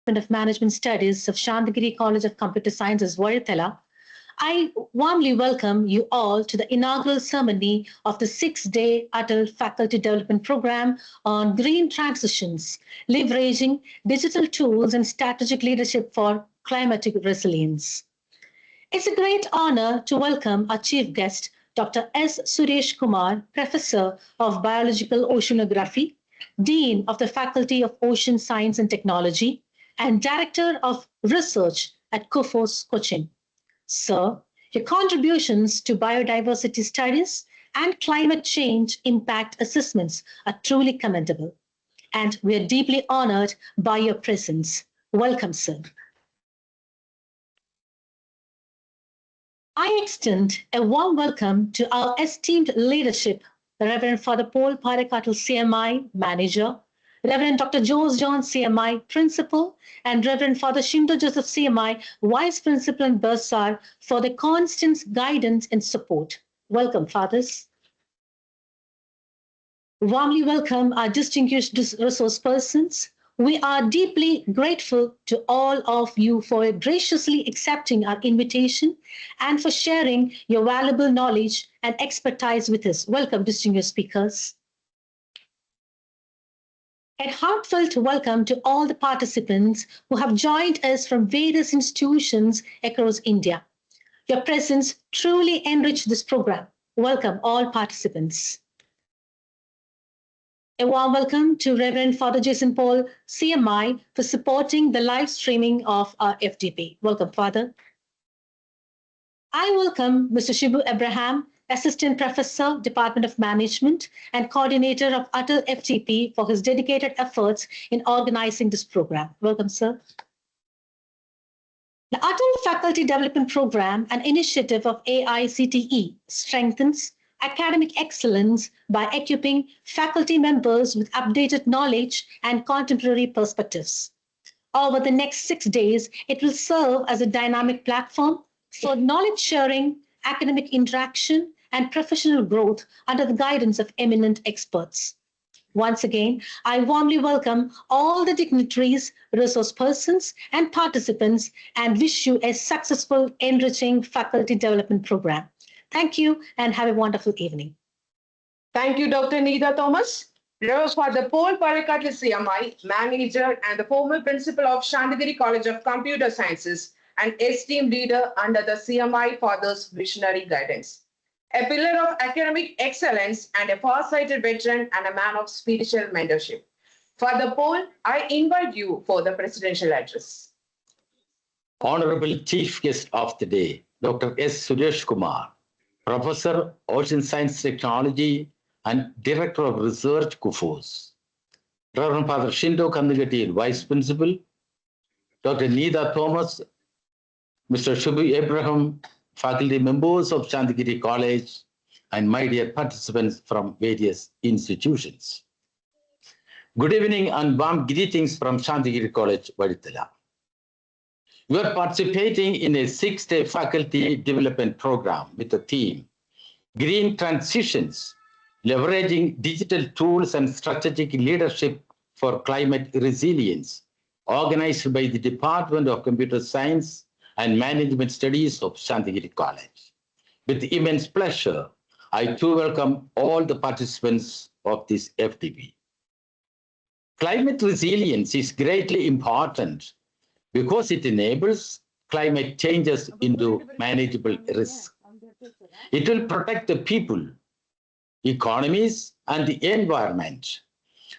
of Management Studies of Shandagiri College of Computer Sciences, Varithala, I warmly welcome you all to the inaugural ceremony of the 6-day ATAL Faculty Development Program on Green Transitions, Leveraging Digital Tools and Strategic Leadership for Climatic Resilience. It's a great honor to welcome our chief guest, Dr. S. Suresh Kumar, Professor of Biological Oceanography, Dean of the Faculty of Ocean Science and Technology, and Director of Research at COFOS, Cochin. Sir, your contributions to biodiversity studies and climate change impact assessments are truly commendable, and we are deeply honored by your presence. Welcome, sir. I extend a warm welcome to our esteemed leadership, the Reverend Father Paul Parakatul, CMI Manager, Reverend Dr. Jose John, CMI Principal, and Reverend Father Shindo Joseph, CMI Vice Principal and Bursar, for their constant guidance and support. Welcome, Fathers. Warmly welcome our distinguished resource persons. We are deeply grateful to all of you for graciously accepting our invitation and for sharing your valuable knowledge and expertise with us. Welcome, distinguished speakers. A heartfelt welcome to all the participants who have joined us from various institutions across India. Your presence truly enriched this program. Welcome, all participants. A warm welcome to Reverend Father Jason Paul, CMI, for supporting the live streaming of our FDP. Welcome, Father. I welcome Mr. Shibu Abraham, Assistant Professor, Department of Management, and Coordinator of ATAL FDP, for his dedicated efforts in organizing this program. Welcome, sir. The ATAL Faculty Development Program, an initiative of AICTE, strengthens academic excellence by equipping faculty members with updated knowledge and contemporary perspectives. Over the next 6 days, it will serve as a dynamic platform for knowledge sharing, academic interaction, and professional growth under the guidance of eminent experts. Once again, I warmly welcome all the dignitaries, resource persons, and participants, and wish you a successful, enriching faculty development program. Thank you and have a wonderful evening. Thank you, Dr. Neeta Thomas. Reverend Father Paul Parakatul, CMI, Manager and the former Principal of Shandagiri College of Computer Sciences, and esteemed leader under the CMI Father's visionary guidance. A pillar of academic excellence and a far-sighted veteran and a man of spiritual mentorship. Father Paul, I invite you for the presidential address. Honorable Chief Guest of the Day, Dr. S. Suresh Kumar, Professor, Ocean Science Technology and Director of Research, COFOS. Reverend Father Shindo Kandagati, Vice Principal. Dr. Neeta Thomas, Mr. Shibu Abraham, faculty members of Shandagiri College, and my dear participants from various institutions. Good evening and warm greetings from Shandagiri College, Varithala. You are participating in a 6-day faculty development program with the theme Green Transitions, Leveraging Digital Tools and Strategic Leadership for Climate Resilience, organized by the Department of Computer Science and Management Studies of Shandagiri College. With immense pleasure, I too welcome all the participants of this FDP. Climate resilience is greatly important because it enables climate changes into manageable risk. It will protect the people, economies, and the environment,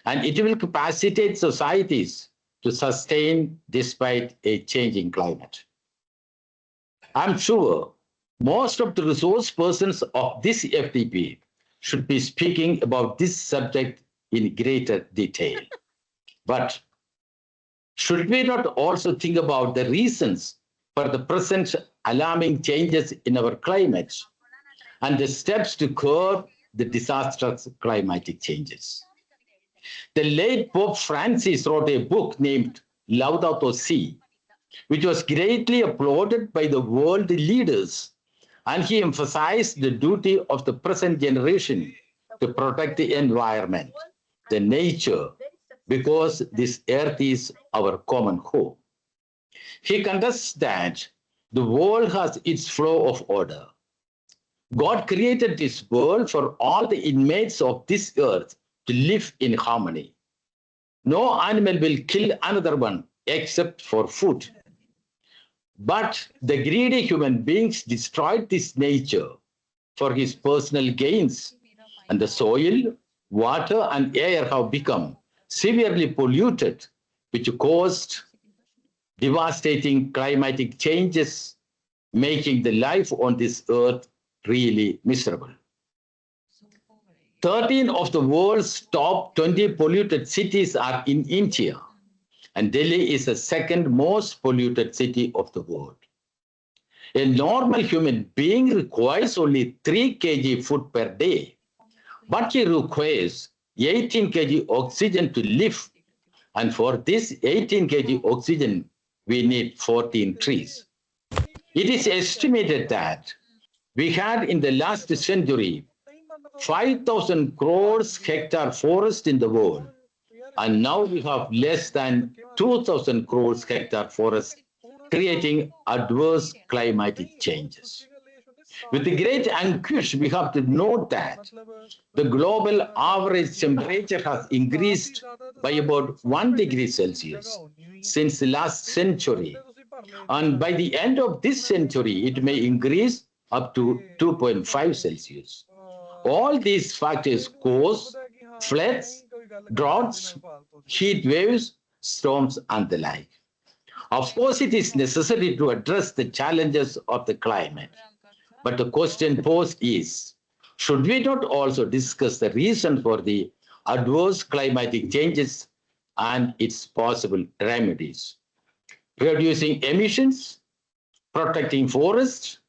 and it will capacitate societies to sustain despite a changing climate. I'm sure most of the resource persons of this FDP should be speaking about this subject in greater detail. But should we not also think about the reasons for the present alarming changes in our climate and the steps to curb the disastrous climatic changes? The late Pope Francis wrote a book named Laudato Si, which was greatly applauded by the world leaders, and he emphasized the duty of the present generation to protect the environment, the nature, because this earth is our common home. He contests that the world has its flow of order. God created this world for all the inmates of this earth to live in harmony. No animal will kill another one except for food. But the greedy human beings destroyed this nature for his personal gains, and the soil, water, and air have become severely polluted, which caused devastating climatic changes, making the life on this earth really miserable. 13 of the world's top 20 polluted cities are in India, and Delhi is the second most polluted city of the world. A normal human being requires only 3 kg food per day, but he requires 18 kg oxygen to live. And for this 18 kg oxygen, we need 14 trees. It is estimated that we had in the last century 5,000 crores hectare forest in the world, and now we have less than 2,000 crores hectare forest, creating adverse climatic changes. With the great anguish, we have to note that the global average temperature has increased by about 1 degree Celsius since the last century. And by the end of this century, it may increase up to 2.5 Celsius. All these factors cause floods, droughts, heat waves, storms, and the like. Of course, it is necessary to address the challenges of the climate. But the question posed is, should we not also discuss the reason for the adverse climatic changes and its possible remedies? Reducing emissions, protecting forests,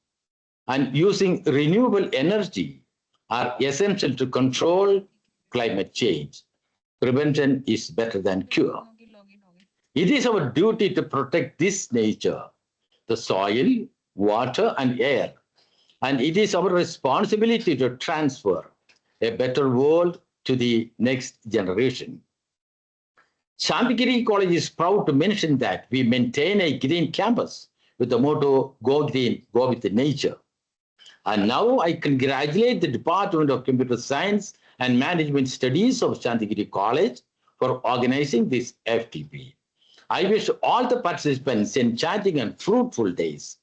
and using renewable energy are essential to control climate change. Prevention is better than cure. It is our duty to protect this nature, the soil, water, and air, and it is our responsibility to transfer a better world to the next generation. Shantigiri College is proud to mention that we maintain a green campus with the motto, Go Green, Go with Nature. And now I congratulate the Department of Computer Science and Management Studies of Shantigiri College for organizing this FDP. I wish all the participants enchanting and fruitful days.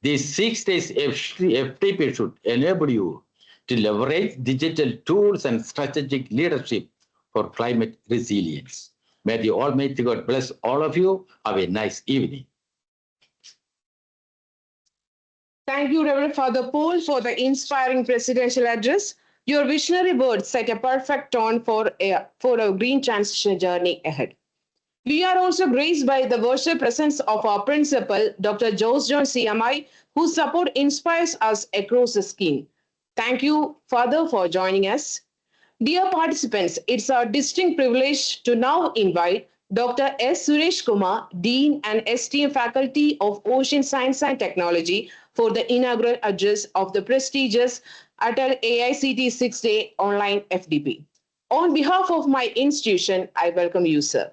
These 6 days FDP should enable you to leverage digital tools and strategic leadership for climate resilience. May the Almighty God bless all of you. Have a nice evening. Thank you, Reverend Father Paul, for the inspiring presidential address. Your visionary words set a perfect tone for a green transition journey ahead. We are also graced by the virtual presence of our principal, Dr. Jose John CMI, whose support inspires us across the scheme. Thank you, Father, for joining us. Dear participants, it's our distinct privilege to now invite Dr. S. Suresh Kumar, Dean and esteemed Faculty of Ocean Science and Technology, for the inaugural address of the prestigious ATAL AICT 6-day online FDP. On behalf of my institution, I welcome you, sir.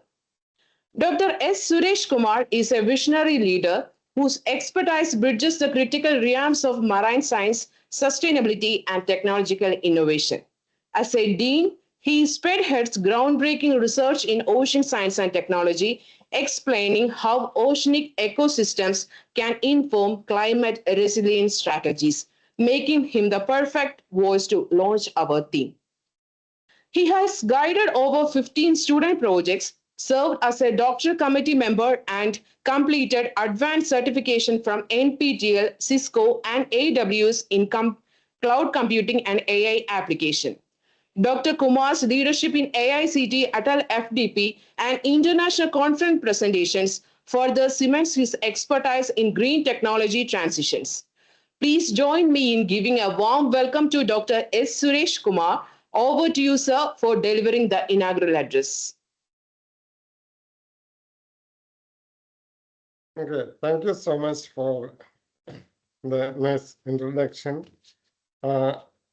Dr. S. Suresh Kumar is a visionary leader whose expertise bridges the critical realms of marine science, sustainability, and technological innovation. As a dean, he spearheads groundbreaking research in ocean science and technology, explaining how oceanic ecosystems can inform climate resilience strategies, making him the perfect voice to launch our theme. He has guided over 15 student projects, served as a doctoral committee member, and completed advanced certification from NPTEL, Cisco, and AWS in cloud computing and AI application. Dr. Kumar's leadership in AICT, ATAL FDP, and international conference presentations further cements his expertise in green technology transitions. Please join me in giving a warm welcome to Dr. S. Suresh Kumar. Over to you, sir, for delivering the inaugural address. Okay, thank you so much for the nice introduction.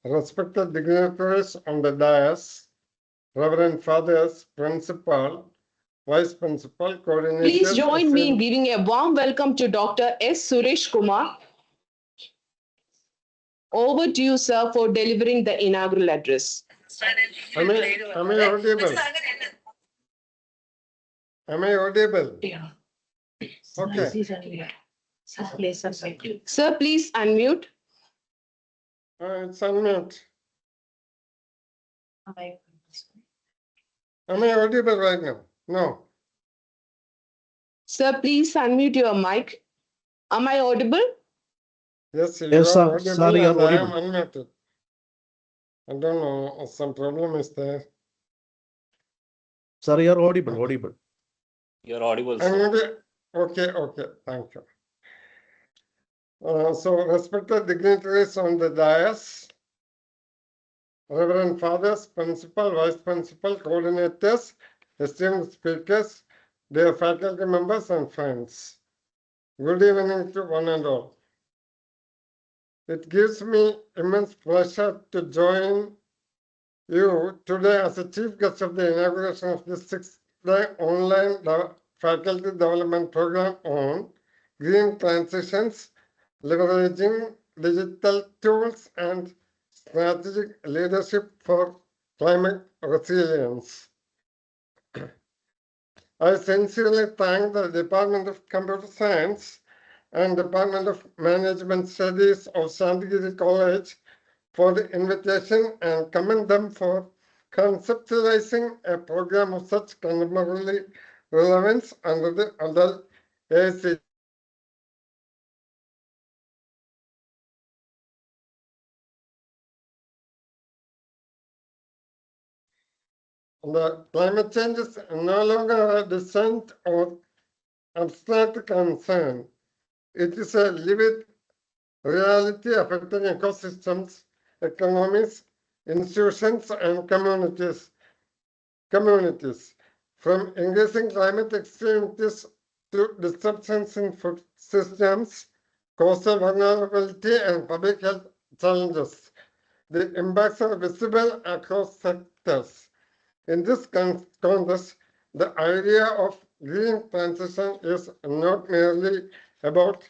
Respected dignitaries on the dais, Reverend Fathers, Principal, Vice Principal, Coordinator. Please join me in giving a warm welcome to Dr. S. Suresh Kumar. Over to you, sir, for delivering the inaugural address. Am I audible? Am I audible? Yeah. Okay. Sir, please unmute. It's unmute. Am I audible right now? No. Sir, please unmute your mic. Am I audible? Yes, you Yes, are sir. audible Sir, you are and I am audible. unmuted. I don't know, some problem is there. Sir, you are audible. You're audible, I'm sir. okay, thank you. So respected dignitaries on the dais, Reverend Fathers, Principal, Vice Principal, Coordinators, esteemed speakers, dear faculty members and friends. Good evening to one and all. It gives me immense pleasure to join you today as the chief guest of the inauguration of the 6th-day online faculty development program on green transitions, leveraging digital tools and strategic leadership for climate resilience. I sincerely thank the Department of Computer Science and Department of Management Studies of Sandhgiri College for the invitation and commend them for conceptualizing a program of such contemporary relevance under the ATAL ACT. The climate change is no longer a distant or abstract concern. It is a lived reality affecting ecosystems, economies, institutions, and communities. From increasing climate extremities to disruptions in food systems, coastal vulnerability, and public health challenges. The impacts are visible across sectors. In this context, the idea of green transition is not merely about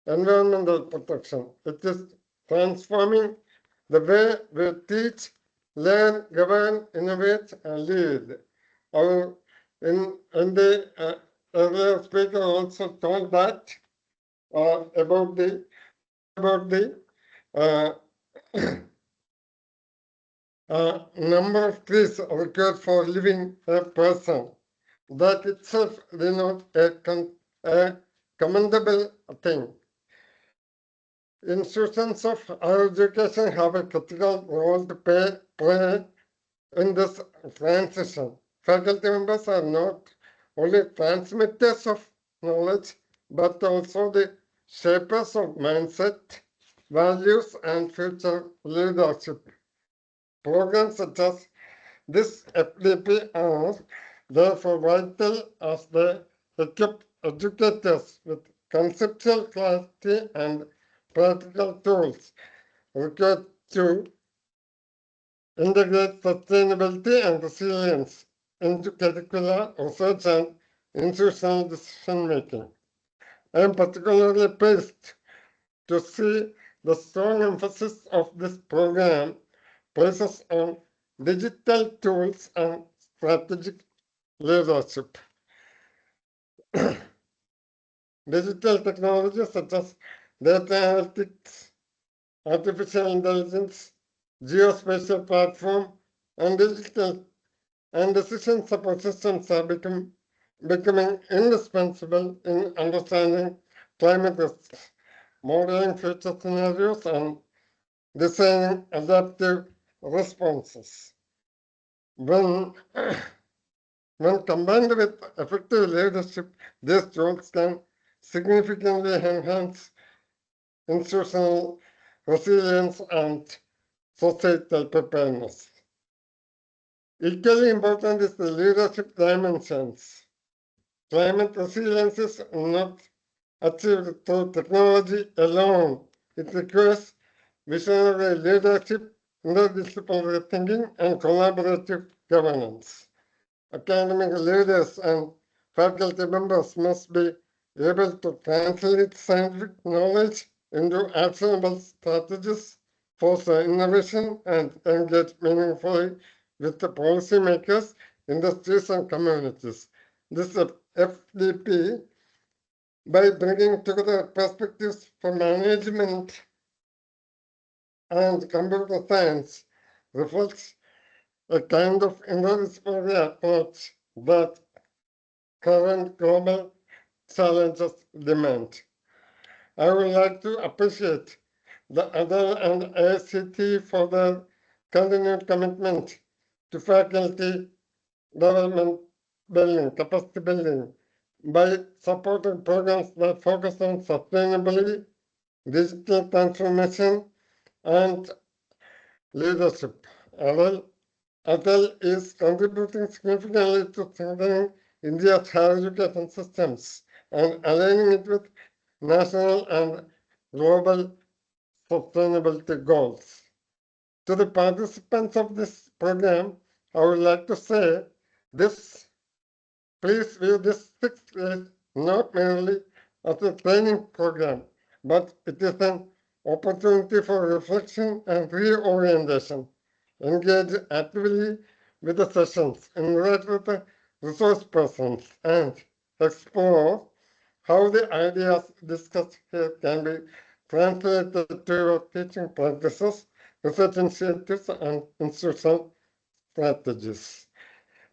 environmental protection. It is transforming the way we teach, learn, govern, innovate, and lead. In the earlier speaker also told that about the uh, number of trees required for living a person. That itself denotes a commendable thing. Institutions of higher education have a critical role to play in this transition. Faculty members are not only transmitters of knowledge, but also the shapers of mindset, values, and future leadership. Programs such as this FDP are therefore vital as they equip educators with conceptual clarity and practical tools required to integrate sustainability and resilience into curricular research and institutional decision making. I am particularly pleased to see the strong emphasis of this program places on digital tools and strategic leadership. Digital technologies such as data analytics, artificial intelligence, geospatial platform, and digital and decision support systems are becoming indispensable in understanding climate risks, modeling future scenarios, and designing adaptive responses. When combined with effective leadership, these tools can significantly enhance institutional resilience and societal preparedness. Equally important is the leadership dimensions. Climate resilience is not achieved through technology alone. It requires visionary leadership, interdisciplinary thinking, and collaborative governance. Academic leaders and faculty members must be able to translate scientific knowledge into actionable strategies, foster innovation, and engage meaningfully with the policymakers, industries, and communities. This FDP, by bringing together perspectives for management and computer science, reflects a kind of interdisciplinary approach that current global challenges demand. I would like to appreciate the ATAL and ACT for their continued commitment to faculty development building, capacity building, by supporting programs that focus on sustainability, digital transformation, and leadership. ATAL is contributing significantly to strengthening India's higher education systems and aligning it with national and global sustainability goals. To the participants of this program, I would like to say this, please view this 6th grade not merely as a training program, but it is an opportunity for reflection and reorientation. Engage actively with the sessions, interact with the resource persons, and explore how the ideas discussed here can be translated to your teaching practices, research initiatives, and institutional strategies.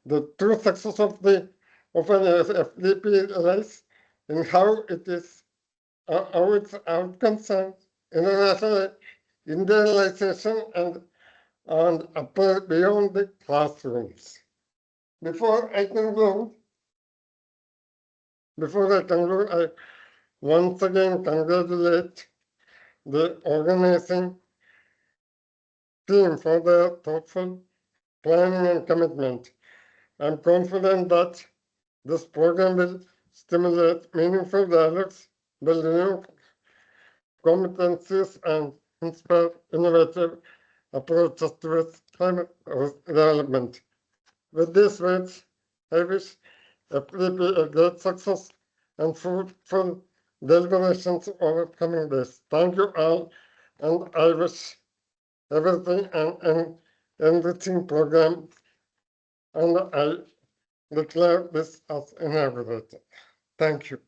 The true success of an FDP lies in how its outcomes and international individualization and apply beyond the classrooms. Before I conclude, I once again congratulate the organizing team for their thoughtful planning and commitment. I'm confident that this program will stimulate meaningful dialogues, build new competencies, and inspire innovative approaches towards climate development. With these words, I wish FDP a great success and fruitful deliberations over coming days. Thank you all, and I wish everything an enriching program, and I declare this as inaugurated. Thank you.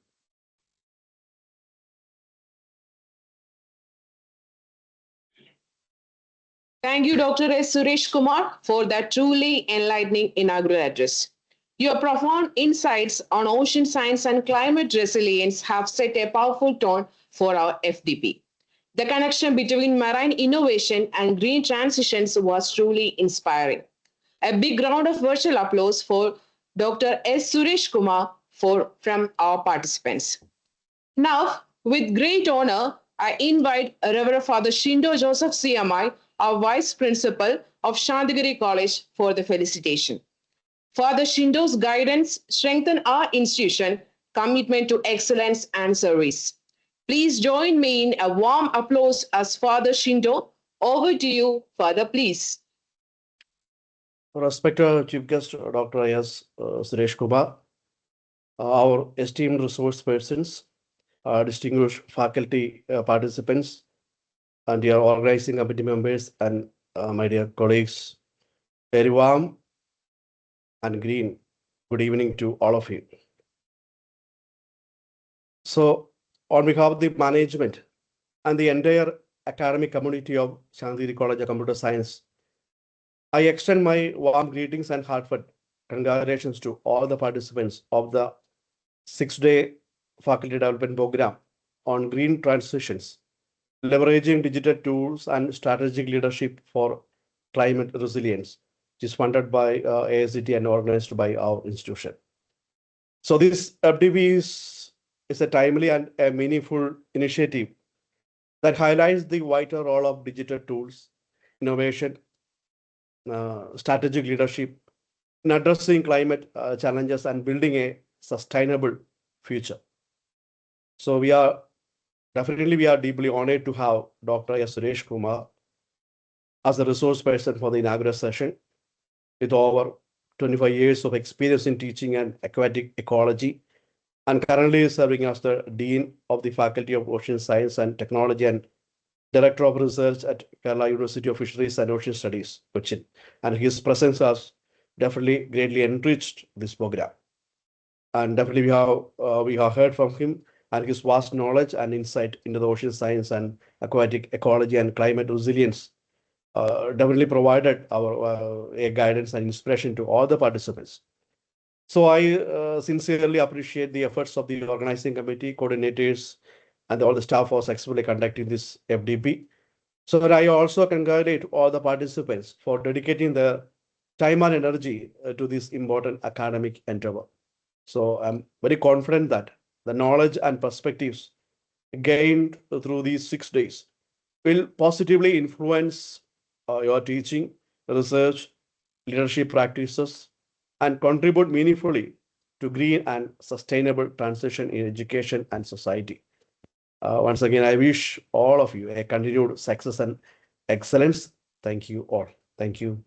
Thank you, Dr. S. Suresh Kumar, for that truly enlightening inaugural address. Your profound insights on ocean science and climate resilience have set a powerful tone for our FDP. The connection between marine innovation and green transitions was truly inspiring. A big round of virtual applause for Dr. S. Suresh Kumar from our participants. Now, with great honor, I invite Reverend Father Shindo Joseph CMI, our Vice Principal of Shantigiri College, for the felicitation. Father Shindo's guidance strengthened our institution commitment to excellence and service. Please join me in a warm applause as Father Shindo. Over to you, Father, please. Respected Chief Guest, Dr. S. Suresh Kumar, our esteemed resource persons, distinguished faculty participants, and your organizing committee members, and my dear colleagues, very warm and green good evening to all of you. So, on behalf of the management and the entire academic community of Shantigiri College of Computer Science, I extend my warm greetings and heartfelt congratulations to all the participants of the 6-day faculty development program on green transitions, leveraging digital tools and strategic leadership for climate resilience, which is funded by AICT and organized by our institution. So this FDP is a timely and a meaningful initiative that highlights the vital role of digital tools, innovation, strategic leadership in addressing climate challenges and building a sustainable future. So we are deeply honored to have Dr. S. Suresh Kumar as a resource person for the inaugural session with over 25 years of experience in teaching and aquatic ecology, and currently serving as the Dean of the Faculty of Ocean Science and Technology and Director of Research at Kerala University of Fisheries and Ocean Studies, Cochin. And his presence has definitely greatly enriched this program. And definitely we have heard from him and his vast knowledge and insight into the ocean science and aquatic ecology and climate resilience definitely provided our a guidance and inspiration to all the participants. So I sincerely appreciate the efforts of the organizing committee, coordinators, and all the staff for successfully conducting this FDP. So I also congratulate all the participants for dedicating their time and energy to this important academic endeavor. So I'm very confident that the knowledge and perspectives gained through these 6 days will positively influence your teaching, research, leadership practices, and contribute meaningfully to green and sustainable transition in education and society. Once again, I wish all of you a continued success and excellence. Thank you all. Thank you.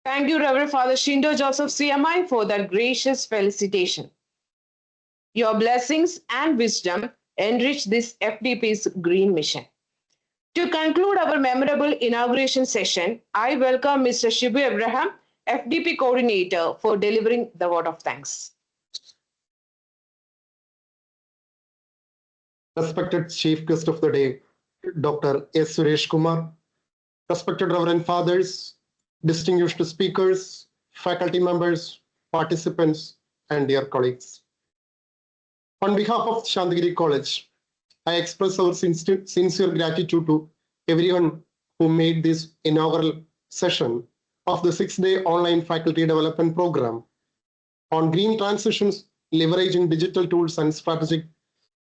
Thank you, Reverend Father Shindo Joseph CMI, for that gracious felicitation. Your blessings and wisdom enrich this FDP's green mission. To conclude our memorable inauguration session, I welcome Mr. Shibu Abraham, FDP coordinator, for delivering the vote of thanks. Respected Chief Guest of the Day, Dr. S. Suresh Kumar, respected Reverend Fathers, distinguished speakers, faculty members, participants, and dear colleagues. On behalf of Shandagiri College, I express our sincere gratitude to everyone who made this inaugural session of the 6-day online faculty development program on green transitions, leveraging digital tools and strategic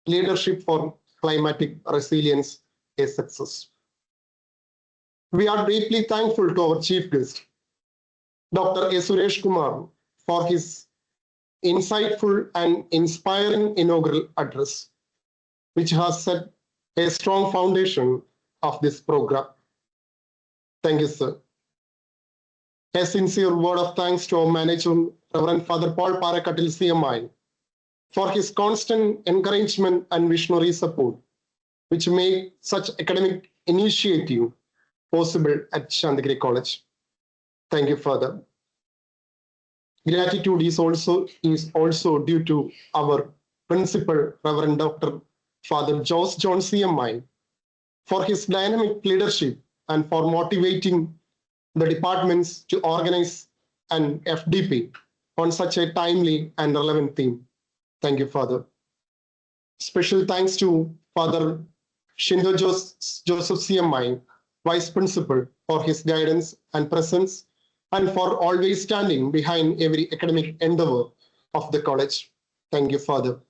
leadership for climatic resilience a success. We are deeply thankful to our chief guest, Dr. A. Suresh Kumar, for his insightful and inspiring inaugural address, which has set a strong foundation of this program. Thank you, sir. A sincere word of thanks to our manager, Reverend Father Paul Parakatil CMI, for his constant encouragement and visionary support, which made such academic initiative possible at Shandagiri College. Thank you, Father. Gratitude is also due to our principal, Reverend Dr. Father Josh John CMI, for his dynamic leadership and for motivating the departments to organize an FDP on such a timely and relevant theme. Thank you, Father. Special thanks to Father Shindo Joseph CMI, Vice Principal, for his guidance and presence and for always standing behind every academic endeavor of the college. Thank you, Father.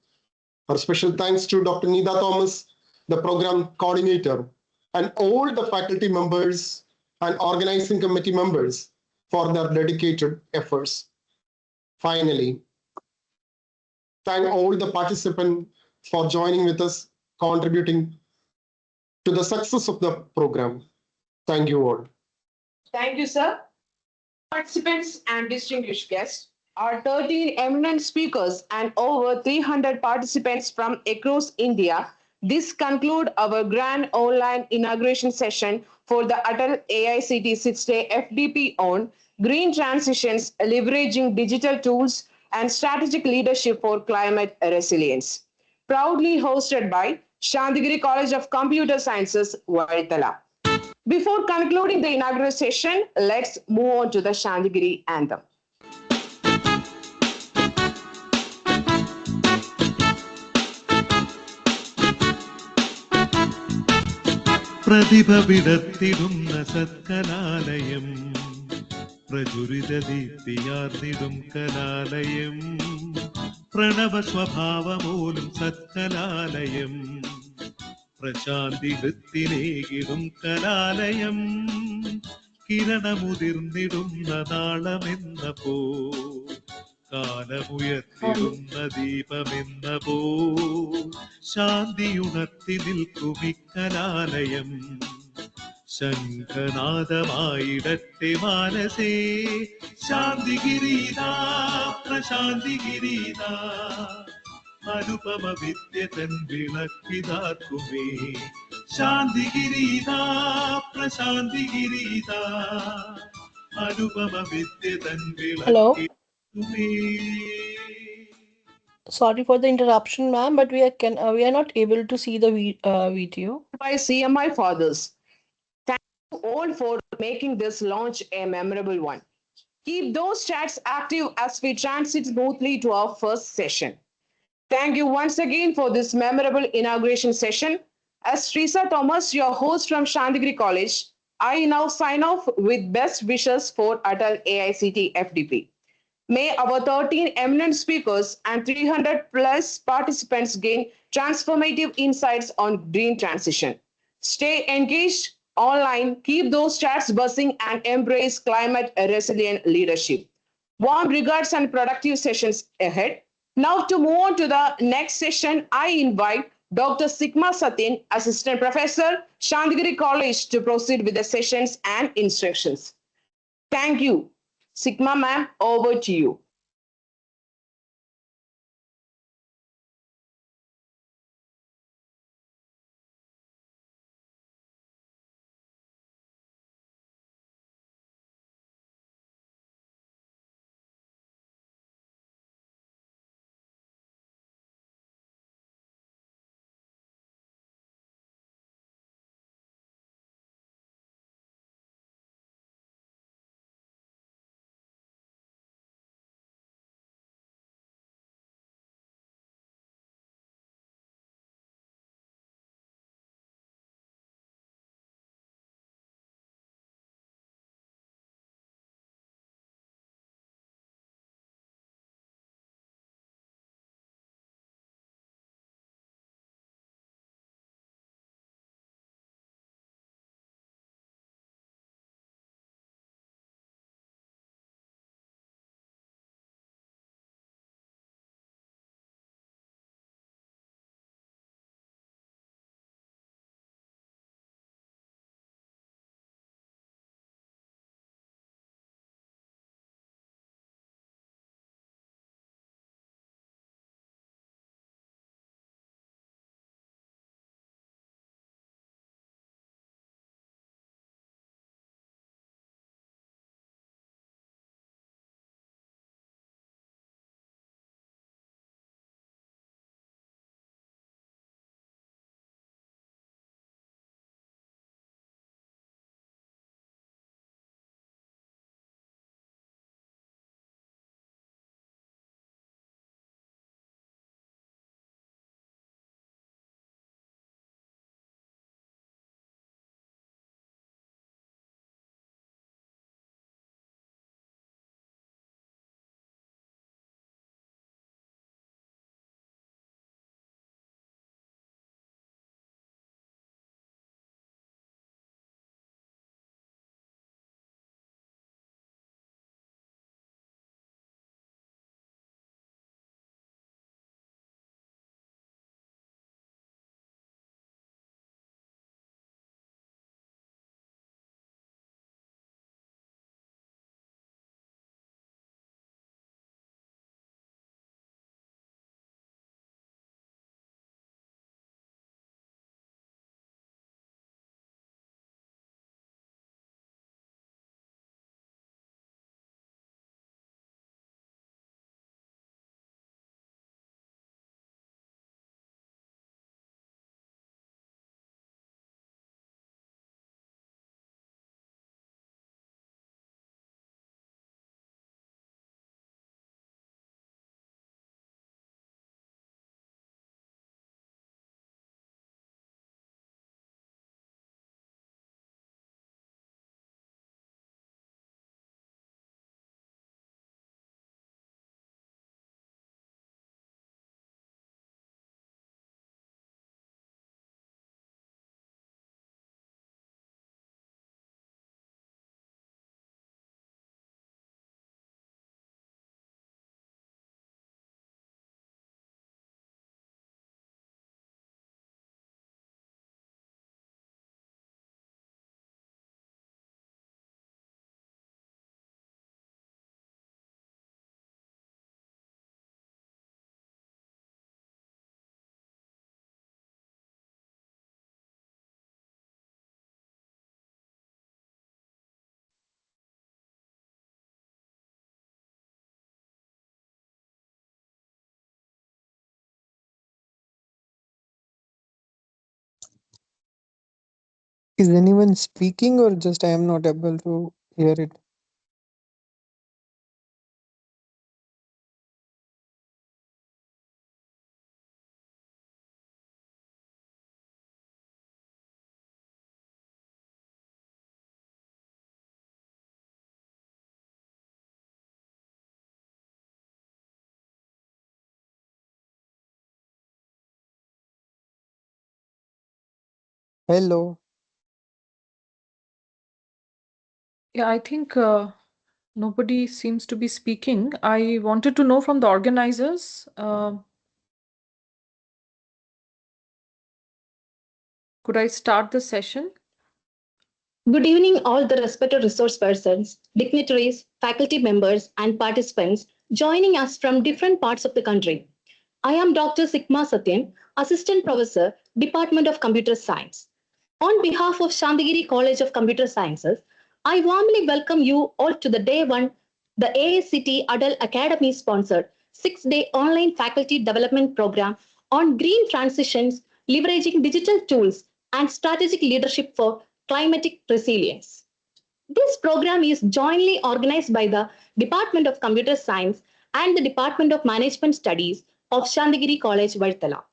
Our special thanks to Dr. Nida Thomas, the program coordinator, and all the faculty members and organizing committee members for their dedicated efforts. Finally, thank all the participants for joining with us, contributing to the success of the program. Thank you all. Thank you, sir. Participants and distinguished guests, our 13 eminent speakers and over 300 participants from across India, this concludes our grand online inauguration session for the ATAL AICT 6-day FDP on green transitions, leveraging digital tools and strategic leadership for climate resilience. Proudly hosted by Shandagiri College of Computer Sciences, Vaitala. Before concluding the inaugural session, let's move on to the Shandagiri anthem. പ്രതിഭ വിടർത്തിടുന്ന സത്കലാലയം പ്രചുരിത ദീപ്തിയാർന്നിടും കലാലയം പ്രണവ സ്വഭാവമൂലം സത്കലാലയം പ്രശാന്തി വൃത്തിനേകിടും കലാലയം കിരണമുതിർന്നിടുന്ന നാളമെന്ന പോ കാലമുയർത്തിടുന്ന ദീപമെന്ന പോ ശാന്തിയുണർത്തി നിൽക്കുമിക്കലാലയം ശംഖനാദമായിടട്ടെ മാനസേ ശാന്തിഗിരീതാ പ്രശാന്തിഗിരീതാ അനുപമ വിദ്യ തൻ വിളക്കിതാക്കുമേ ശാന്തിഗിരീതാ പ്രശാന്തിഗിരീതാ അനുപമ വിദ്യ തൻ Hello. വിളക്കിതാക്കുമേ. Sorry for the interruption, ma'am, but we are not able to see the video. By CMI fathers. Thank you all for making this launch a memorable one. Keep those chats active as we transit smoothly to our first session. Thank you once again for this memorable inauguration session. As Teresa Thomas, your host from Shantigiri College, I now sign off with best wishes for ATAL AICT FDP. May our 13 eminent speakers and 300 plus participants gain transformative insights on green transition. Stay engaged online, keep those chats buzzing, and embrace climate resilient leadership. Warm regards and productive sessions ahead. Now, to move on to the next session, I invite Dr. Sigma Satin, Assistant Professor, Shantigiri College, to proceed with the sessions and instructions. Thank you. Sigma ma'am, over to you. Is anyone speaking or just I am not able to hear it? Hello. Yeah, I think nobody seems to be speaking. I wanted to know from the organizers, could I start the session? Good evening, all the respected resource persons, dignitaries, faculty members, and participants joining us from different parts of the country. I am Dr. Sigma Satyan, Assistant Professor, Department of Computer Science. On behalf of Shantigiri College of Computer Sciences, I warmly welcome you all to the day one, the AICT Adult Academy sponsored 6-day online faculty development program on green transitions, leveraging digital tools and strategic leadership for climatic resilience. This program is jointly organized by the Department of Computer Science and the Department of Management Studies of Shantigiri College, Varthala,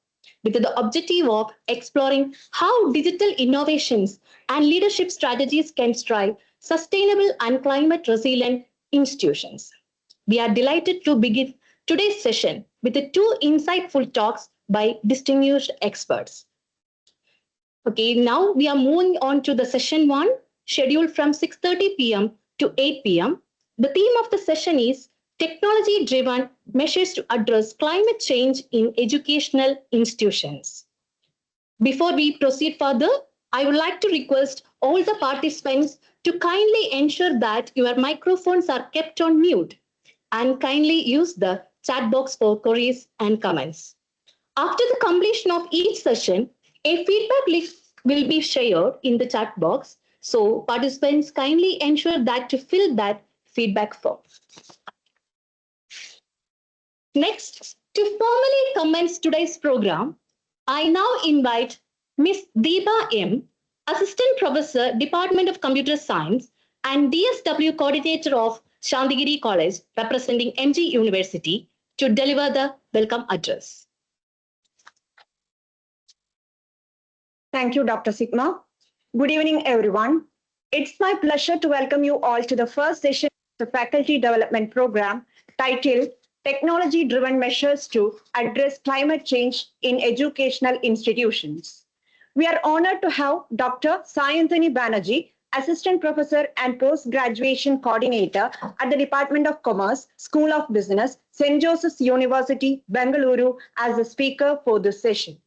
with the objective of exploring how digital innovations and leadership strategies can drive sustainable and climate resilient institutions. We are delighted to begin today's session with the two insightful talks by distinguished experts. Okay, now we are moving on to the session one, scheduled from 6:30 p.m. to 8 p.m. The theme of the session is technology-driven measures to address climate change in educational institutions. Before we proceed further, I would like to request all the participants to kindly ensure that your microphones are kept on mute and kindly use the chat box for queries and comments. After the completion of each session, a feedback link will be shared in the chat box. So participants kindly ensure that to fill that feedback form. Next, to formally commence today's program, I now invite Ms. Deepa M., Assistant Professor, Department of Computer Science and DSW Coordinator of Shantigiri College, representing MG University, to deliver the welcome address. Thank you, Dr. Sigma. Good evening, everyone. It's my pleasure to welcome you all to the first session of the Faculty Development Program titled Technology-Driven Measures to Address Climate Change in Educational Institutions. We are honored to have Dr. Sayanthani Banerjee, Assistant Professor and Post-Graduation Coordinator at the Department of Commerce, School of Business, St. Joseph's University, Bengaluru, as the speaker for this session.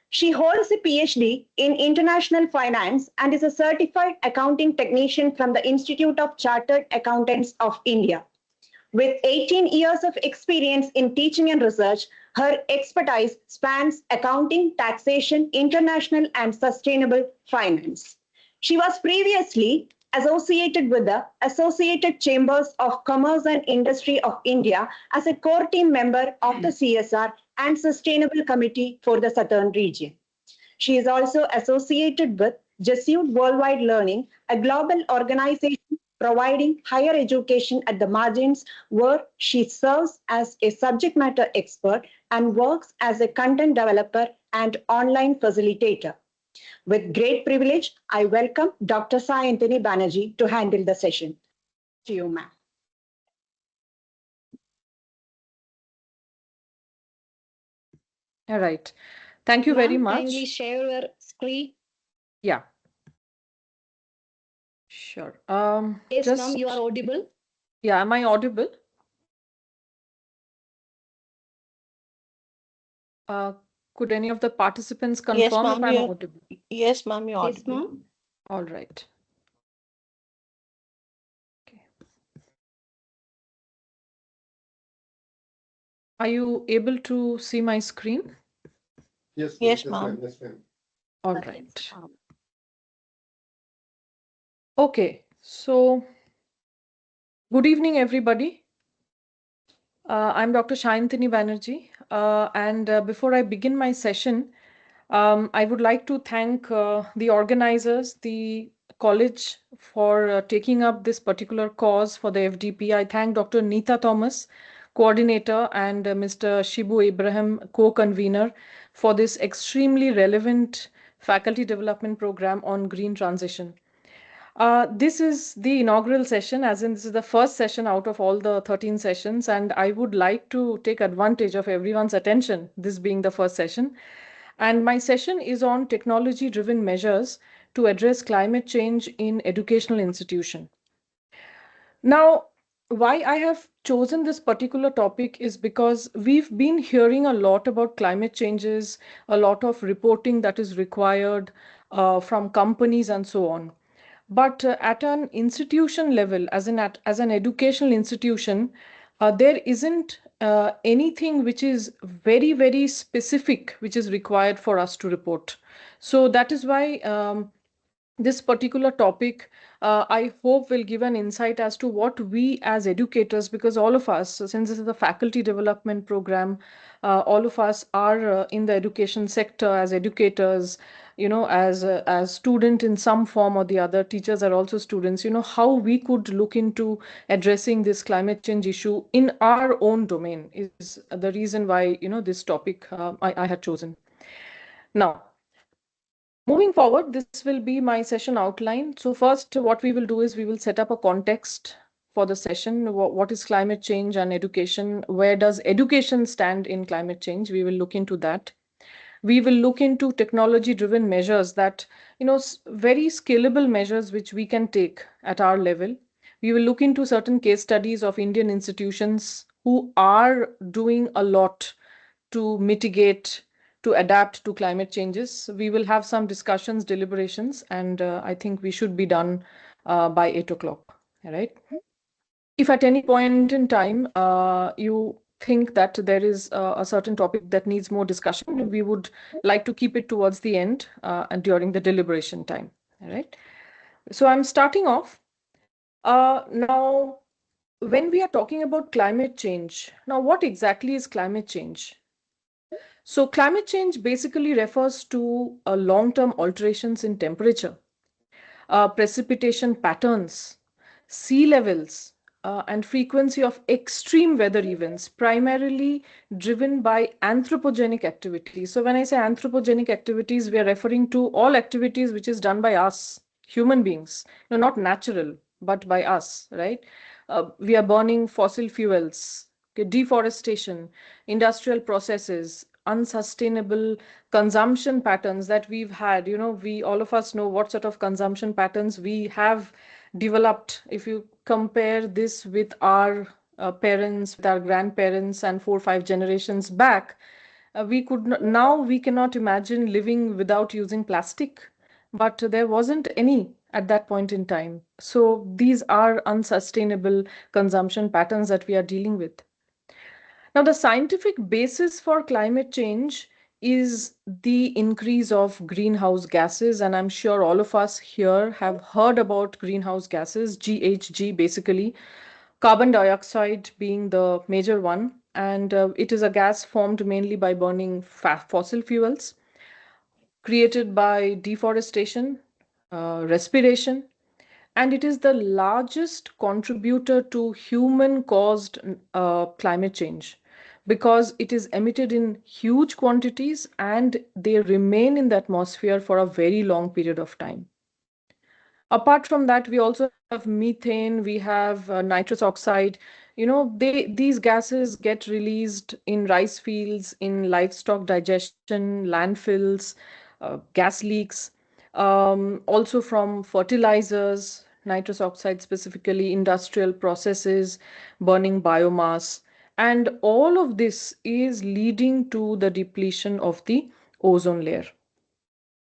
She holds a PhD in International Finance and is a certified accounting technician from the Institute of Chartered Accountants of India. With 18 years of experience in teaching and research, her expertise spans accounting, taxation, international, and sustainable finance. She was previously associated with the Associated Chambers of Commerce and Industry of India as a core team member of the CSR and Sustainable Committee for the Southern region. She is also associated with Jesuit Worldwide Learning, a global organization providing higher education at the margins, where she serves as a subject matter expert and works as a content developer and online facilitator. With great privilege, I welcome Dr. Sayanthani Banerjee to handle the session. To you, ma'am. All right. Thank you very much. Kindly share your screen. Yeah. Sure. Yes, just, ma'am, you are audible. Yeah, am I audible? Could any of the participants Yes, confirm if ma'am, I'm you're audible? yes, ma'am, you're Yes, audible. ma'am. All right. Okay. Are you able to see my screen? Yes, Yes, yes, ma'am. yes, ma'am. All right. Okay, so good evening, everybody. I'm Dr. Sayanthani Banerjee, and before I begin my session, I would like to thank the organizers, the college, for taking up this particular cause for the FDP. I thank Dr. Neeta Thomas, coordinator, and Mr. Shibu Ibrahim, co-convener, for this extremely relevant faculty development program on green transition. This is the inaugural session, as in this is the first session out of all the 13 sessions, and I would like to take advantage of everyone's attention, this being the first session. And my session is on technology-driven measures to address climate change in educational institution. Now, why I have chosen this particular topic is because we've been hearing a lot about climate changes, a lot of reporting that is required from companies and so on. But at an institution level, as an educational institution, there isn't anything which is very, very specific, which is required for us to report. So that is why this particular topic, I hope, will give an insight as to what we as educators, because all of us, since this is a faculty development program, all of us are in the education sector as educators, as student in some form or the other. Teachers are also students. How we could look into addressing this climate change issue in our own domain is the reason why this topic I had chosen. Now, moving forward, this will be my session outline. So first, what we will do is we will set up a context for the session. What is climate change and education? Where does education stand in climate change? We will look into that. We will look into technology-driven measures that, very scalable measures which we can take at our level. We will look into certain case studies of Indian institutions who are doing a lot to mitigate, to adapt to climate changes. We will have some discussions, deliberations, and I think we should be done by 8 o'clock. All right. If at any point in time you think that there is a certain topic that needs more discussion, we would like to keep it towards the end and during the deliberation time. All right. So I'm starting off. Now, when we are talking about climate change, now what exactly is climate change? So climate change basically refers to long-term alterations in temperature, precipitation patterns, sea levels, and frequency of extreme weather events, primarily driven by anthropogenic activities. So when I say anthropogenic activities, we are referring to all activities which is done by us, human beings, not natural, but by us, right? We are burning fossil fuels, okay, deforestation, industrial processes, unsustainable consumption patterns that we've had. We all of us know what sort of consumption patterns we have developed. If you compare this with our parents, with our grandparents, and 4 or 5 generations back, now we cannot imagine living without using plastic, but there wasn't any at that point in time. So these are unsustainable consumption patterns that we are dealing with. Now, the scientific basis for climate change is the increase of greenhouse gases. And I'm sure all of us here have heard about greenhouse gases, GHG basically, carbon dioxide being the major one. And it is a gas formed mainly by burning fossil fuels, created by deforestation, respiration, and it is the largest contributor to human-caused climate change because it is emitted in huge quantities and they remain in the atmosphere for a very long period of time. Apart from that, we also have methane, we have nitrous oxide. These gases get released in rice fields, in livestock digestion, landfills, gas leaks, also from fertilizers, nitrous oxide specifically, industrial processes, burning biomass. And all of this is leading to the depletion of the ozone layer.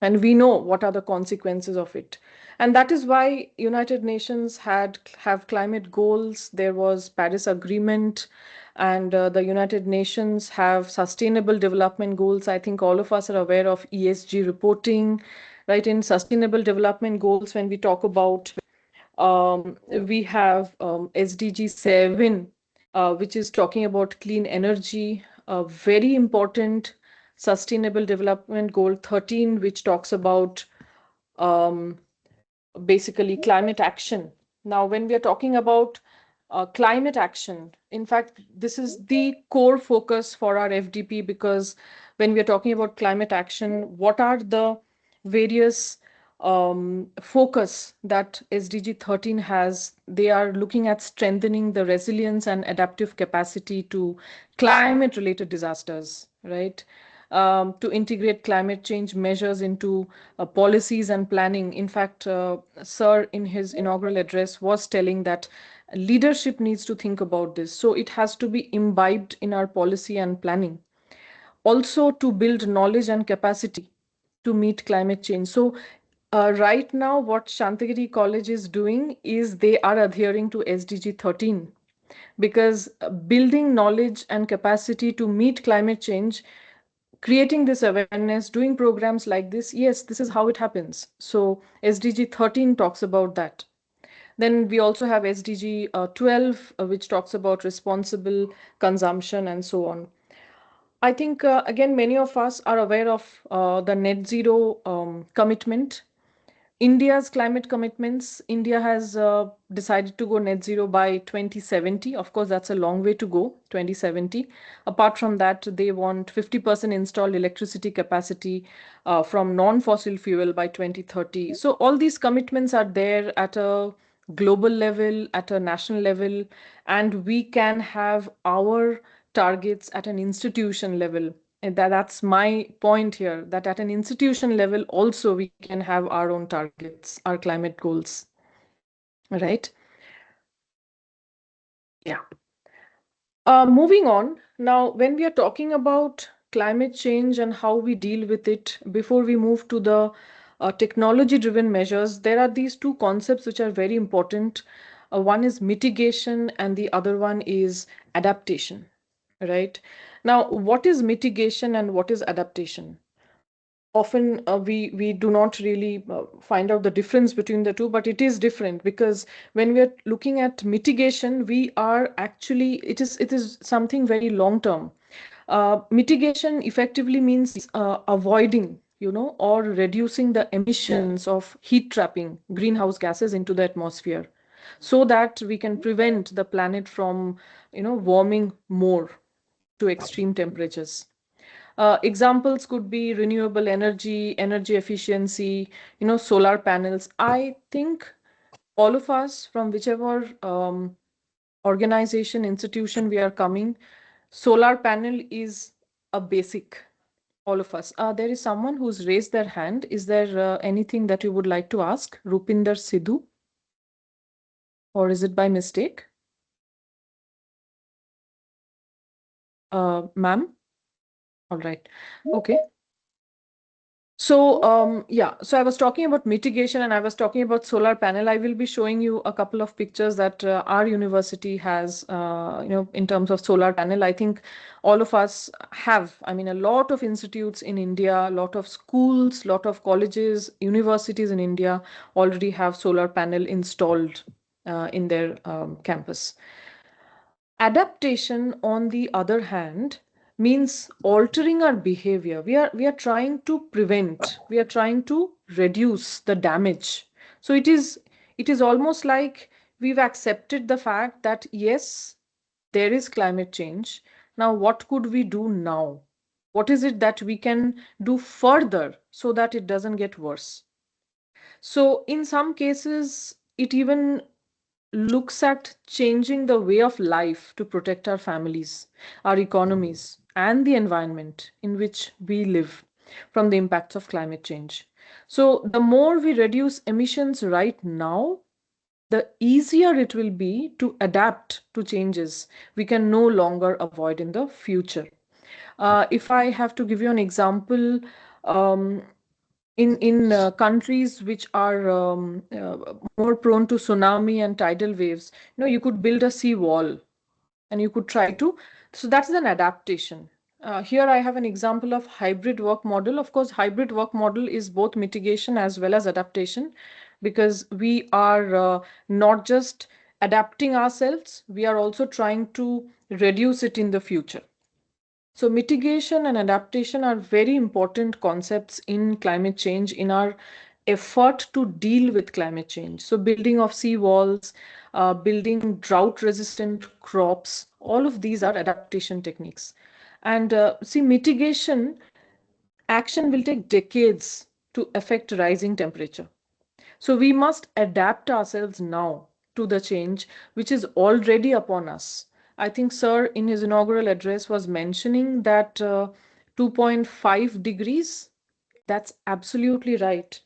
And we know what are the consequences of it. And that is why United Nations have climate goals. There was Paris Agreement, and the United Nations have sustainable development goals. I think all of us are aware of ESG reporting, right? In sustainable development goals, when we talk about, we have SDG 7, which is talking about clean energy, very important Sustainable Development Goal 13, which talks about um, basically climate action. Now, when we are talking about climate action, in fact, this is the core focus for our FDP, because when we are talking about climate action, what are the various focus that SDG 13 has? They are looking at strengthening the resilience and adaptive capacity to climate related disasters, right? To integrate climate change measures into policies and planning. In fact, Sir, in his inaugural address, was telling that leadership needs to think about this. So it has to be imbibed in our policy and planning. Also, to build knowledge and capacity to meet climate change. So, right now, what Shantagiri College is doing is they are adhering to SDG 13, because building knowledge and capacity to meet climate change, creating this awareness, doing programs like this, yes, this is how it happens. So SDG 13 talks about that. Then we also have SDG 12, which talks about responsible consumption and so on. I think, again, many of us are aware of the net zero commitment. India's climate commitments. India has decided to go net zero by 2070. Of course, that's a long way to go, 2070. Apart from that, they want 50% installed electricity capacity from non-fossil fuel by 2030. So all these commitments are there at a global level, at a national level, and we can have our targets at an institution level. And that's my point here, that at an institution level also we can have our own targets, our climate goals, right? Yeah. Moving on, now when we are talking about climate change and how we deal with it, before we move to the technology-driven measures, there are these two concepts which are very important. One is mitigation and the other one is adaptation, right? Now, what is mitigation and what is adaptation? Often we do not really find out the difference between the two, but it is different, because when we are looking at mitigation, we are actually, it is something very long term. Mitigation effectively means avoiding, or reducing the emissions of heat trapping greenhouse gases into the atmosphere, so that we can prevent the planet from warming more to extreme temperatures. Examples could be renewable energy, energy efficiency, solar panels. I think all of us, from whichever organization, institution we are coming, solar panel is a basic. All of us. There is someone who's raised their hand. Is there anything that you would like to ask? Rupinder Sidhu? Or is it by mistake? Ma'am? All right. Okay. So yeah, so I was talking about mitigation and I was talking about solar panel. I will be showing you a couple of pictures that our university has, in terms of solar panel. I think all of us have, I mean, a lot of institutes in India, a lot of schools, a lot of colleges, universities in India already have solar panel installed in their campus. Adaptation, on the other hand, means altering our behavior. We are trying to prevent, we are trying to reduce the damage. So it is almost like we've accepted the fact that yes, there is climate change. Now, what could we do now? What is it that we can do further so that it doesn't get worse? So in some cases, it even looks at changing the way of life to protect our families, our economies, and the environment in which we live from the impacts of climate change. So, the more we reduce emissions right now, the easier it will be to adapt to changes we can no longer avoid in the future. If I have to give you an example, um, in countries which are more prone to tsunami and tidal waves, you could build a sea wall and you could try to, so that's an adaptation. Here I have an example of hybrid work model. Of course, hybrid work model is both mitigation as well as adaptation, because we are not just adapting ourselves, we are also trying to reduce it in the future. So mitigation and adaptation are very important concepts in climate change in our effort to deal with climate change. So building of sea walls, building drought resistant crops, all of these are adaptation techniques. And see, mitigation action will take decades to affect rising temperature. So we must adapt ourselves now to the change which is already upon us. I think Sir in his inaugural address was mentioning that 2.5 degrees, that's absolutely right.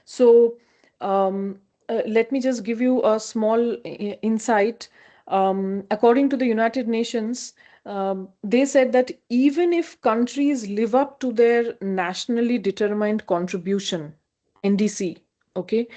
So let me just give you a small insight. According to the United Nations, they said that even if countries live up to their nationally determined contribution, NDC, okay,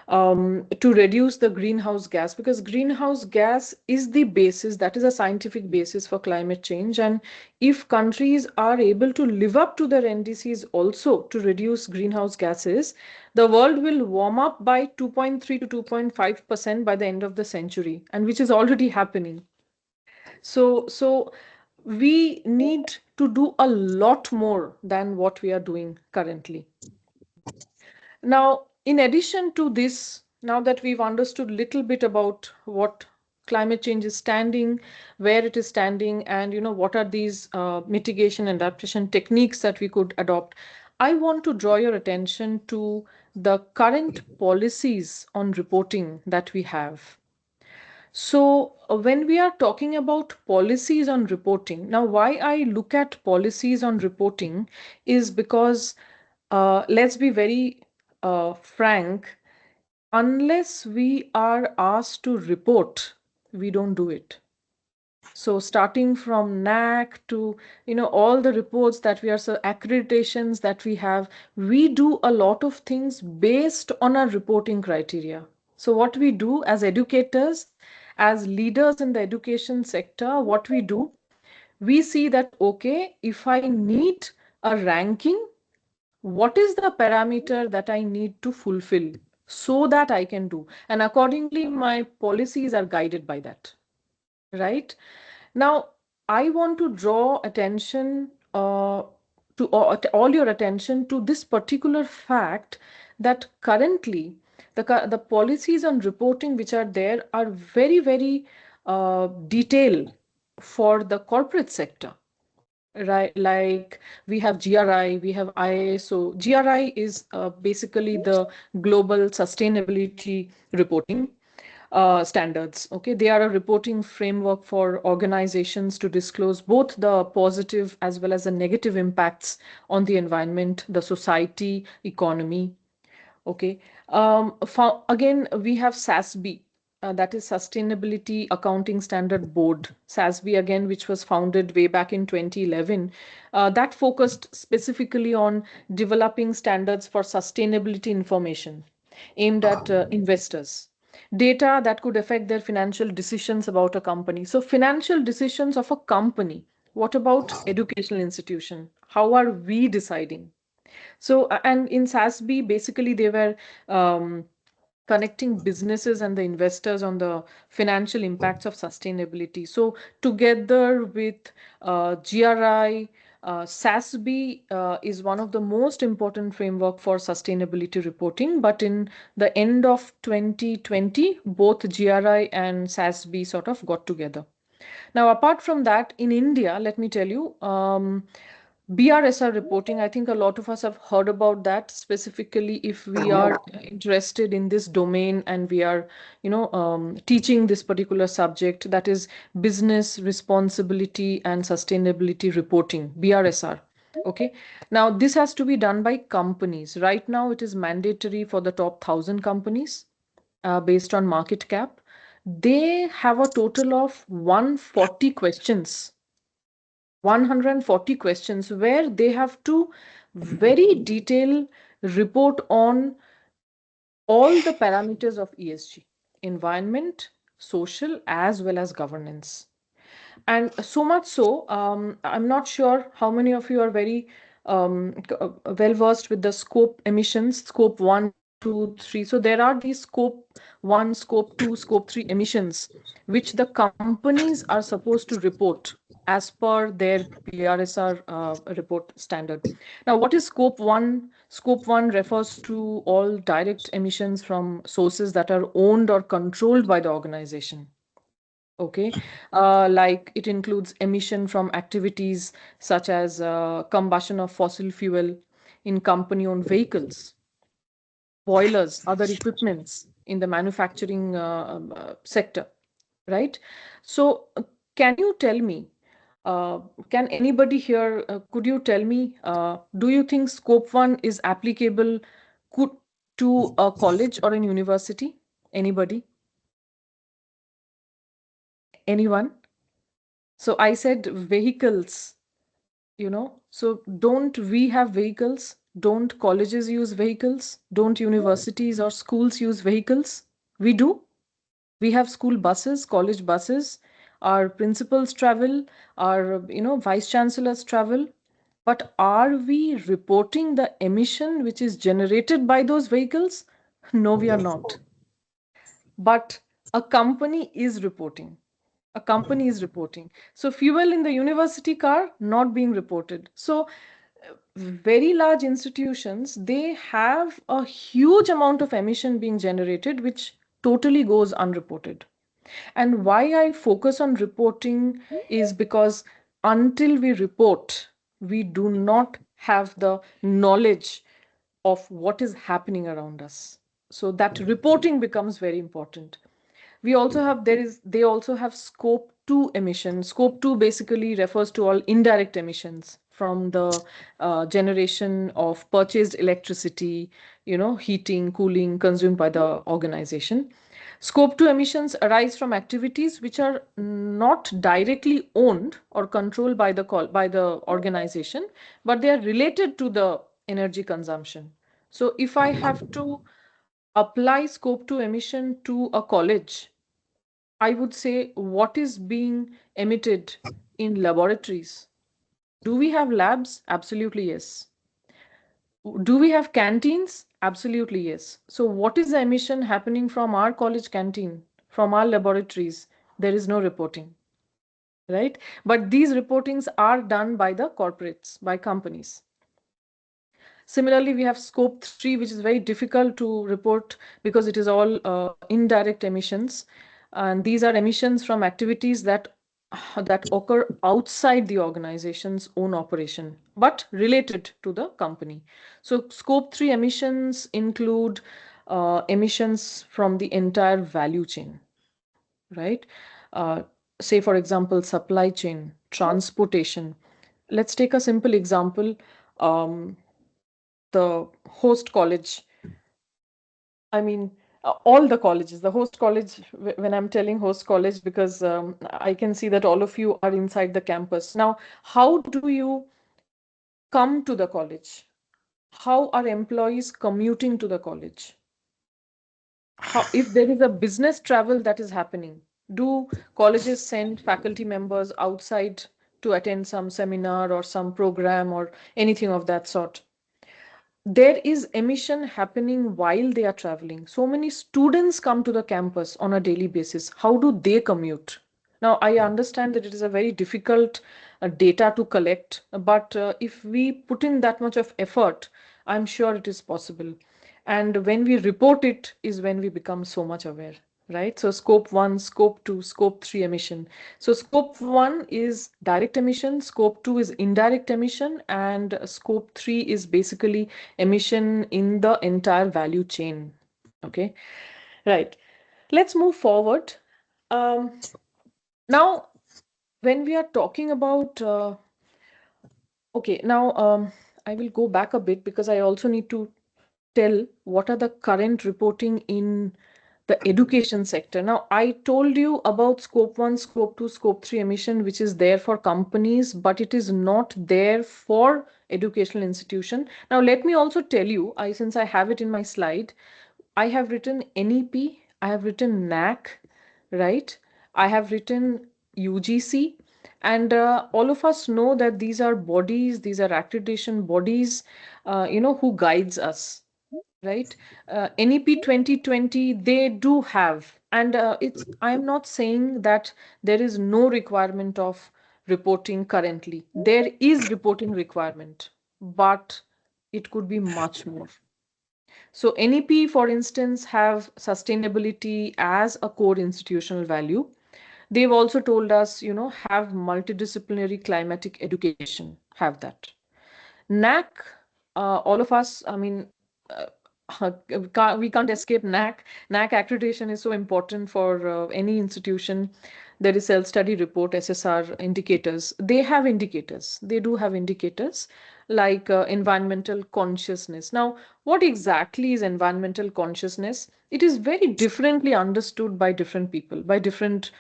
to reduce the greenhouse gas, because greenhouse gas is the basis, that is a scientific basis for climate change. And if countries are able to live up to their NDCs also to reduce greenhouse gases, the world will warm up by 2.3 to 2.5% by the end of the century, and which is already happening. So we need to do a lot more than what we are doing currently. Now, in addition to this, now that we've understood a little bit about what climate change is standing, where it is standing, and what are these mitigation and adaptation techniques that we could adopt, I want to draw your attention to the current policies on reporting that we have. So, when we are talking about policies on reporting, now why I look at policies on reporting is because, let's be very frank, unless we are asked to report, we don't do it. So starting from NAC to all the reports that we are, so accreditations that we have, we do a lot of things based on our reporting criteria. So what we do as educators, as leaders in the education sector, what we do, we see that, okay, if I need a ranking, what is the parameter that I need to fulfill so that I can do? And accordingly, my policies are guided by that, right? Now, I want to draw attention to all your attention to this particular fact that currently the policies on reporting which are there are very, very detailed for the corporate sector. Right, like we have GRI, we have ISO. GRI is basically the global sustainability reporting standards. Okay, they are a reporting framework for organizations to disclose both the positive as well as the negative impacts on the environment, the society, economy. Okay. Again, we have SASB, that is Sustainability Accounting Standard Board. SASB, again, which was founded way back in 2011, that focused specifically on developing standards for sustainability information aimed at investors. Data that could affect their financial decisions about a company. So, financial decisions of a company. What about educational institution? How are we deciding? So, and in SASB, basically they were connecting businesses and the investors on the financial impacts of sustainability. So, together with GRI, SASB is one of the most important framework for sustainability reporting. But in the end of 2020, both GRI and SASB sort of got together. Now, apart from that, in India, let me tell you, BRSR reporting, I think a lot of us have heard about that, specifically if we are interested in this domain and we are, teaching this particular subject, that is business responsibility and sustainability reporting, BRSR. Okay. Now, this has to be done by companies. Right now, it is mandatory for the top 1,000 companies based on market cap. They have a total of 140 questions 140 questions where they have to very detailed report on all the parameters of ESG, environment, social, as well as governance. And so much so, I'm not sure how many of you are very well versed with the scope emissions, scope 1, 2, 3. So there are these scope 1, scope 2, scope 3 emissions, which the companies are supposed to report. as per their PRSR report standard. Now, what is scope 1? Scope 1 refers to all direct emissions from sources that are owned or controlled by the organization. Okay, like it includes emission from activities such as combustion of fossil fuel in company-owned vehicles, boilers, other equipments in the manufacturing sector, right? So, can you tell me, uh, can anybody here, could you tell me, do you think scope 1 is applicable could, to a college or an university? Anybody? Anyone? So I said vehicles, so don't we have vehicles? Don't colleges use vehicles? Don't universities or schools use vehicles? We do. We have school buses, college buses, our principals travel, our vice chancellors travel. But are we reporting the emission which is generated by those vehicles? No, we are not. But a company is reporting. A company is reporting. So fuel in the university car not being reported. So very large institutions, they have a huge amount of emission being generated which totally goes unreported. And why I focus on reporting is because until we report, we do not have the knowledge of what is happening around us. So that reporting becomes very important. We also have they also have scope 2 emissions. Scope 2 basically refers to all indirect emissions from the generation of purchased electricity, heating, cooling consumed by the organization. Scope 2 emissions arise from activities which are not directly owned or controlled by the organization, but they are related to the energy consumption. So if I have to apply scope 2 emission to a college, I would say what is being emitted in laboratories. Do we have labs? Absolutely yes. Do we have canteens? Absolutely yes. So what is the emission happening from our college canteen, from our laboratories? There is no reporting, right? But these reportings are done by the corporates, by companies. Similarly, we have scope 3, which is very difficult to report because it is all indirect emissions. And these are emissions from activities that occur outside the organization's own operation, but related to the company. So scope 3 emissions include emissions from the entire value chain, right? Uh, Say, for example, supply chain, transportation. Let's take a simple example. The host college, I mean, all the colleges, the host college, when I'm telling host college, because I can see that all of you are inside the campus. Now, how do you come to the college? How are employees commuting to the college? How, if there is a business travel that is happening, do colleges send faculty members outside to attend some seminar or some program or anything of that sort? There is emission happening while they are traveling. So many students come to the campus on a daily basis. How do they commute? Now, I understand that it is a very difficult data to collect, but if we put in that much of effort, I'm sure it is possible. And when we report it is when we become so much aware, right? So scope 1, scope 2, scope 3 emission. So scope 1 is direct emission, scope 2 is indirect emission, and scope 3 is basically emission in the entire value chain. Okay, right. Let's move forward. Now, when we are talking about, okay, now I will go back a bit because I also need to tell what are the current reporting in the education sector. Now, I told you about scope 1, scope 2, scope 3 emission, which is there for companies, but it is not there for educational institution. Now, let me also tell you, since I have it in my slide, I have written NEP, I have written NAC, right? I have written UGC, and all of us know that these are bodies, these are accreditation bodies, who guides us, right? NEP 2020, they do have, and I'm not saying that there is no requirement of reporting currently. There is reporting requirement, but it could be much more. So NEP, for instance, have sustainability as a core institutional value. They've also told us, have multidisciplinary climatic education, have that. NAC, all of us, I mean, we can't escape NAC. NAC accreditation is so important for any institution. There is self-study report, SSR indicators. They have indicators. They do have indicators like environmental consciousness. Now, what exactly is environmental consciousness? It is very differently understood by different people, by different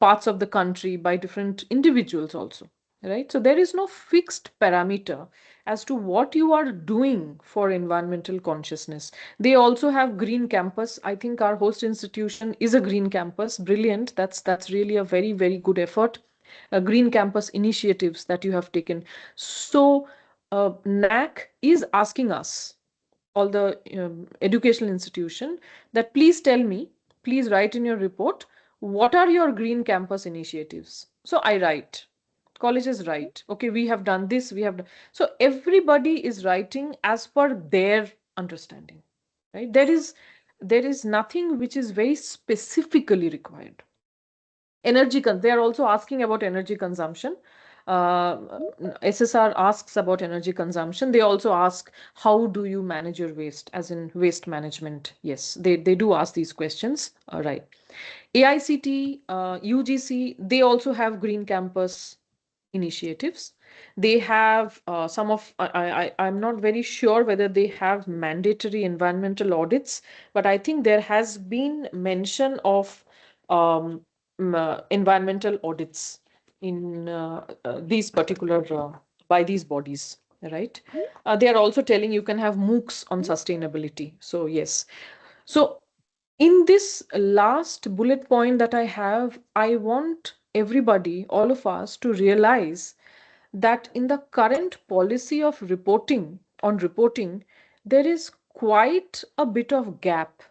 parts of the country, by different individuals also, right? So there is no fixed parameter as to what you are doing for environmental consciousness. They also have green campus. I think our host institution is a green campus. Brilliant. That's really a very, very good effort. Green campus initiatives that you have taken. So NAC is asking us, all the educational institution, that please tell me, please write in your report, what are your green campus initiatives? So I write, colleges write, okay, we have done this, we have done. So everybody is writing as per their understanding, right? There is nothing which is very specifically required. They are also asking about energy consumption. uh, SSR asks about energy consumption. They also ask, how do you manage your waste, as in waste management? Yes, they do ask these questions. All right. AICT, UGC, they also have green campus initiatives. They have some of, I'm not very sure whether they have mandatory environmental audits, but I think there has been mention of environmental audits in these particular, by these bodies, right? They are also telling you can have MOOCs on sustainability. So yes. So in this last bullet point that I have, I want everybody, all of us, to realize that in the current policy of reporting, there is quite a bit of gap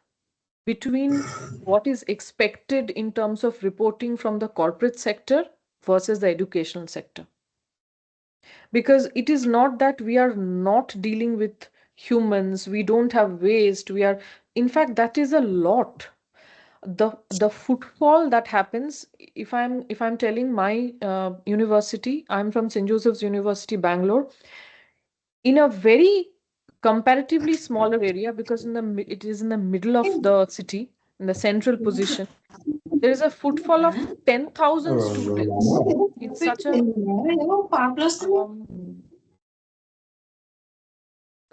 between what is expected in terms of reporting from the corporate sector versus the educational sector. Because it is not that we are not dealing with humans, we don't have waste, in fact, that is a lot. The footfall that happens, if I'm telling my university, I'm from St. Joseph's University, Bangalore, in a very comparatively smaller area, because it is in the middle of the city, in the central position, there is a footfall of 10,000 students in such a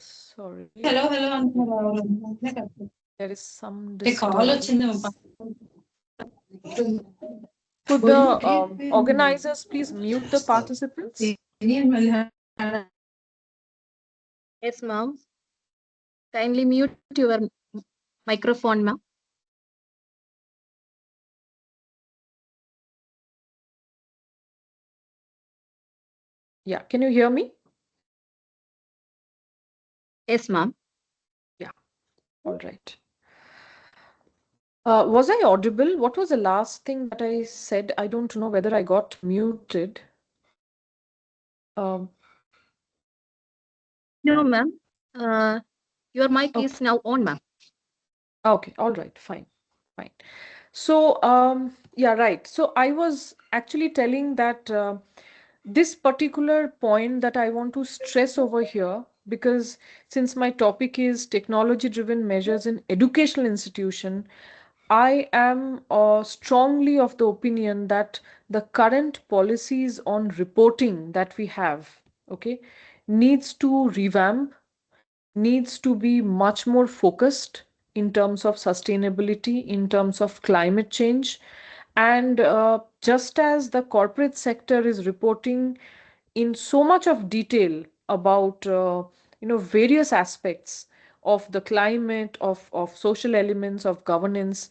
sorry, there is some disturbance. Could the organizers please mute the participants? Yes, ma'am. Kindly mute your microphone, ma'am. Yeah, can you hear me? Yes, ma'am. Yeah, all right. Was I audible? What was the last thing that I said? I don't know whether I got muted. Um, No, ma'am. Your mic Okay. is now on, ma'am. Okay, all right, fine. So, yeah, right. So I was actually telling that this particular point that I want to stress over here, because since my topic is technology-driven measures in educational institution, I am strongly of the opinion that the current policies on reporting that we have, okay, needs to revamp, needs to be much more focused in terms of sustainability, in terms of climate change. And just as the corporate sector is reporting in so much of detail about various aspects of the climate, of social elements, of governance,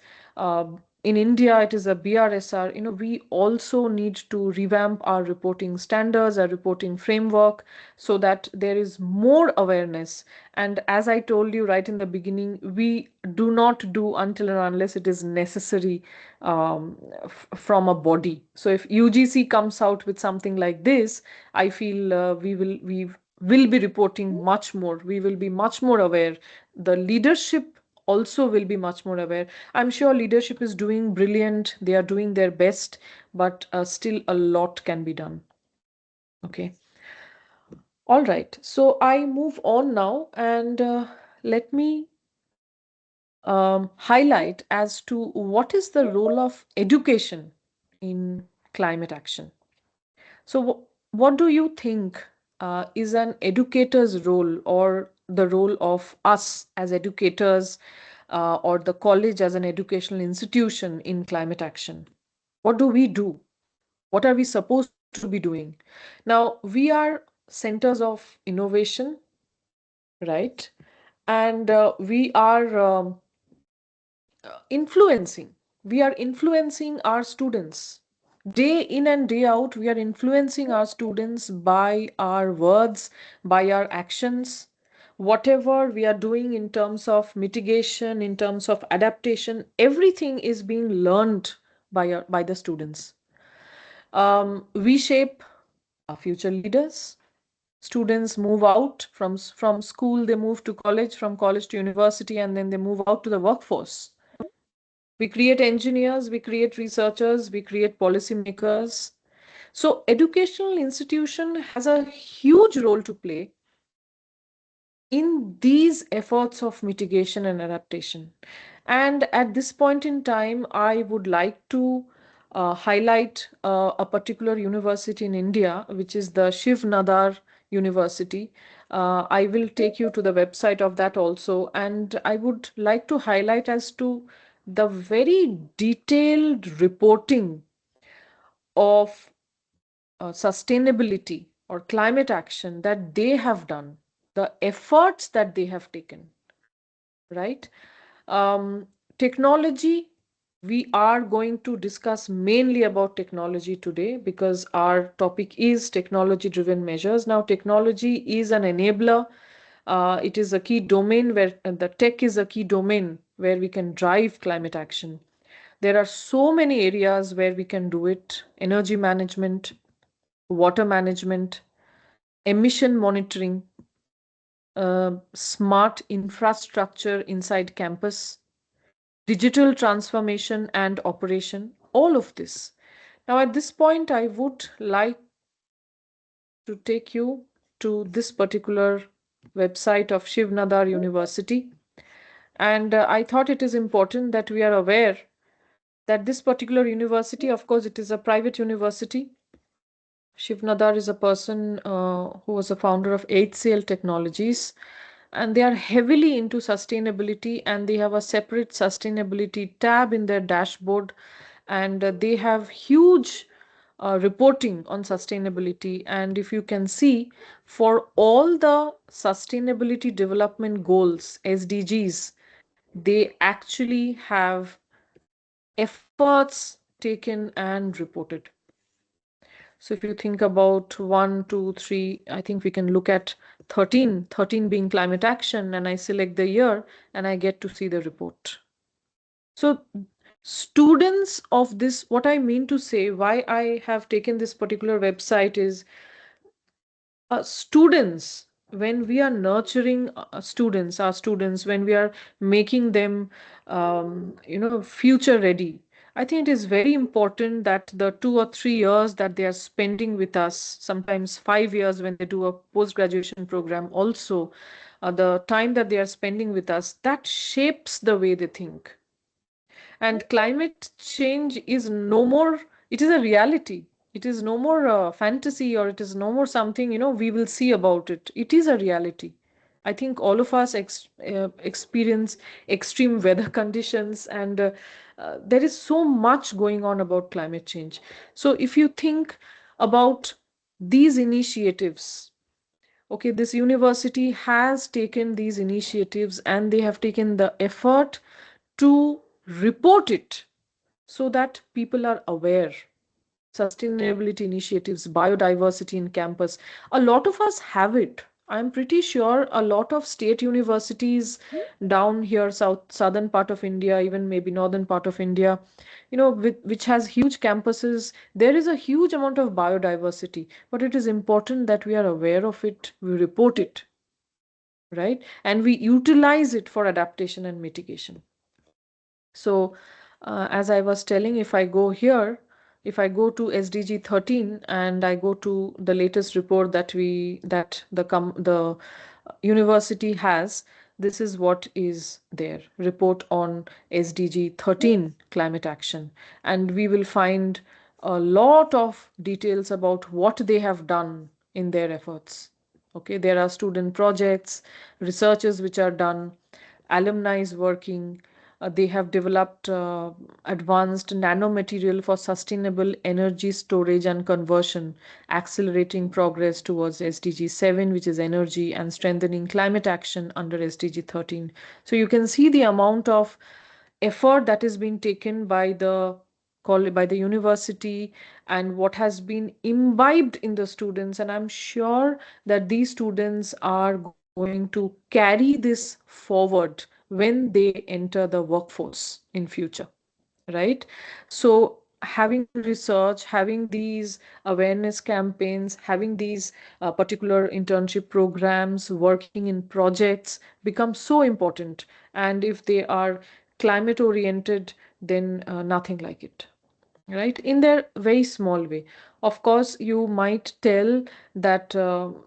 in India, it is a BRSR. We also need to revamp our reporting standards, our reporting framework, so that there is more awareness. And as I told you right in the beginning, we do not do until and unless it is necessary from a body. So if UGC comes out with something like this, I feel we will be reporting much more. We will be much more aware. The leadership also will be much more aware. I'm sure leadership is doing brilliant. They are doing their best, but still a lot can be done. Okay. All right. So I move on now, and let me highlight as to what is the role of education in climate action. So what do you think is an educator's role, or the role of us as educators, or the college as an educational institution in climate action? What do we do? What are we supposed to be doing? Now, we are centers of innovation, right? And we are influencing. We are influencing our students. Day in and day out, we are influencing our students by our words, by our actions. Whatever we are doing in terms of mitigation, in terms of adaptation, everything is being learned by the students. We shape our future leaders. Students move out from school, they move to college, from college to university, and then they move out to the workforce. We create engineers, we create researchers, we create policymakers. So educational institution has a huge role to play in these efforts of mitigation and adaptation. And at this point in time, I would like to highlight a particular university in India, which is the Shiv Nadar University. I will take you to the website of that also. And I would like to highlight as to the very detailed reporting of sustainability or climate action that they have done, the efforts that they have taken, right? Um, Technology, we are going to discuss mainly about technology today because our topic is technology driven measures. Now, technology is an enabler. It is a key domain where the tech is a key domain where we can drive climate action. There are so many areas where we can do it: energy management, water management, emission monitoring, smart infrastructure inside campus, digital transformation and operation, all of this. Now, at this point, I would like to take you to this particular website of Shiv Nadar University. And I thought it is important that we are aware that this particular university, of course, it is a private university. Shiv Nadar is a person who was a founder of HCL Technologies, and they are heavily into sustainability, and they have a separate sustainability tab in their dashboard, and they have huge reporting on sustainability. And if you can see, for all the sustainability development goals, SDGs, they actually have efforts taken and reported. So if you think about 1, 2, 3, I think we can look at 13 being climate action, and I select the year and I get to see the report. So students of this, what I mean to say, why I have taken this particular website is students, when we are nurturing students, our students, when we are making them, future ready, I think it is very important that the 2 or 3 years that they are spending with us, sometimes 5 years when they do a post-graduation program also, the time that they are spending with us, that shapes the way they think. And climate change is no more, it is a reality. It is no more fantasy, or it is no more something, we will see about it. It is a reality. I think all of us experience extreme weather conditions, and there is so much going on about climate change. So if you think about these initiatives, okay, this university has taken these initiatives and they have taken the effort to report it so that people are aware. Sustainability initiatives, biodiversity in campus. A lot of us have it. I'm pretty sure a lot of state universities down here, southern part of India, even maybe northern part of India, which has huge campuses, there is a huge amount of biodiversity. But it is important that we are aware of it, we report it, right? And we utilize it for adaptation and mitigation. So, as I was telling, if I go here, if I go to SDG 13 and I go to the latest report that the university has, this is what is there. Report on SDG 13 climate action. And we will find a lot of details about what they have done in their efforts. Okay, there are student projects, researches which are done, alumni is working. They have developed advanced nanomaterial for sustainable energy storage and conversion, accelerating progress towards SDG 7, which is energy, and strengthening climate action under SDG 13. So you can see the amount of effort that is being taken by the university and what has been imbibed in the students. And I'm sure that these students are going to carry this forward when they enter the workforce in future, right? So having research, having these awareness campaigns, having these particular internship programs, working in projects becomes so important. And if they are climate oriented, then nothing like it, right? In their very small way. Of course, you might tell that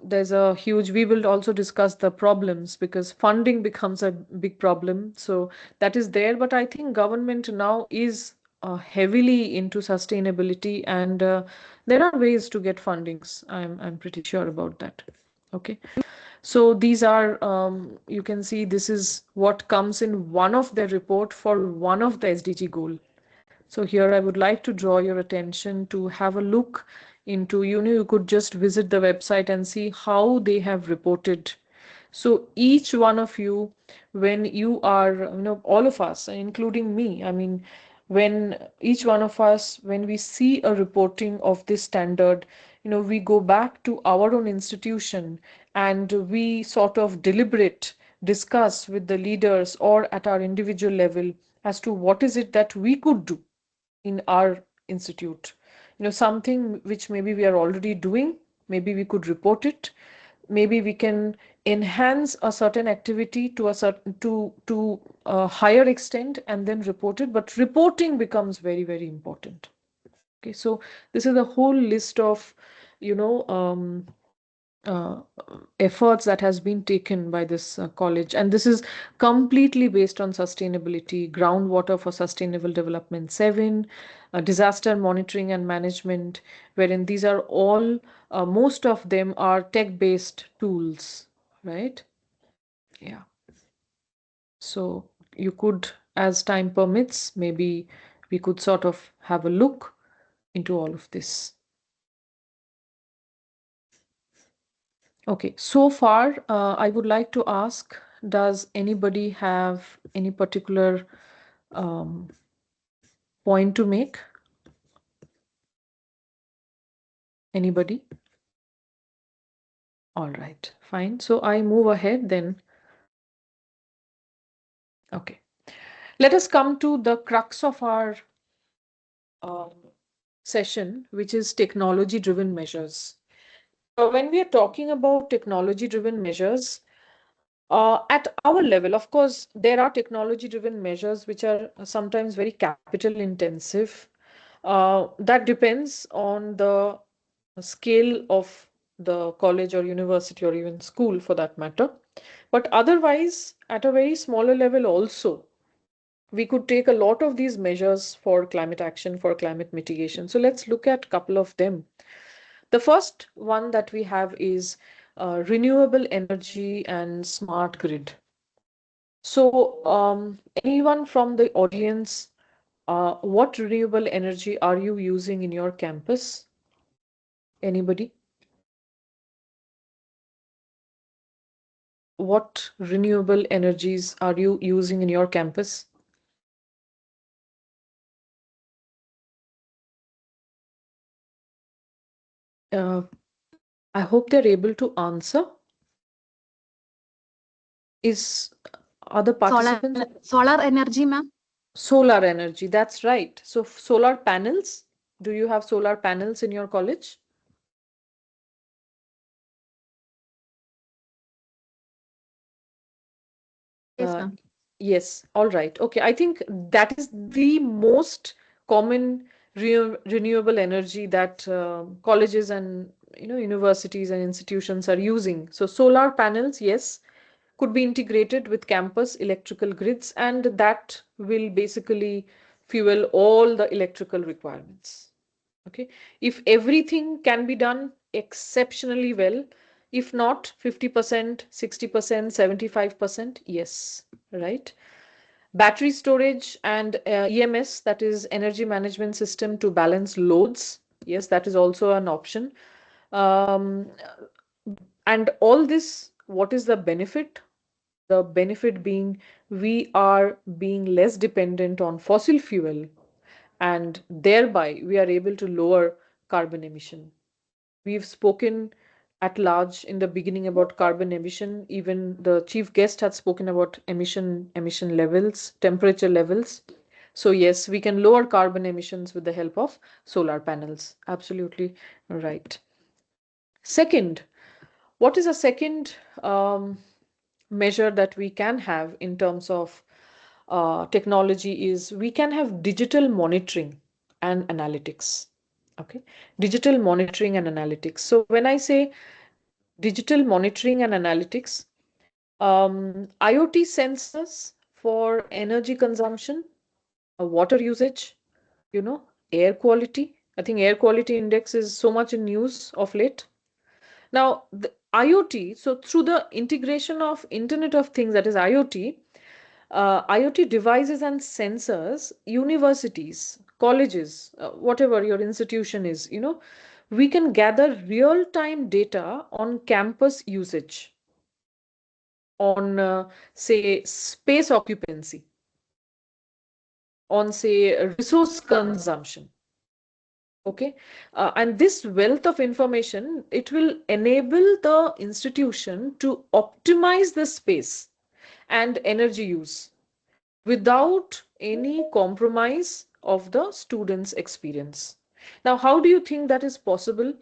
there's a huge, we will also discuss the problems because funding becomes a big problem. So that is there. But I think government now is heavily into sustainability, and there are ways to get fundings. I'm pretty sure about that. Okay. So these are, you can see this is what comes in one of the report for one of the SDG goal. So here I would like to draw your attention to have a look into, you could just visit the website and see how they have reported. So each one of you, when you are, all of us, including me, I mean, when each one of us, when we see a reporting of this standard, we go back to our own institution and we sort of deliberate, discuss with the leaders or at our individual level as to what is it that we could do in our institute. Something which maybe we are already doing, maybe we could report it, maybe we can enhance a certain activity to a higher extent and then report it. But reporting becomes very, very important. Okay, so this is a whole list of uh, efforts that has been taken by this college, and this is completely based on sustainability. Groundwater for Sustainable Development 7, disaster monitoring and management, wherein these are all, most of them are tech-based tools, right? Yeah. So you could, as time permits, maybe we could sort of have a look into all of this. Okay, so far, I would like to ask, does anybody have any particular point to make? Anybody? All right, fine. So I move ahead then. Okay, let us come to the crux of our session, which is technology-driven measures. When we are talking about technology-driven measures, at our level, of course, there are technology-driven measures which are sometimes very capital intensive. That depends on the scale of the college or university or even school for that matter. But otherwise, at a very smaller level also, we could take a lot of these measures for climate action, for climate mitigation. So let's look at a couple of them. The first one that we have is renewable energy and smart grid. So anyone from the audience, what renewable energy are you using in your campus? Anybody? What renewable energies are you using in your campus? I hope they're able to answer. Are the participants? Solar energy, ma'am. Solar energy, that's right. So solar panels, do you have solar panels in your college? Yes, ma'am. Yes, all right. Okay, I think that is the most common renewable energy that colleges and universities and institutions are using. So solar panels, yes, could be integrated with campus electrical grids, and that will basically fuel all the electrical requirements. Okay, if everything can be done exceptionally well, if not 50%, 60%, 75%, yes, right? Battery storage and EMS, that is energy management system to balance loads. Yes, that is also an option. Um, and all this, what is the benefit? The benefit being we are being less dependent on fossil fuel, and thereby we are able to lower carbon emission. We've spoken at large in the beginning about carbon emission. Even the chief guest had spoken about emission levels, temperature levels. So yes, we can lower carbon emissions with the help of solar panels. Absolutely right. Second, what is a second measure that we can have in terms of technology is we can have digital monitoring and analytics. Okay, digital monitoring and analytics. So when I say digital monitoring and analytics, IoT sensors for energy consumption, water usage, air quality. I think air quality index is so much in news of late. Now, the IoT, so through the integration of Internet of Things, that is IoT, IoT devices and sensors, universities, colleges, whatever your institution is, we can gather real-time data on campus usage, on, say, space occupancy, on, say, resource consumption. Okay, and this wealth of information, it will enable the institution to optimize the space and energy use without any compromise of the student's experience. Now, how do you think that is possible?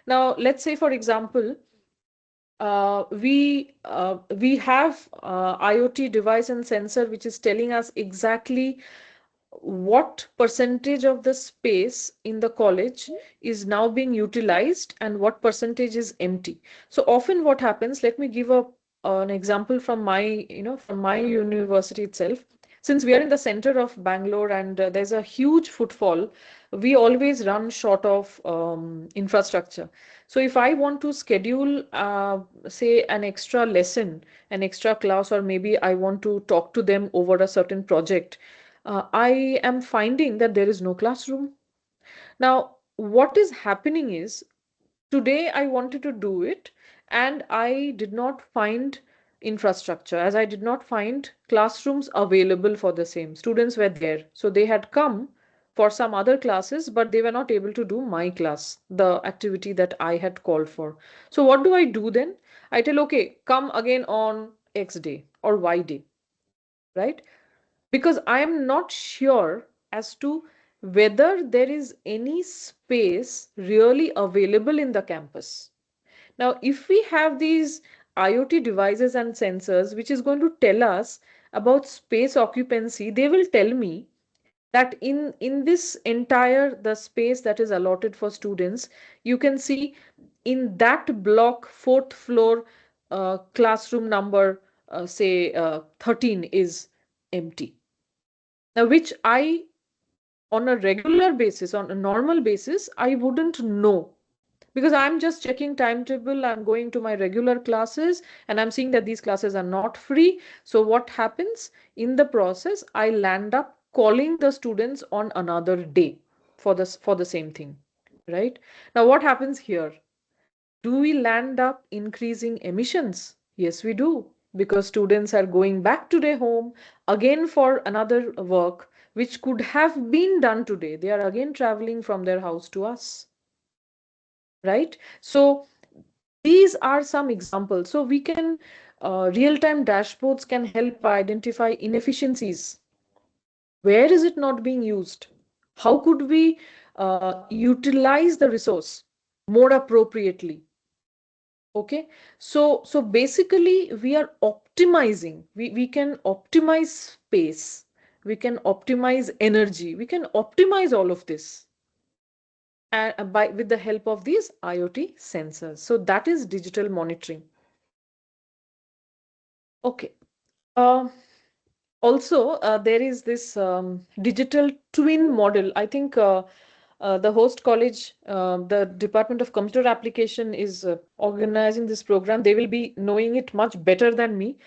Now, let's say, for example, we have IoT device and sensor which is telling us exactly what percentage of the space in the college is now being utilized and what percentage is empty. So often what happens, let me give an example from my university itself. Since we are in the center of Bangalore and there's a huge footfall, we always run short of infrastructure. So if I want to schedule, say, an extra lesson, an extra class, or maybe I want to talk to them over a certain project, I am finding that there is no classroom. Now, what is happening is today I wanted to do it and I did not find infrastructure, as I did not find classrooms available for the same. Students were there, so they had come for some other classes, but they were not able to do my class, the activity that I had called for. So what do I do then? I tell, okay, come again on X day or Y day, right? Because I am not sure as to whether there is any space really available in the campus. Now, if we have these IoT devices and sensors, which is going to tell us about space occupancy, they will tell me that in this entire the space that is allotted for students, you can see in that block, fourth floor, classroom number, say 13 is empty. Now, which I, on a regular basis, on a normal basis, I wouldn't know because I'm just checking timetable. I'm going to my regular classes and I'm seeing that these classes are not free. So what happens in the process? I land up calling the students on another day for the same thing, right? Now, what happens here? Do we land up increasing emissions? Yes, we do, because students are going back to their home again for another work, which could have been done today. They are again traveling from their house to us. right? So these are some examples. So we can, real-time dashboards can help identify inefficiencies. Where is it not being used? How could we utilize the resource more appropriately? Okay, so basically we are optimizing. We can optimize space, we can optimize energy, we can optimize all of this by with the help of these IoT sensors. So that is digital monitoring. Okay. Uh, Also, there is this digital twin model. I think the host college, the Department of Computer Application is organizing this program. They will be knowing it much better than me.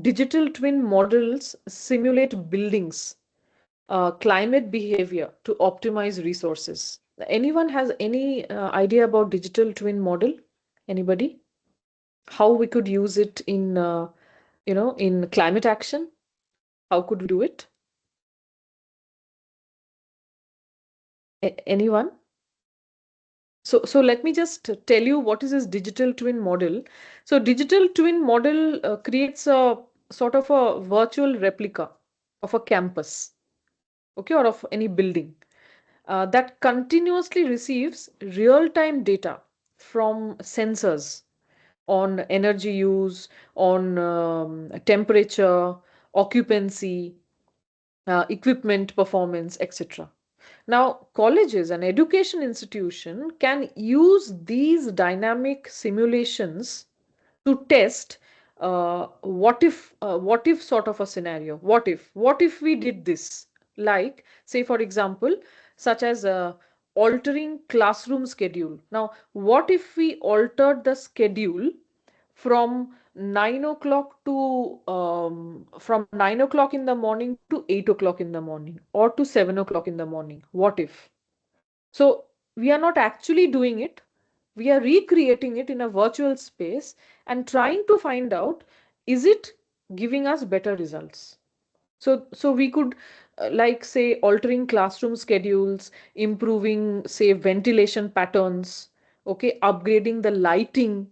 Digital twin models simulate buildings, climate behavior to optimize resources. Anyone has any idea about digital twin model? Anybody? How we could use it in, in climate action? How could we do it? Anyone? So let me just tell you what is this digital twin model. So digital twin model creates a sort of a virtual replica of a campus, okay, or of any building that continuously receives real-time data from sensors on energy use, on temperature, occupancy, equipment performance, etc. Now, colleges and education institution can use these dynamic simulations to test what if sort of a scenario. What if we did this? Like, say, for example, such as altering classroom schedule. Now, what if we altered the schedule from 9 o'clock to from 9 o'clock in the morning to 8 o'clock in the morning or to 7 o'clock in the morning? What if? So we are not actually doing it. We are recreating it in a virtual space and trying to find out, is it giving us better results? So we could, like, say, altering classroom schedules, improving, say, ventilation patterns, okay, upgrading the lighting,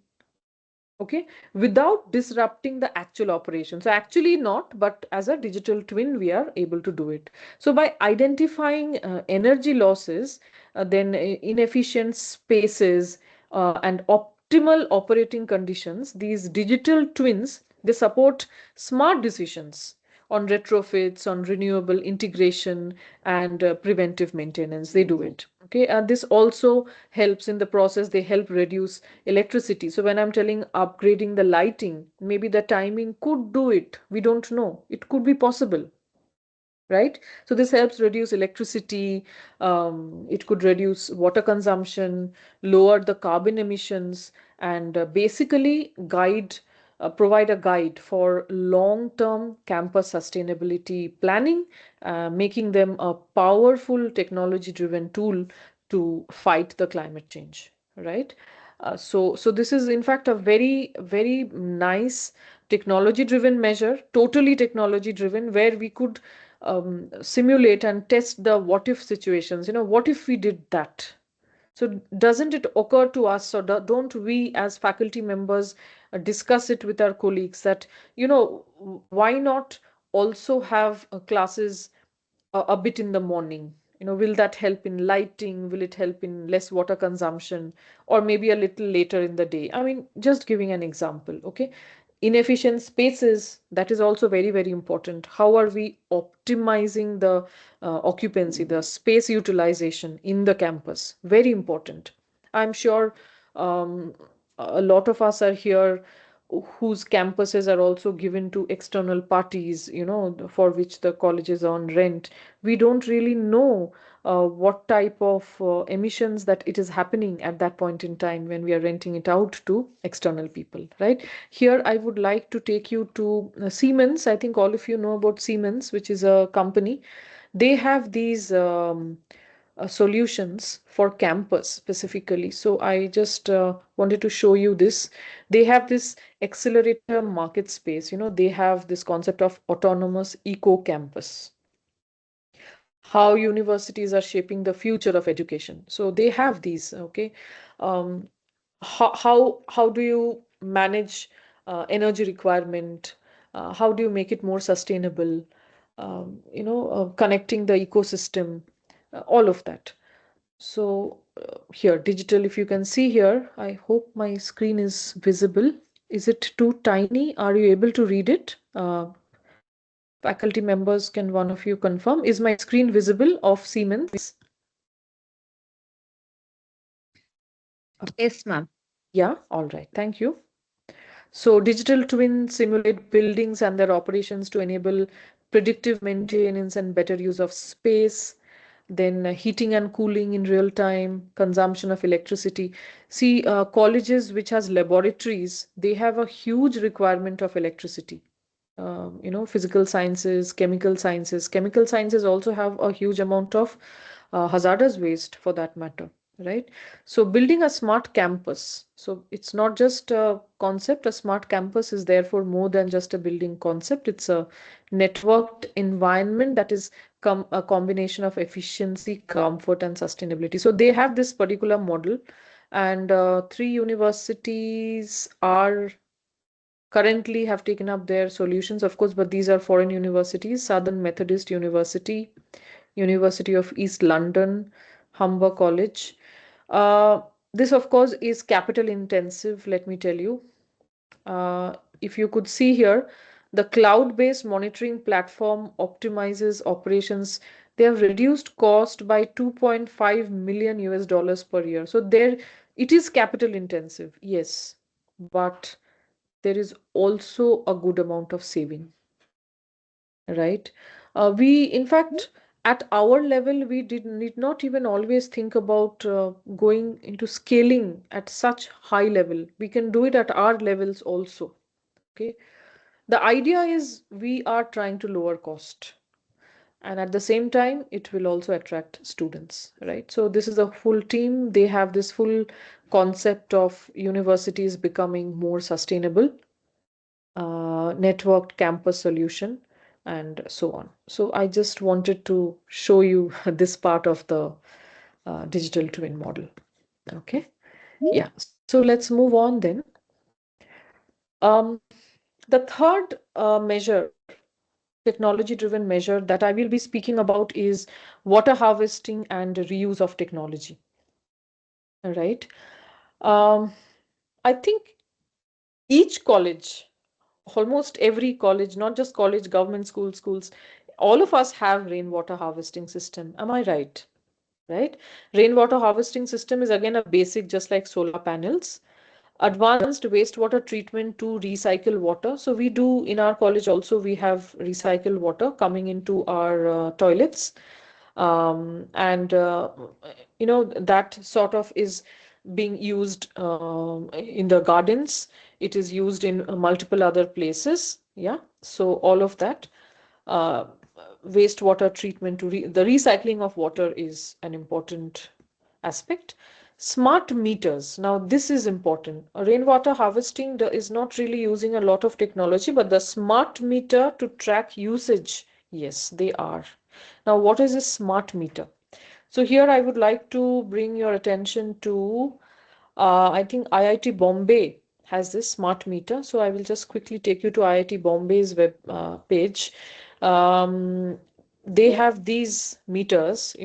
okay, without disrupting the actual operation. So actually not, but as a digital twin we are able to do it. So by identifying energy losses, then inefficient spaces, and optimal operating conditions, these digital twins, they support smart decisions on retrofits, on renewable integration, and preventive maintenance. They do it. Okay, and this also helps in the process. They help reduce electricity. So when I'm telling upgrading the lighting, maybe the timing could do it. We don't know. It could be possible, right? So this helps reduce electricity. It could reduce water consumption, lower the carbon emissions, and basically provide a guide for long-term campus sustainability planning, making them a powerful technology-driven tool to fight the climate change, right? So this is in fact a very nice technology-driven measure, totally technology-driven, where we could simulate and test the what if situations. What if we did that? So doesn't it occur to us, or don't we as faculty members discuss it with our colleagues that, why not also have classes a bit in the morning? Will that help in lighting? Will it help in less water consumption? Or maybe a little later in the day? I mean, just giving an example, okay? Inefficient spaces, that is also very important. How are we optimizing the occupancy, the space utilization in the campus? Very important. I'm sure a lot of us are here whose campuses are also given to external parties, for which the college is on rent. We don't really know what type of emissions that it is happening at that point in time when we are renting it out to external people, right? Here, I would like to take you to Siemens. I think all of you know about Siemens, which is a company. They have these solutions for campus specifically. So I just wanted to show you this. They have this accelerator market space. They have this concept of autonomous eco campus, how universities are shaping the future of education. So they have these, okay. how do you manage energy requirement? How do you make it more sustainable? Connecting the ecosystem, all of that. So here, digital, if you can see here, I hope my screen is visible. Is it too tiny? Are you able to read it? Faculty members, can one of you confirm? Is my screen visible of Siemens? Yes, ma'am. Yeah, all right. Thank you. So digital twins simulate buildings and their operations to enable predictive maintenance and better use of space. Then heating and cooling in real time, consumption of electricity. See, colleges which has laboratories, they have a huge requirement of electricity. Physical sciences, chemical sciences. Chemical sciences also have a huge amount of hazardous waste for that matter, right? So building a smart campus. So it's not just a concept. A smart campus is therefore more than just a building concept. It's a networked environment that is a combination of efficiency, comfort, and sustainability. So they have this particular model, and 3 universities are currently have taken up their solutions, of course, but these are foreign universities: Southern Methodist University, University of East London, Humber College. This, of course, is capital intensive, let me tell you. If you could see here, the cloud-based monitoring platform optimizes operations. They have reduced cost by 2.5 million US dollars per year. So there, it is capital intensive, yes, but there is also a good amount of saving, right? In fact, at our level, we need not even always think about going into scaling at such high level. We can do it at our levels also. Okay. The idea is we are trying to lower cost, and at the same time, it will also attract students, right? So this is a full team. They have this full concept of universities becoming more sustainable, networked campus solution, and so on. So I just wanted to show you this part of the digital twin model. Okay. Yeah. So let's move on then. The third measure, technology driven measure that I will be speaking about is water harvesting and reuse of technology. All right. Um, I think each college, almost every college, not just college, government schools, all of us have rainwater harvesting system. Am I right? Right? Rainwater harvesting system is again a basic, just like solar panels. Advanced wastewater treatment to recycle water. So we do in our college also, we have recycled water coming into our toilets. And that sort of is being used in the gardens. It is used in multiple other places. Yeah. So all of that. Uh, Wastewater treatment to the recycling of water is an important aspect. Smart meters. Now, this is important. Rainwater harvesting is not really using a lot of technology, but the smart meter to track usage, yes, they are. Now, what is a smart meter? So here I would like to bring your attention to, I think IIT Bombay has this smart meter. So I will just quickly take you to IIT Bombay's web page. They have these meters,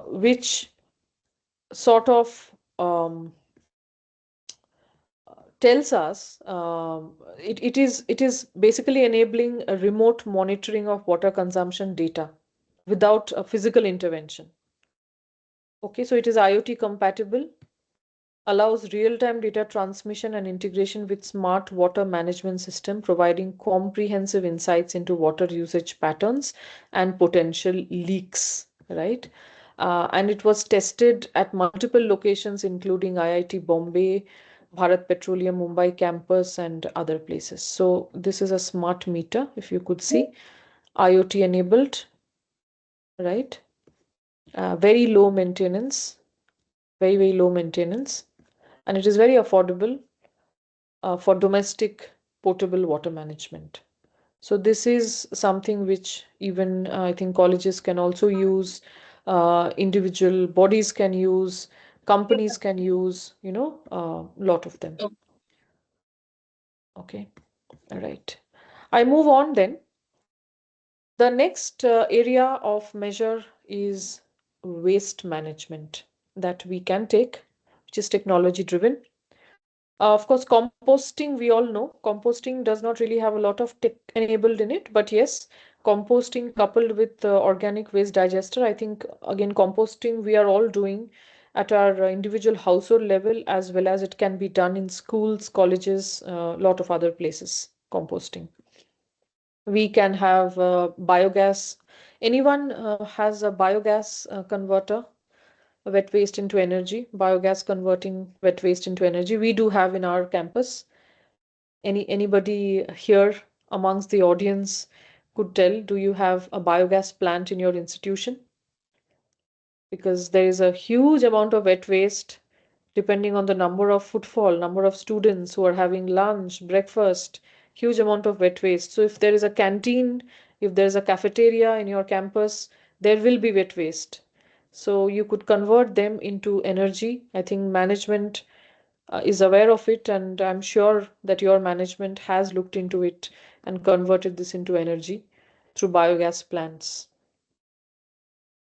which sort of tells us it is basically enabling a remote monitoring of water consumption data without a physical intervention. Okay, so it is IoT compatible, allows real-time data transmission and integration with smart water management system, providing comprehensive insights into water usage patterns and potential leaks, right? And it was tested at multiple locations, including IIT Bombay, Bharat Petroleum Mumbai campus, and other places. So this is a smart meter, if you could see, IoT enabled, right? Very low maintenance, very low maintenance, and it is very affordable for domestic potable water management. So this is something which even I think colleges can also use, individual bodies can use, companies can use, a lot of them. Okay, all right. I move on then. The next area of measure is waste management that we can take, which is technology driven. Of course, composting, we all know, composting does not really have a lot of tech enabled in it, but yes, composting coupled with organic waste digester, I think again, composting we are all doing at our individual household level, as well as it can be done in schools, colleges, a lot of other places, composting. We can have biogas. Anyone has a biogas converter? Wet waste into energy, biogas converting wet waste into energy. We do have in our campus. Anybody here amongst the audience could tell, do you have a biogas plant in your institution? Because there is a huge amount of wet waste depending on the number of footfall, number of students who are having lunch, breakfast, huge amount of wet waste. So if there is a canteen, if there is a cafeteria in your campus, there will be wet waste. So you could convert them into energy. I think management is aware of it, and I'm sure that your management has looked into it and converted this into energy through biogas plants,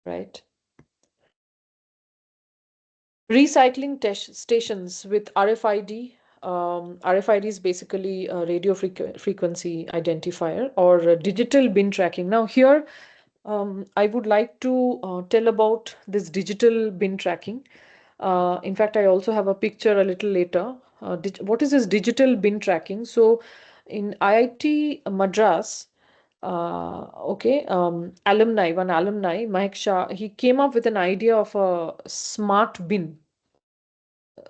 right? Recycling stations with RFID. RFID is basically a radio frequency identifier or a digital bin tracking. Now, here I would like to tell about this digital bin tracking. In fact, I also have a picture a little later. What is this digital bin tracking? So, in IIT Madras, one alumni, Mahek Shah, he came up with an idea of a smart bin.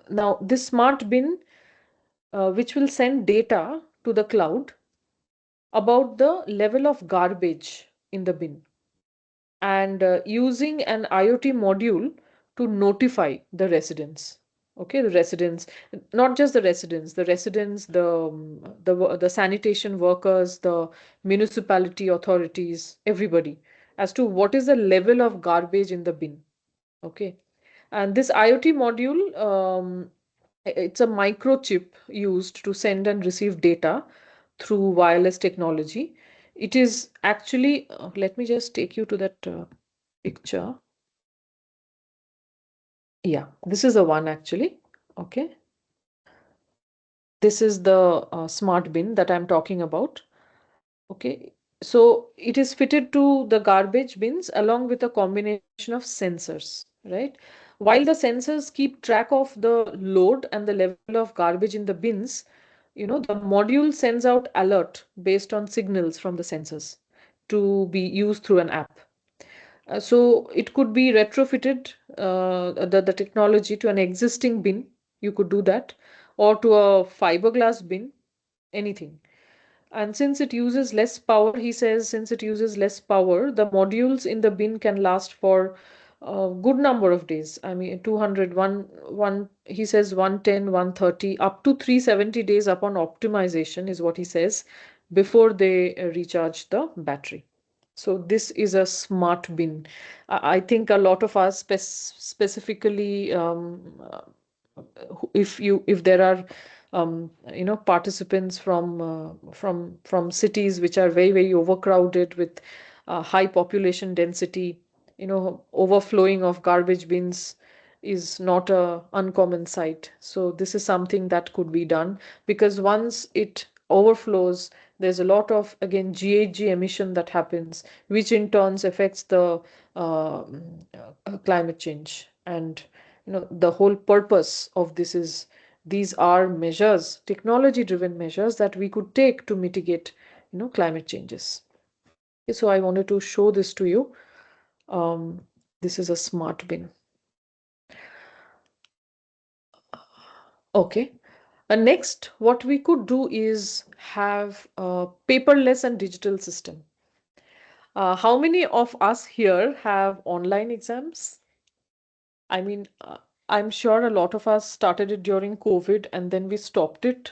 Now, this smart bin, which will send data to the cloud about the level of garbage in the bin, and using an IoT module to notify the residents. Okay, the residents, not just the residents, the sanitation workers, the municipality authorities, everybody, as to what is the level of garbage in the bin. Okay, and this IoT module, it's a microchip used to send and receive data through wireless technology. It is actually, let me just take you to that picture. Yeah, this is the one actually. Okay. This is the smart bin that I'm talking about. Okay. So it is fitted to the garbage bins along with a combination of sensors, right? While the sensors keep track of the load and the level of garbage in the bins, the module sends out alert based on signals from the sensors to be used through an app. So it could be retrofitted, the technology to an existing bin. You could do that, or to a fiberglass bin, anything. And since it uses less power, he says, since it uses less power, the modules in the bin can last for a good number of days. I mean, 200, he says 110, 130, up to 370 days upon optimization is what he says before they recharge the battery. So this is a smart bin. I think a lot of us specifically, if there are participants from cities which are very, very overcrowded with high population density, overflowing of garbage bins is not a uncommon sight. So this is something that could be done, because once it overflows, there's a lot of, again, GHG emission that happens, which in turns affects the climate change. And the whole purpose of this is, these are measures, technology driven measures that we could take to mitigate climate changes. Okay, so I wanted to show this to you. This is a smart bin. Okay. Next, what we could do is have a paperless and digital system. How many of us here have online exams? I mean, I'm sure a lot of us started it during COVID and then we stopped it.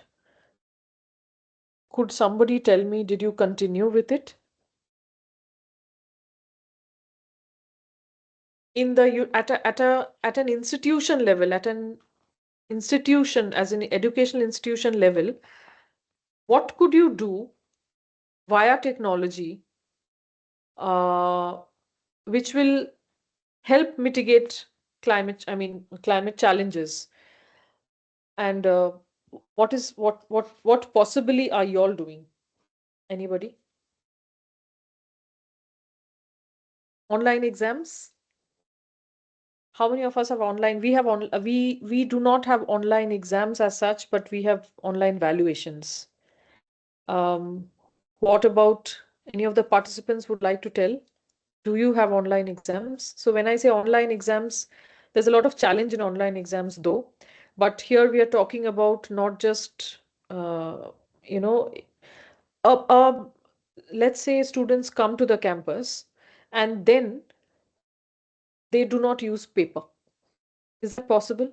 Could somebody tell me, did you continue with it? in the at an institution level, at an institution as an educational institution level, what could you do via technology which will help mitigate climate challenges? And what possibly are you all doing? Anybody? Online exams? How many of us have online? We have we do not have online exams as such, but we have online valuations. What about any of the participants would like to tell? Do you have online exams? So when I say online exams, there's a lot of challenge in online exams though. But here we are talking about not just, you know, let's say students come to the campus and then they do not use paper. Is that possible?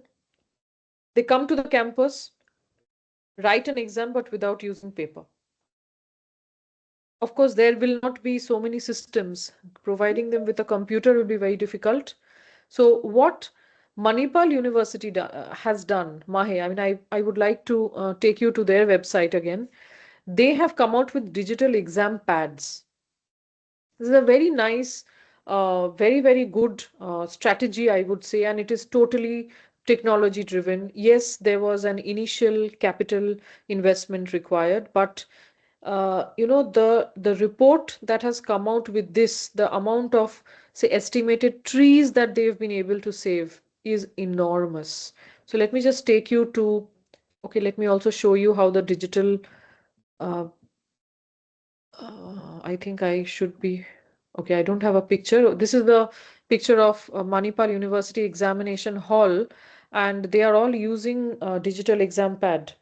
They come to the campus, write an exam, but without using paper. Of course, there will not be so many systems. Providing them with a computer will be very difficult. So what Manipal University has done, Mahe, I would like to take you to their website again. They have come out with digital exam pads. This is a very nice, very good strategy, I would say, and it is totally technology driven. Yes, there was an initial capital investment required, but the report that has come out with this, the amount of, say, estimated trees that they've been able to save is enormous. So let me just take you to, okay, let me also show you how the digital, I think I should be, okay, I don't have a picture. This is the picture of Manipal University Examination Hall, and they are all using digital exam pad.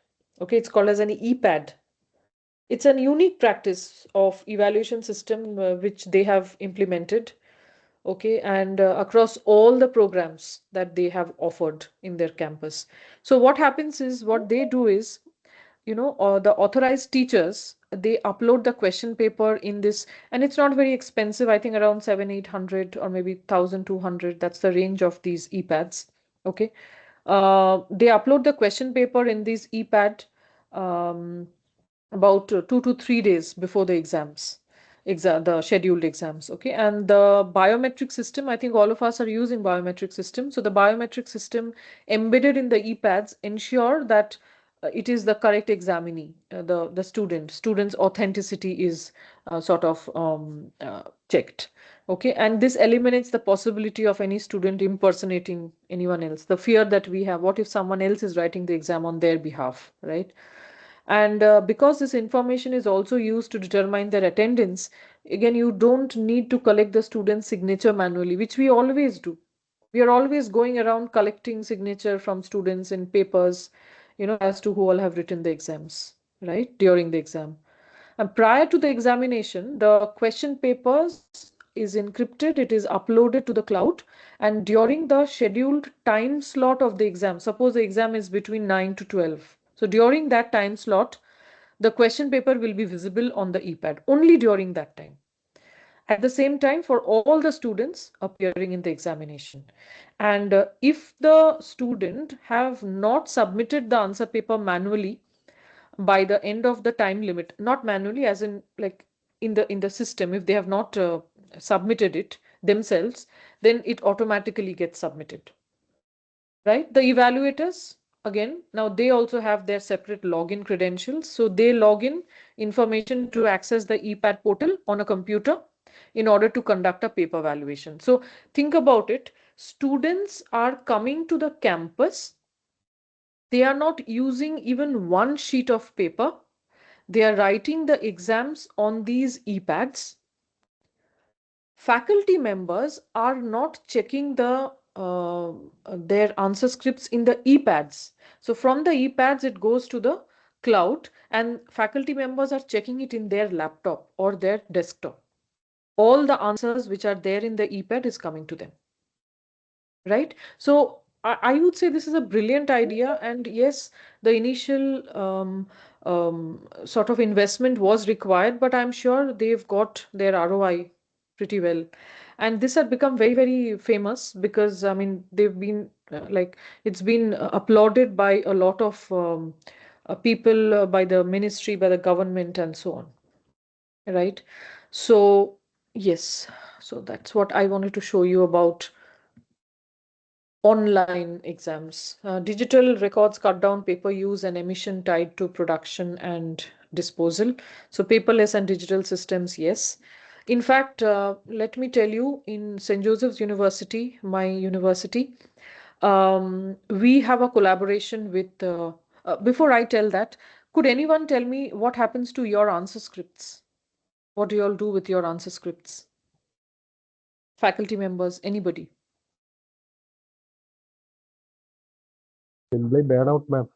Okay, it's called as an e-pad. It's a unique practice of evaluation system which they have implemented, okay, and across all the programs that they have offered in their campus. So what happens is, what they do is, the authorized teachers, they upload the question paper in this, and it's not very expensive. I think around 700-800 or maybe 1,200. That's the range of these e-pads. Okay, they upload the question paper in this e-pad. About 2 to 3 days before the the scheduled exams. Okay, and the biometric system, I think all of us are using biometric system. So the biometric system embedded in the e-pads ensure that it is the correct examinee, the student's authenticity is sort of checked. Okay, and this eliminates the possibility of any student impersonating anyone else. The fear that we have, what if someone else is writing the exam on their behalf, right? And because this information is also used to determine their attendance, again, you don't need to collect the student's signature manually, which we always do. We are always going around collecting signature from students in papers, as to who all have written the exams, right, during the exam. And prior to the examination, the question papers is encrypted, it is uploaded to the cloud, and during the scheduled time slot of the exam, suppose the exam is between 9 to 12. So during that time slot, the question paper will be visible on the e-pad only during that time. At the same time, for all the students appearing in the examination. And if the student have not submitted the answer paper manually by the end of the time limit, not manually as in like in the system, if they have not submitted it themselves, then it automatically gets submitted, right? The evaluators, again, now they also have their separate login credentials. So they log in information to access the e-pad portal on a computer in order to conduct a paper evaluation. So think about it. Students are coming to the campus. They are not using even one sheet of paper. They are writing the exams on these e-pads. Faculty members are not checking their answer scripts in the e-pads. So from the e-pads, it goes to the cloud, and faculty members are checking it in their laptop or their desktop. All the answers which are there in the e-pad is coming to them, right? So I would say this is a brilliant idea, and yes, the initial sort of investment was required, but I'm sure they've got their ROI pretty well. And this had become very, very famous because, I mean, they've been like, it's been applauded by a lot of people, by the ministry, by the government, and so on. Right? So, yes, so that's what I wanted to show you about online exams. Digital records cut down paper use and emission tied to production and disposal. So paperless and digital systems, yes. In fact, let me tell you, in St. Joseph's University, my university, we have a collaboration with, before I tell that, could anyone tell me what happens to your answer scripts? What do you all do with your answer scripts? Faculty members, anybody? Simply bad out, ma'am.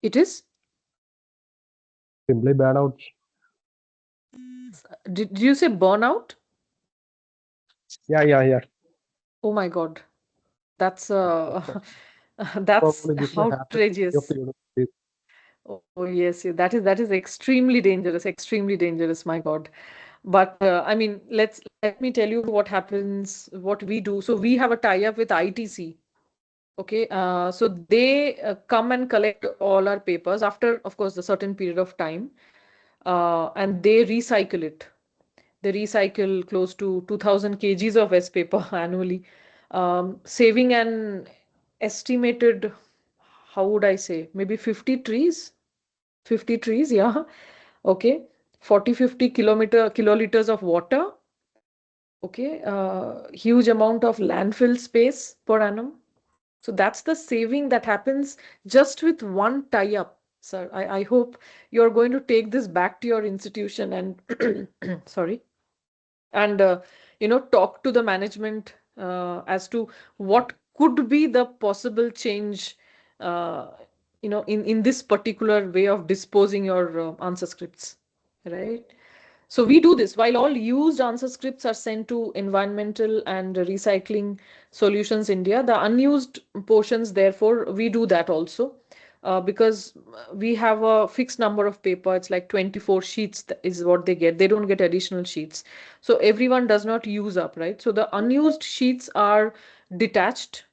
It is? Simply bad out. Did you say burnout? Yeah. Oh my God. That's that's Probably this may happen of the outrageous. universities. Oh yes, that is extremely dangerous, my God. But I mean, let me tell you what happens, what we do. So we have a tie-up with ITC. Okay, so they come and collect all our papers after, of course, a certain period of time, and they recycle it. They recycle close to 2,000 kgs of waste paper annually, saving an estimated, how would I say, maybe 50 trees? 50 trees, yeah. Okay. 40, 50 kiloliters of water. Okay. Huge amount of landfill space per annum. So that's the saving that happens just with one tie-up, sir. I hope you're going to take this back to your institution and sorry, and talk to the management as to what could be the possible change uh, in this particular way of disposing your answer scripts, right? So we do this while all used answer scripts are sent to environmental and recycling solutions India. The unused portions, therefore, we do that also, because we have a fixed number of paper. It's like 24 sheets is what they get. They don't get additional sheets. So everyone does not use up, right? So the unused sheets are detached.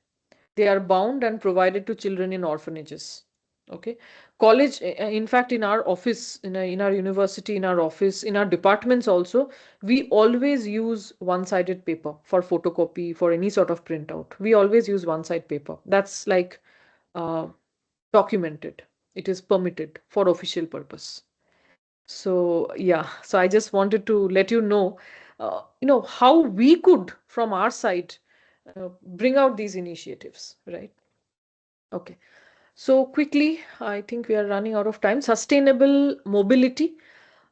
They are bound and provided to children in orphanages. Okay. College, in fact, in our office, in our university, in our office, in our departments also, we always use one-sided paper for photocopy, for any sort of printout. We always use one-side paper. That's like uh, documented. It is permitted for official purpose. So yeah, so I just wanted to let you know, how we could, from our side, bring out these initiatives, right? Okay. So quickly, I think we are running out of time. Sustainable mobility.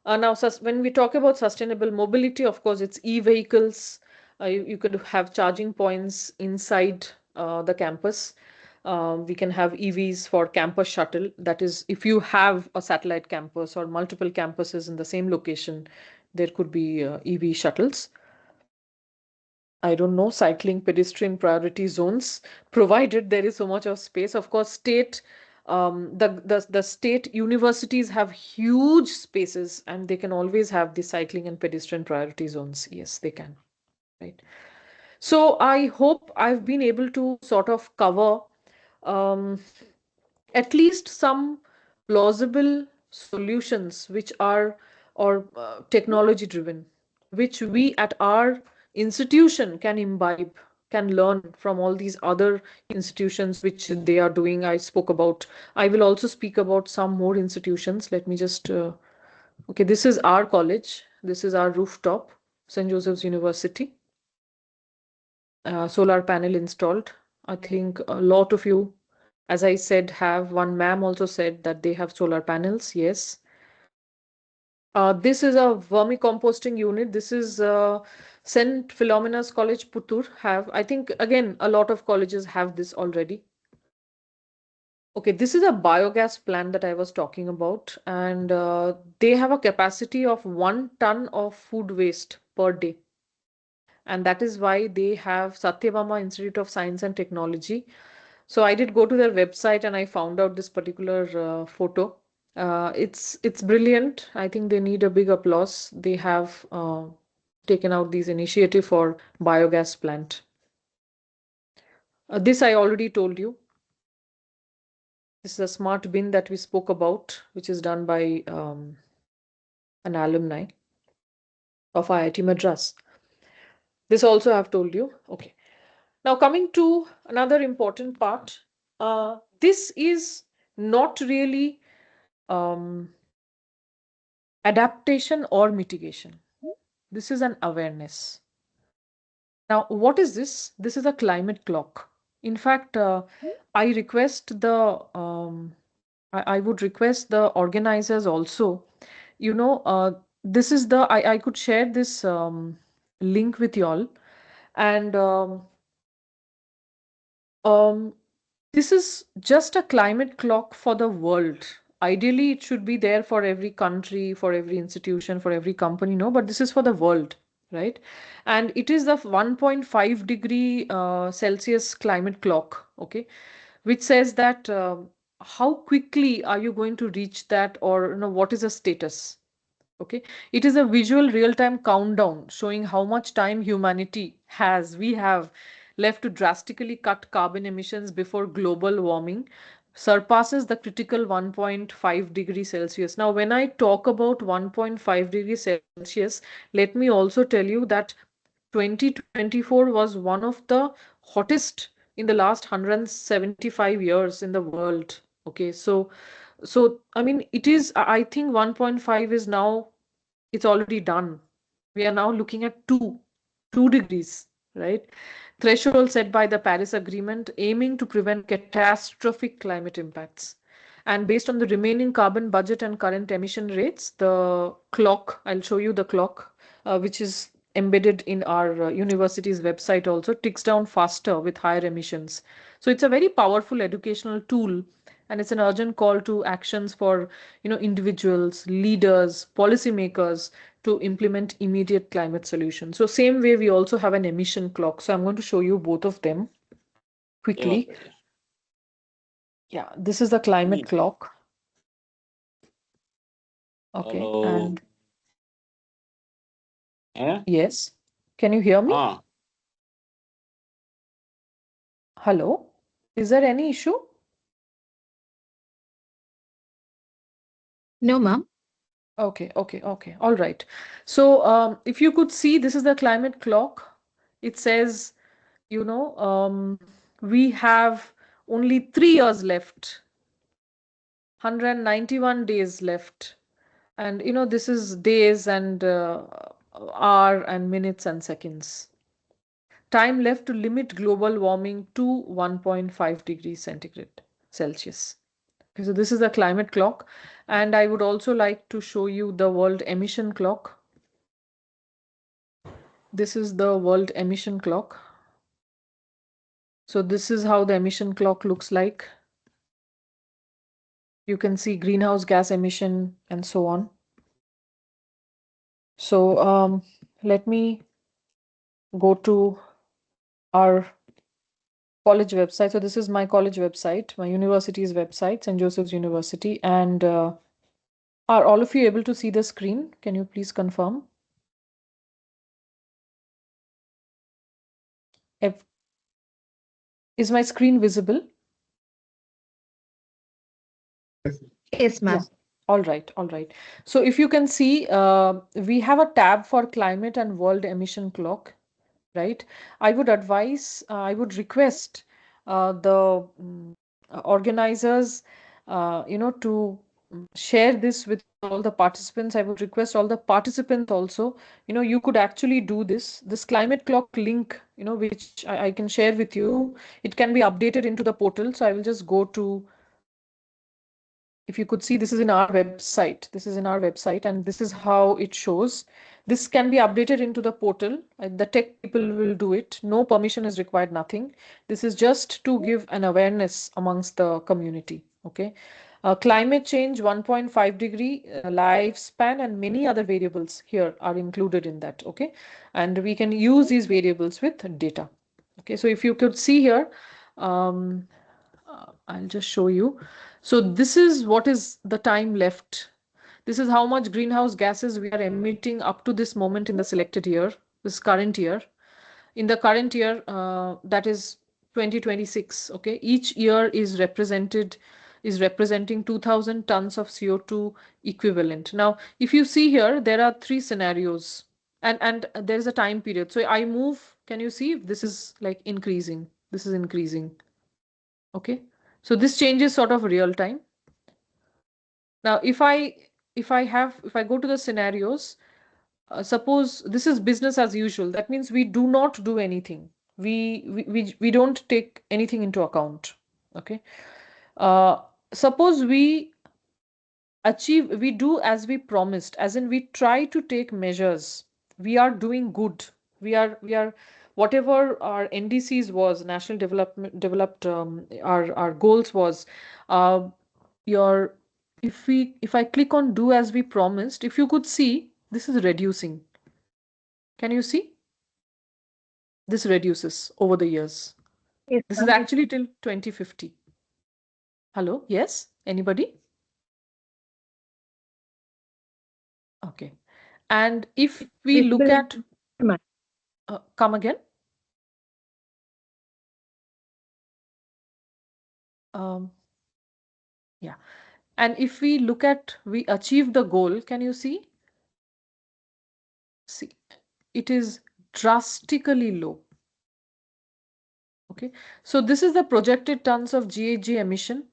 Now, when we talk about sustainable mobility, of course, it's e-vehicles. You could have charging points inside the campus. We can have EVs for campus shuttle. That is, if you have a satellite campus or multiple campuses in the same location, there could be EV shuttles. I don't know, cycling pedestrian priority zones, provided there is so much of space. Of course, the state universities have huge spaces and they can always have the cycling and pedestrian priority zones. Yes, they can. Right. So I hope I've been able to sort of cover um, at least some plausible solutions which are or technology driven, which we at our institution can imbibe, can learn from all these other institutions which they are doing. I spoke about, I will also speak about some more institutions. Let me just okay, this is our college, this is our rooftop, St. Joseph's University. Solar panel installed. I think a lot of you, as I said, have. One ma'am also said that they have solar panels. Yes. This is a vermicomposting unit. This is St. Philomena's College, Puttur have. I think, again, a lot of colleges have this already. Okay, this is a biogas plant that I was talking about, and they have a capacity of 1 ton of food waste per day. And that is why they have Satyabama Institute of Science and Technology. So I did go to their website and I found out this particular photo. It's brilliant. I think they need a big applause. They have taken out these initiative for biogas plant. This I already told you. This is a smart bin that we spoke about, which is done by an alumni of IIT Madras. This also I've told you. Okay. Now coming to another important part. This is not really adaptation or mitigation. This is an awareness. Now, what is this? This is a climate clock. In fact, I request the I would request the organizers also. This is the I could share this link with y'all, and this is just a climate clock for the world. Ideally, it should be there for every country, for every institution, for every company, no, but this is for the world, right? And it is the 1.5 degree Celsius climate clock, okay, which says that how quickly are you going to reach that, or what is the status? Okay, it is a visual real-time countdown showing how much time we have left to drastically cut carbon emissions before global warming surpasses the critical 1.5 degrees Celsius. Now, when I talk about 1.5 degrees Celsius, let me also tell you that 2024 was one of the hottest in the last 175 years in the world. Okay, so I mean, I think 1.5 is now, it's already done. We are now looking at 2 degrees, right? Threshold set by the Paris Agreement, aiming to prevent catastrophic climate impacts. And based on the remaining carbon budget and current emission rates, the clock, I'll show you the clock, which is embedded in our university's website also, ticks down faster with higher emissions. So it's a very powerful educational tool, and it's an urgent call to actions for individuals, leaders, policymakers to implement immediate climate solutions. So same way, we also have an emission clock. So I'm going to show you both of them quickly. Yeah, this is the climate clock. Okay. Hello. And yes, can you hear me? Hello, is there any issue? No, ma'am. Okay. All right. So if you could see, this is the climate clock. It says, we have only 3 years left, 191 days left. And, this is days and hour and minutes and seconds. Time left to limit global warming to 1.5 degrees centigrade Celsius. Okay, so this is the climate clock. And I would also like to show you the world emission clock. This is the world emission clock. So this is how the emission clock looks like. You can see greenhouse gas emission and so on. So let me go to our college website. So this is my college website, my university's website, St. Joseph's University. And are all of you able to see the screen? Can you please confirm? Is my screen visible? Yes, ma'am. Yeah. All right. So if you can see, we have a tab for climate and world emission clock, right? I would request the organizers, to share this with all the participants. I would request all the participants also, you could actually do this climate clock link, which I can share with you. It can be updated into the portal. So I will just go to, if you could see, this is in our website. And this is how it shows. This can be updated into the portal. The tech people will do it. No permission is required, nothing. This is just to give an awareness amongst the community. Okay. Climate change, 1.5 degree, lifespan, and many other variables here are included in that. Okay. And we can use these variables with data. Okay. So if you could see here, I'll just show you. So this is what is the time left. This is how much greenhouse gases we are emitting up to this moment in the selected year, this current year. In the current year, that is 2026, okay, each year is representing 2000 tons of CO2 equivalent. Now, if you see here, there are three scenarios, and there is a time period. So I move, can you see if this is like increasing? This is increasing. Okay, so this change is sort of real time. Now, if I go to the scenarios, suppose this is business as usual. That means we do not do anything. We don't take anything into account. Okay. Suppose we do as we promised, as in we try to take measures. We are doing good. We are whatever our NDCs was, national developed our goals was. Uh, your if I click on do as we promised, if you could see, this is reducing. Can you see? This reduces over the years. Yes, This is ma'am. actually till 2050. Hello? Yes? Anybody? Okay. And if we look at, Ma'am. come again? Yeah. And if we look at, we achieve the goal, can you see? See, it is drastically low. Okay. So this is the projected tons of GHG emission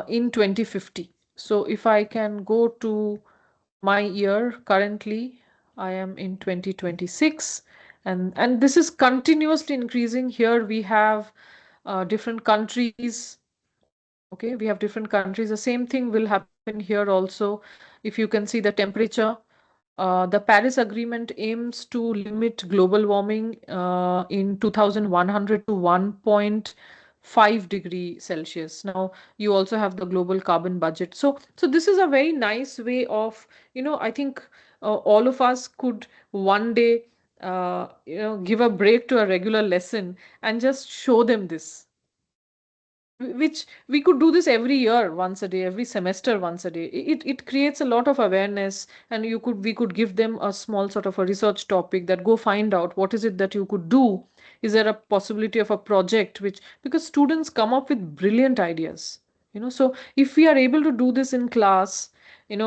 in 2050. So if I can go to my year, currently I am in 2026, and this is continuously increasing. Here we have different countries. Okay, we have different countries. The same thing will happen here also. If you can see the temperature, the Paris Agreement aims to limit global warming in 2100 to 1.5 degree Celsius. Now, you also have the global carbon budget. So this is a very nice way of, I think all of us could one day, give a break to a regular lesson and just show them this, which we could do this every year once a day, every semester once a day. It creates a lot of awareness, and we could give them a small sort of a research topic, that go find out what is it that you could do. Is there a possibility of a project, which, because students come up with brilliant ideas, so if we are able to do this in class, in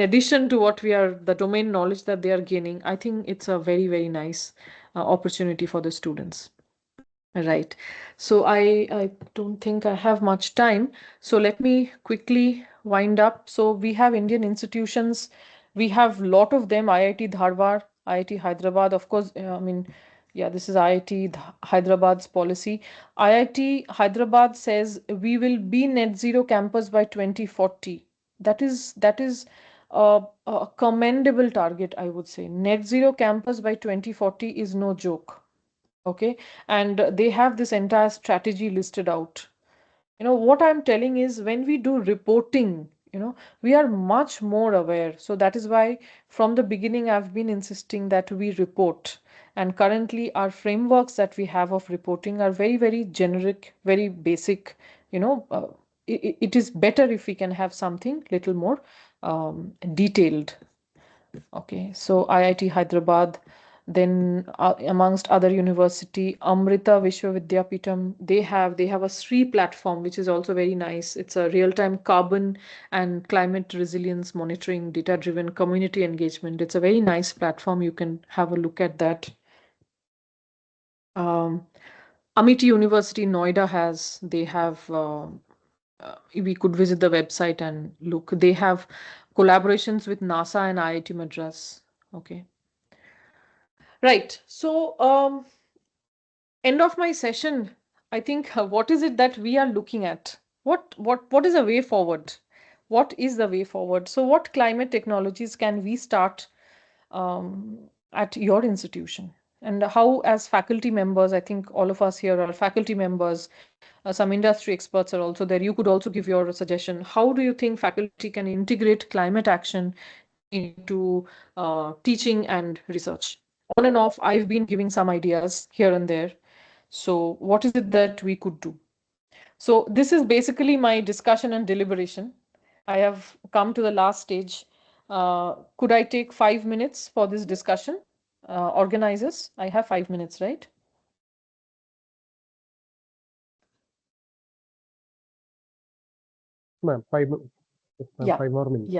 addition to what we are, the domain knowledge that they are gaining, I think it's a very, very nice opportunity for the students. Right. So I don't think I have much time. So let me quickly wind up. So we have Indian institutions. We have a lot of them. IIT Dharwad, IIT Hyderabad. Of course, yeah, this is IIT Hyderabad's policy. IIT Hyderabad says we will be net zero campus by 2040. That is a commendable target, I would say. Net zero campus by 2040 is no joke. Okay, and they have this entire strategy listed out. What I'm telling is, when we do reporting, we are much more aware. So that is why from the beginning I've been insisting that we report. And currently our frameworks that we have of reporting are very, very generic, very basic. It is better if we can have something little more detailed. Okay, so IIT Hyderabad, then amongst other university, Amrita Vishwa Vidyapeetham, they have a SRI platform, which is also very nice. It's a real-time carbon and climate resilience monitoring, data-driven community engagement. It's a very nice platform. You can have a look at that. Amity University, Noida we could visit the website and look. They have collaborations with NASA and IIT Madras. Okay. Right. So, end of my session, I think what is it that we are looking at? What is the way forward? What is the way forward? So, what climate technologies can we start at your institution? And how, as faculty members, I think all of us here are faculty members, some industry experts are also there. You could also give your suggestion. How do you think faculty can integrate climate action into teaching and research? On and off, I've been giving some ideas here and there. So what is it that we could do? So this is basically my discussion and deliberation. I have come to the last stage. Could I take 5 minutes for this discussion? Organizers, I have 5 minutes, right? Ma'am, Yeah. 5 more minutes.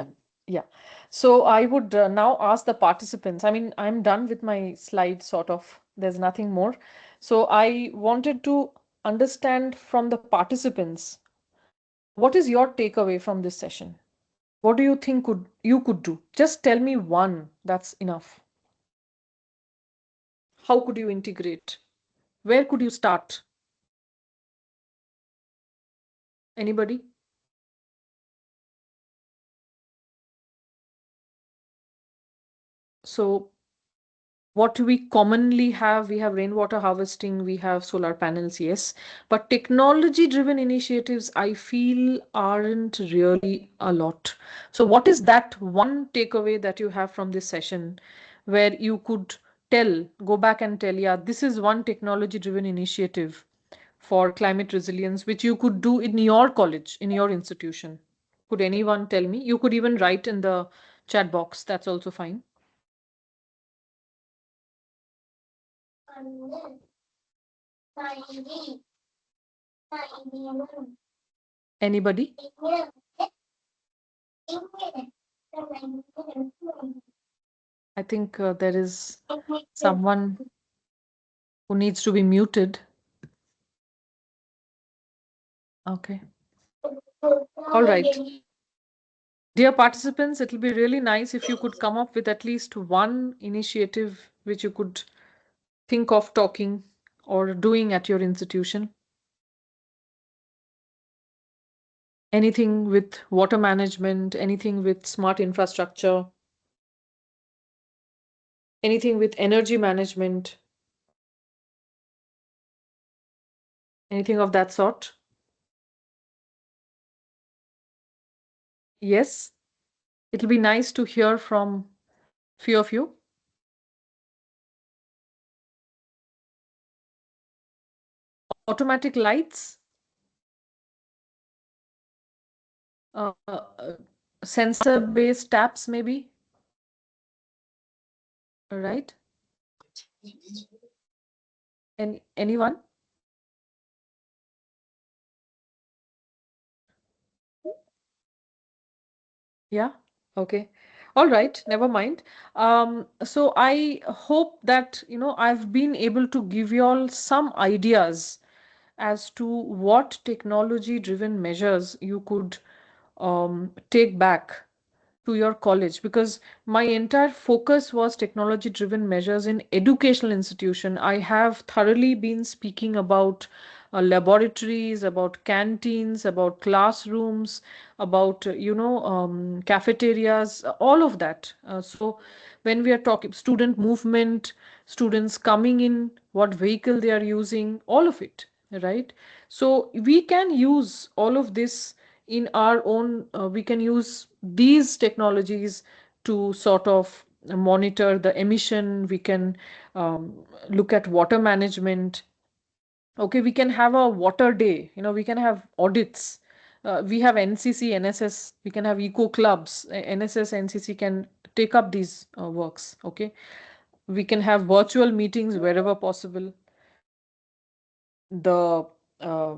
Yeah. So I would now ask the participants. I mean, I'm done with my slide, sort of. There's nothing more. So I wanted to understand from the participants, what is your takeaway from this session? What do you think you could do? Just tell me one. That's enough. How could you integrate? Where could you start? Anybody? So what we commonly have, we have rainwater harvesting, we have solar panels, yes. But technology driven initiatives, I feel, aren't really a lot. So what is that one takeaway that you have from this session where you could go back and tell, yeah, this is one technology driven initiative for climate resilience, which you could do in your college, in your institution? Could anyone tell me? You could even write in the chat box. That's also fine. Anybody? I think there is someone who needs to be muted. Okay. All right. Dear participants, it will be really nice if you could come up with at least one initiative which you could think of talking or doing at your institution. Anything with water management, anything with smart infrastructure, anything with energy management, anything of that sort? Yes, it'll be nice to hear from few of you. Automatic lights, sensor-based taps, maybe. All right. Anyone? Yeah. Okay. All right. Never mind. So I hope that, I've been able to give you all some ideas as to what technology-driven measures you could take back to your college, because my entire focus was technology driven measures in educational institution. I have thoroughly been speaking about laboratories, about canteens, about classrooms, about cafeterias, all of that. So when we are talking student movement, students coming in, what vehicle they are using, all of it, right? So we can use all of this in our own, we can use these technologies to sort of monitor the emission. We can look at water management. Okay, we can have a water day, we can have audits. We have NCC, NSS, we can have eco clubs. NSS, NCC can take up these works. Okay, we can have virtual meetings wherever possible. The uh,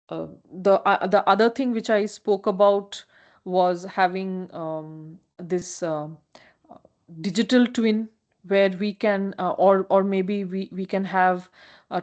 the other thing which I spoke about was having this digital twin, where we can or maybe we can have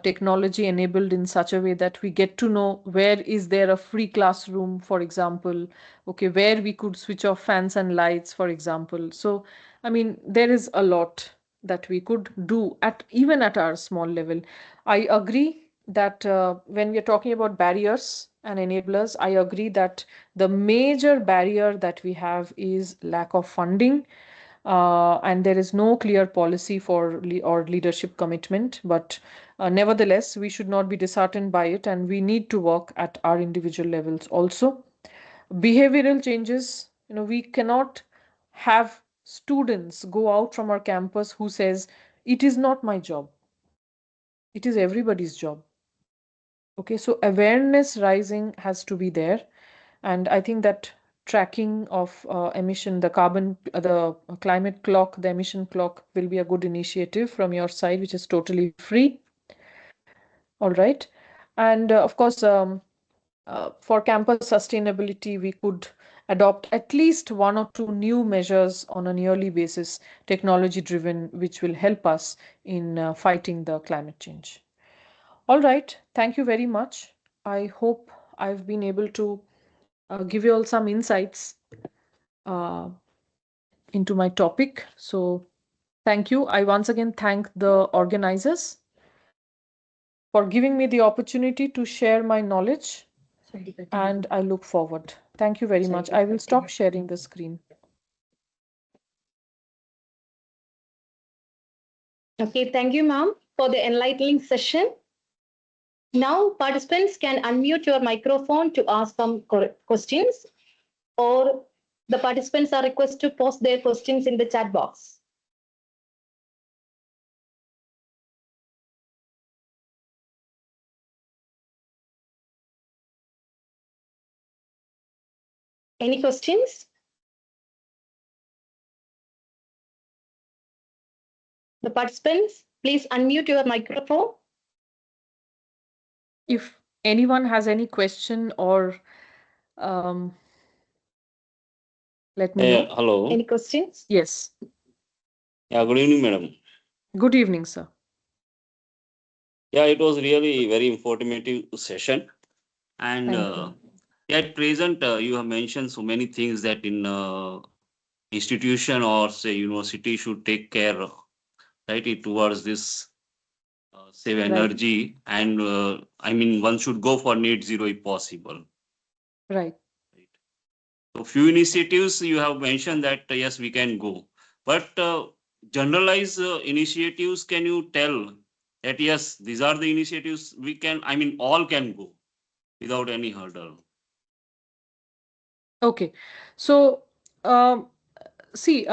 technology enabled in such a way that we get to know where is there a free classroom, for example. Okay, where we could switch off fans and lights, for example. So I mean, there is a lot that we could do at even at our small level. I agree that when we are talking about barriers and enablers, I agree that the major barrier that we have is lack of funding, and there is no clear policy or leadership commitment. But nevertheless, we should not be disheartened by it, and we need to work at our individual levels also. Behavioral changes, we cannot have students go out from our campus who says, it is not my job, it is everybody's job. Okay, so awareness rising has to be there. And I think that tracking of emission, the climate clock, the emission clock will be a good initiative from your side, which is totally free. All right. And of course, for campus sustainability, we could adopt at least one or two new measures on a yearly basis, technology driven, which will help us in fighting the climate change. All right. Thank you very much. I hope I've been able to give you all some insights uh, into my topic. So thank you. I once again thank the organizers for giving me the opportunity to share my knowledge, and I look forward. Thank you very much. I will stop sharing the screen. Okay, thank you, ma'am, for the enlightening session. Now, participants can unmute your microphone to ask some questions, or the participants are requested to post their questions in the chat box. Any questions? The participants, please unmute your microphone. If anyone has any question or let me know. Hello. Any questions? Yes. Yeah, good evening, madam. Good evening, sir. Yeah, it was really very informative session. And yeah, at present, you have mentioned so many things that in institution or say university should take care, right, towards this save energy. And I mean, one should go for net zero if possible. Right. So few initiatives you have mentioned that yes, we can go, but generalized initiatives, can you tell that yes, these are the initiatives we can, I mean, all can go without any hurdle? Okay. So, see,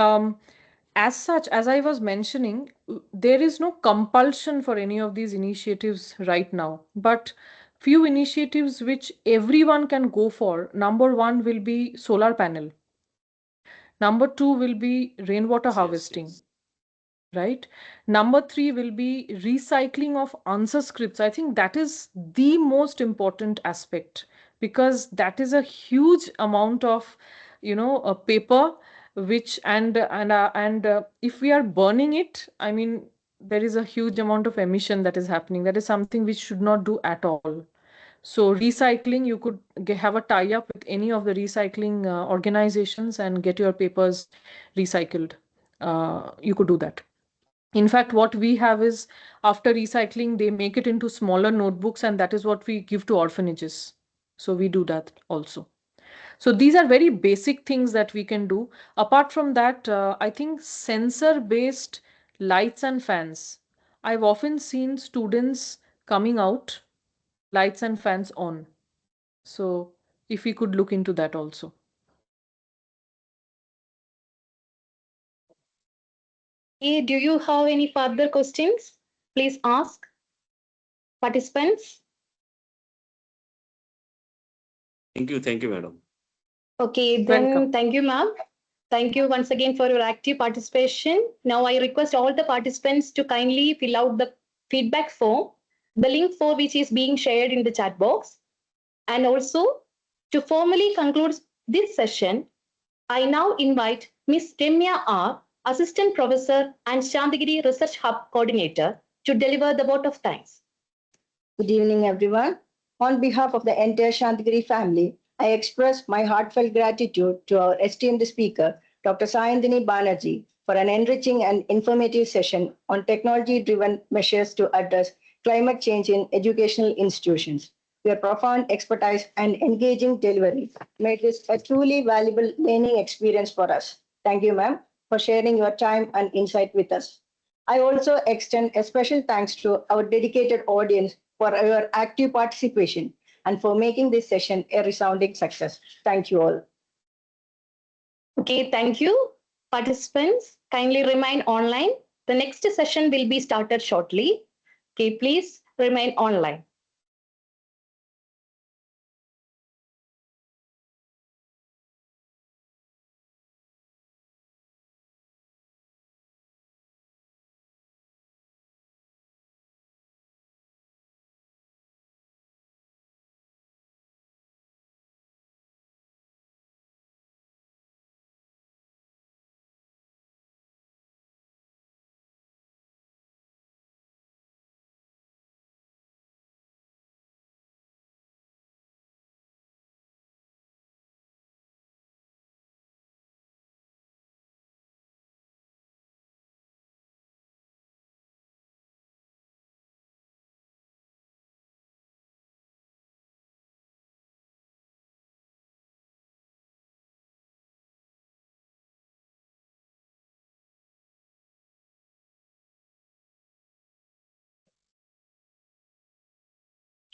as such, as I was mentioning, there is no compulsion for any of these initiatives right now. But few initiatives which everyone can go for. Number one will be solar panel. Number two will be rainwater harvesting. Right. Number three will be recycling of answer scripts. I think that is the most important aspect, because that is a huge amount of, a paper, which and if we are burning it, I mean, there is a huge amount of emission that is happening. That is something which should not do at all. So recycling, you could have a tie-up with any of the recycling organizations and get your papers recycled. You could do that. In fact, what we have is, after recycling, they make it into smaller notebooks, and that is what we give to orphanages. So we do that also. So these are very basic things that we can do. Apart from that, I think sensor-based lights and fans. I've often seen students coming out, lights and fans on. So if we could look into that also. Hey, do you have any further questions? Please ask participants. Thank you, madam. Okay, then Welcome. thank you, ma'am. Thank you once again for your active participation. Now I request all the participants to kindly fill out the feedback form, the link for which is being shared in the chat box. And also, to formally conclude this session, I now invite Ms. Remya R., Assistant Professor and Shandagiri Research Hub Coordinator, to deliver the vote of thanks. Good evening, everyone. On behalf of the entire Shantigiri family, I express my heartfelt gratitude to our esteemed speaker, Dr. Sayandini Banerjee, for an enriching and informative session on technology-driven measures to address climate change in educational institutions. Your profound expertise and engaging delivery made this a truly valuable learning experience for us. Thank you, ma'am, for sharing your time and insight with us. I also extend a special thanks to our dedicated audience for your active participation and for making this session a resounding success. Thank you all. Okay, thank you. Participants, kindly remain online. The next session will be started shortly. Okay, please remain online.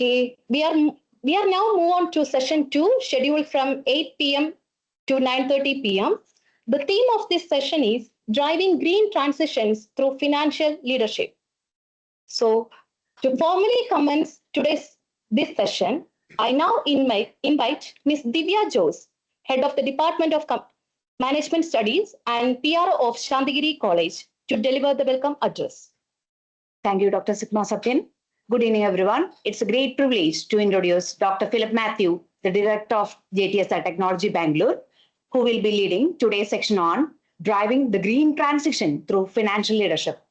Okay, we are now move on to session 2, scheduled from 8 p.m. to 9:30 p.m. The theme of this session is driving green transitions through financial leadership. So, to formally commence today's this session, I now invite Ms. Divya Jose, Head of the Department of Management Studies and PRO of Shantigiri College, to deliver the welcome address. Thank you, Dr. Sigma Satyan. Good evening, everyone. It's a great privilege to introduce Dr. Philip Matthew, the Director of JTSI Technology Bangalore, who will be leading today's section on driving the green transition through financial leadership.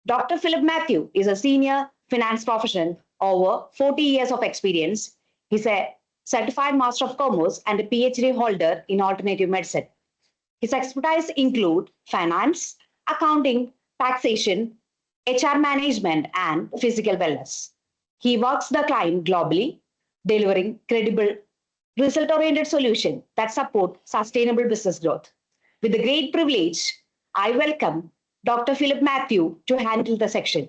Dr. Philip Matthew is a senior finance professional, over 40 years of experience. He's a certified Master of Commerce and a PhD holder in alternative medicine. His expertise include finance, accounting, taxation, HR management, and physical wellness. He works the client globally, delivering credible, result-oriented solutions that support sustainable business growth. With the great privilege, I welcome Dr. Philip Matthew to handle the section.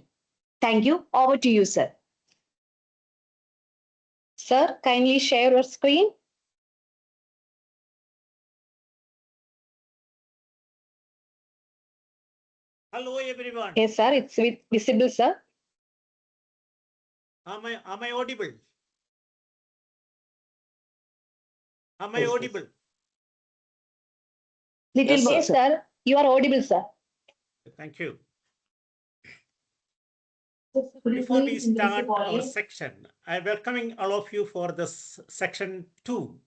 Thank you. Over to you, sir. Sir, kindly share your screen. Hello, everyone. Yes, sir, it's visible, sir. Am I audible? Am I audible? Little Yes, yes, sir. You are audible, sir. Thank you. Before we start our section, I'm welcoming all of you for this section 2.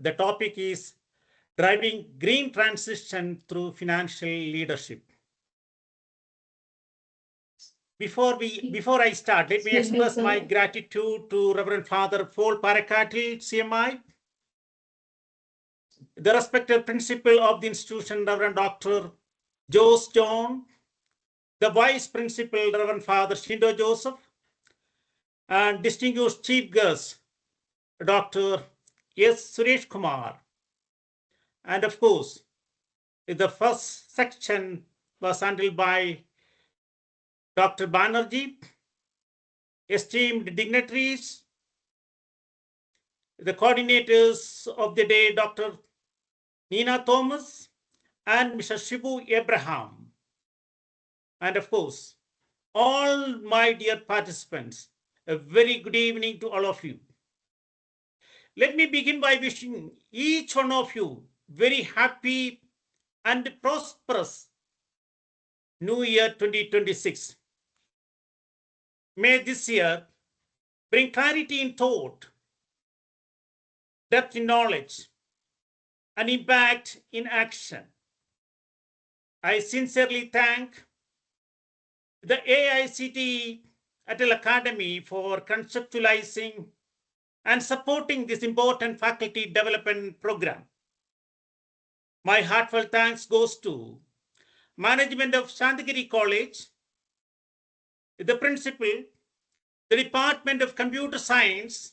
The topic is driving green transition through financial leadership. Before I start, let me express my gratitude to Reverend Father Paul Parakatil, CMI, the respected principal of the institution, Reverend Dr. Jose John, the Vice Principal, Reverend Father Shindo Joseph, and distinguished chief guest, Dr. S. Suresh Kumar. And of course, the first section was handled by Dr. Banerjee, esteemed dignitaries, the coordinators of the day, Dr. Nina Thomas and Mr. Shibu Abraham. And of course, all my dear participants, a very good evening to all of you. Let me begin by wishing each one of you very happy and prosperous New Year 2026. May this year bring clarity in thought, depth in knowledge, and impact in action. I sincerely thank the AICTE ATAL Academy for conceptualizing and supporting this important faculty development program. My heartfelt thanks goes to management of Shantigiri College, the principal, the Department of Computer Science,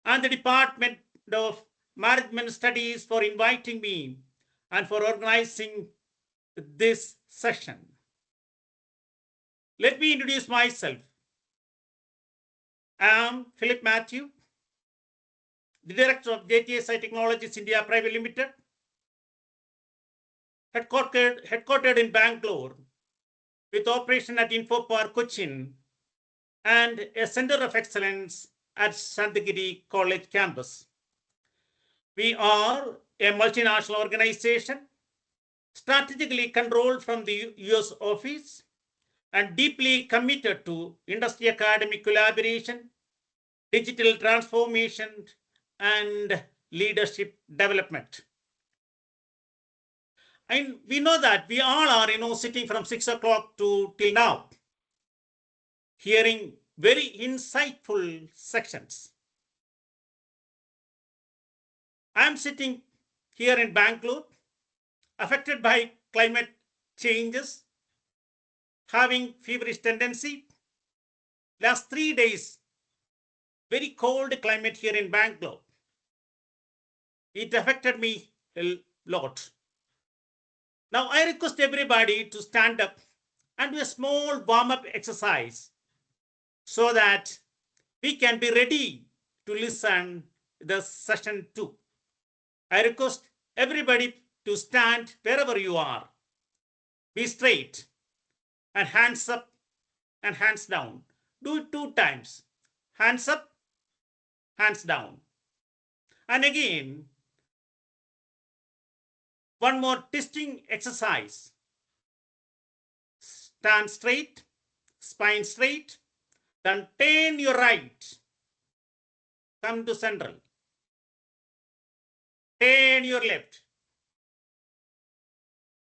and the Department of Management Studies for inviting me and for organizing this session. Let me introduce myself. I am Philip Matthew, the Director of JTSI Technologies India Private Limited, headquartered in Bangalore, with operation at InfoPark Cochin and a Center of Excellence at Shantigiri College campus. We are a multinational organization, strategically controlled from the US office and deeply committed to industry academic collaboration, digital transformation, and leadership development. And we know that we all are, sitting from 6 o'clock till now, hearing very insightful sections. I'm sitting here in Bangalore, affected by climate changes, having feverish tendency. Last 3 days, very cold climate here in Bangalore. It affected me a lot. Now I request everybody to stand up and do a small warm-up exercise so that we can be ready to listen the session 2. I request everybody to stand wherever you are. Be straight and hands up and hands down. Do it 2 times. Hands up, hands down. And again, one more testing exercise. Stand straight, spine straight, then turn your right. Come to central. Turn your left.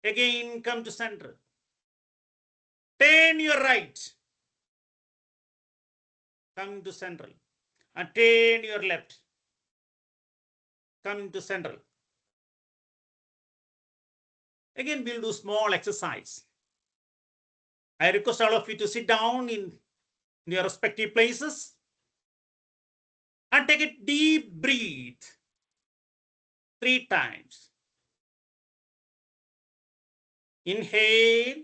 Again, come to central. Turn your right. Come to central. And turn your left. Come to central. Again, we'll do small exercise. I request all of you to sit down in your respective places and take a deep breath 3 times. Inhale.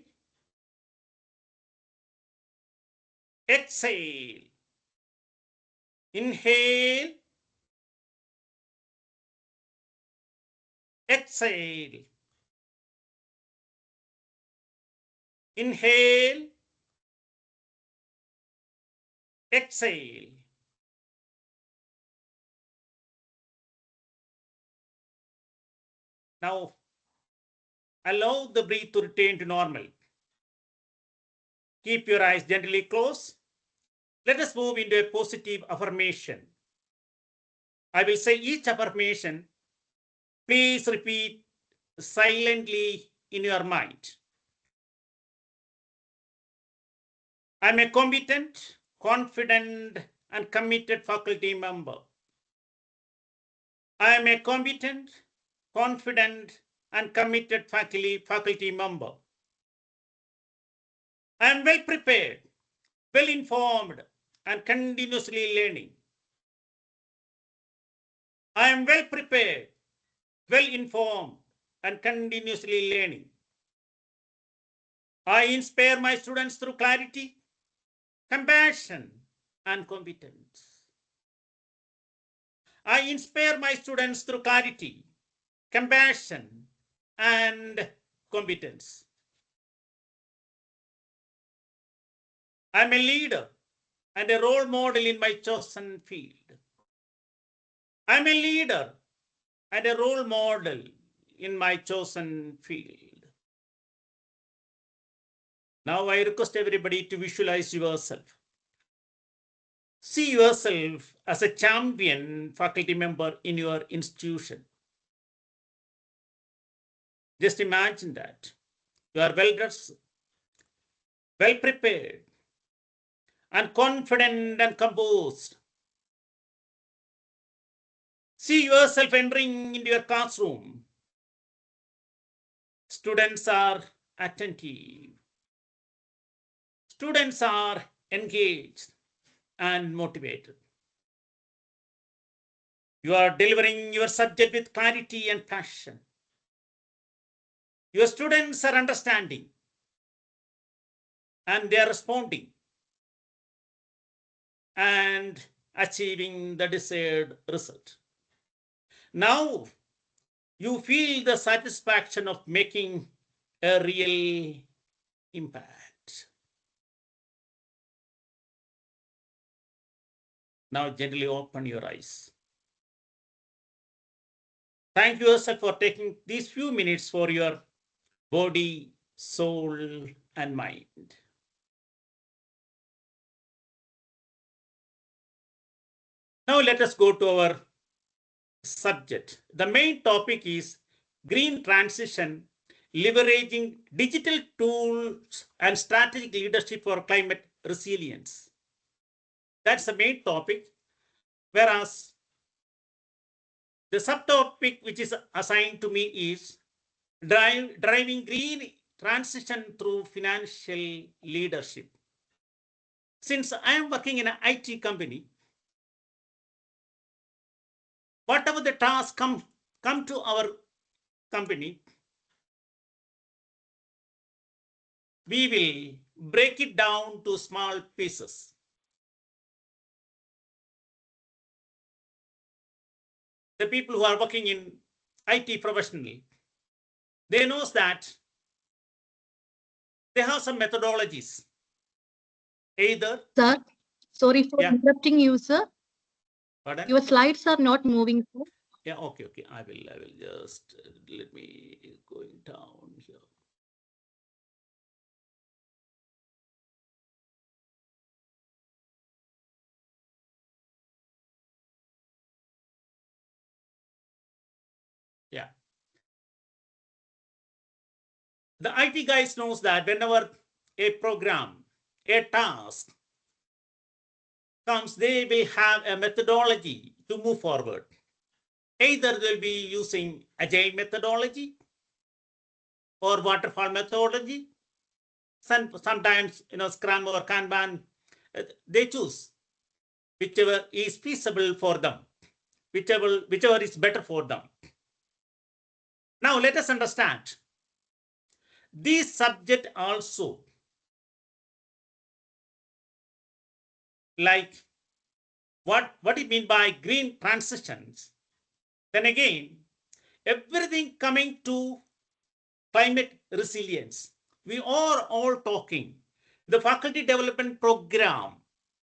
Exhale. Inhale. Exhale. Inhale. Exhale. Now, allow the breath to return to normal. Keep your eyes gently closed. Let us move into a positive affirmation. I will say each affirmation. Please repeat silently in your mind. I'm a competent, confident, and committed faculty member. I am a competent, confident, and committed faculty member. I am well prepared, well informed, and continuously learning. I am well prepared, well informed, and continuously learning. I inspire my students through clarity, compassion, and competence. I inspire my students through clarity, compassion, and competence. I'm a leader and a role model in my chosen field. I'm a leader and a role model in my chosen field. Now I request everybody to visualize yourself. See yourself as a champion faculty member in your institution. Just imagine that. You are well dressed, well prepared, and confident and composed. See yourself entering into your classroom. Students are attentive. Students are engaged and motivated. You are delivering your subject with clarity and passion. Your students are understanding and they are responding and achieving the desired result. Now you feel the satisfaction of making a real impact. Now gently open your eyes. Thank you yourself for taking these few minutes for your body, soul, and mind. Now let us go to our subject. The main topic is green transition, leveraging digital tools and strategic leadership for climate resilience. That's the main topic, whereas the subtopic which is assigned to me is driving green transition through financial leadership. Since I am working in an IT company, whatever the tasks come to our company, we will break it down to small pieces. the people who are working in IT professionally, they knows that they have some methodologies. Either, Sir, sorry for yeah, interrupting you, sir. pardon? Your slides are not moving, sir. Yeah, okay. I will just let me going down here. Yeah. The IT guys knows that whenever a program, a task comes, they will have a methodology to move forward. Either they'll be using agile methodology or waterfall methodology. Sometimes, Scrum or Kanban, they choose whichever is feasible for them, whichever is better for them. Now let us understand this subject also, like what you mean by green transitions. Then again, everything coming to climate resilience. We are all talking. The faculty development program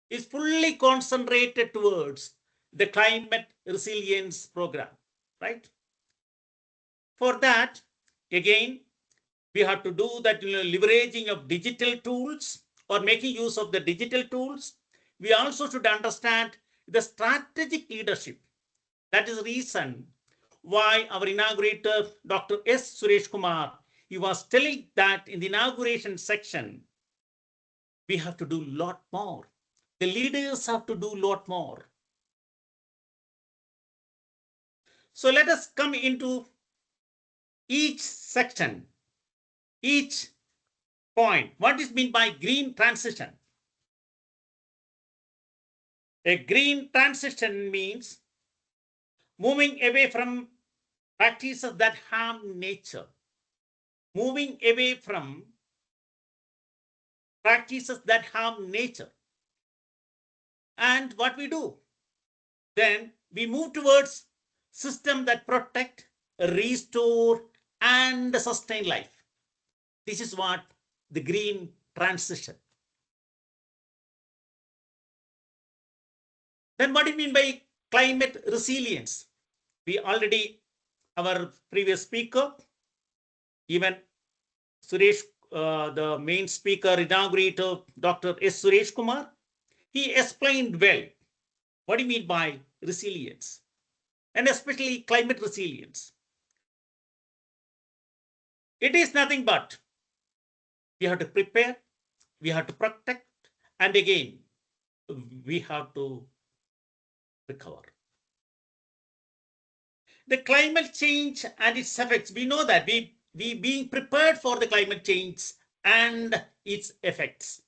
is fully concentrated towards the climate resilience program, right? For that, again, we have to do that leveraging of digital tools or making use of the digital tools. We also should understand the strategic leadership. That is the reason why our inaugurator, Dr. S. Suresh Kumar, he was telling that in the inauguration section, we have to do a lot more. The leaders have to do a lot more. So let us come into each section, each point. What is meant by green transition? A green transition means moving away from practices that harm nature, moving away from practices that harm nature. And what we do? Then we move towards systems that protect, restore, and sustain life. This is what the green transition. Then what do you mean by climate resilience? We already, our previous speaker, even Suresh, the main speaker, inaugurator, Dr. S. Suresh Kumar, he explained well what do you mean by resilience, and especially climate resilience. It is nothing but we have to prepare, we have to protect, and again, we have to recover. The climate change and its effects, we know that we being prepared for the climate change and its effects.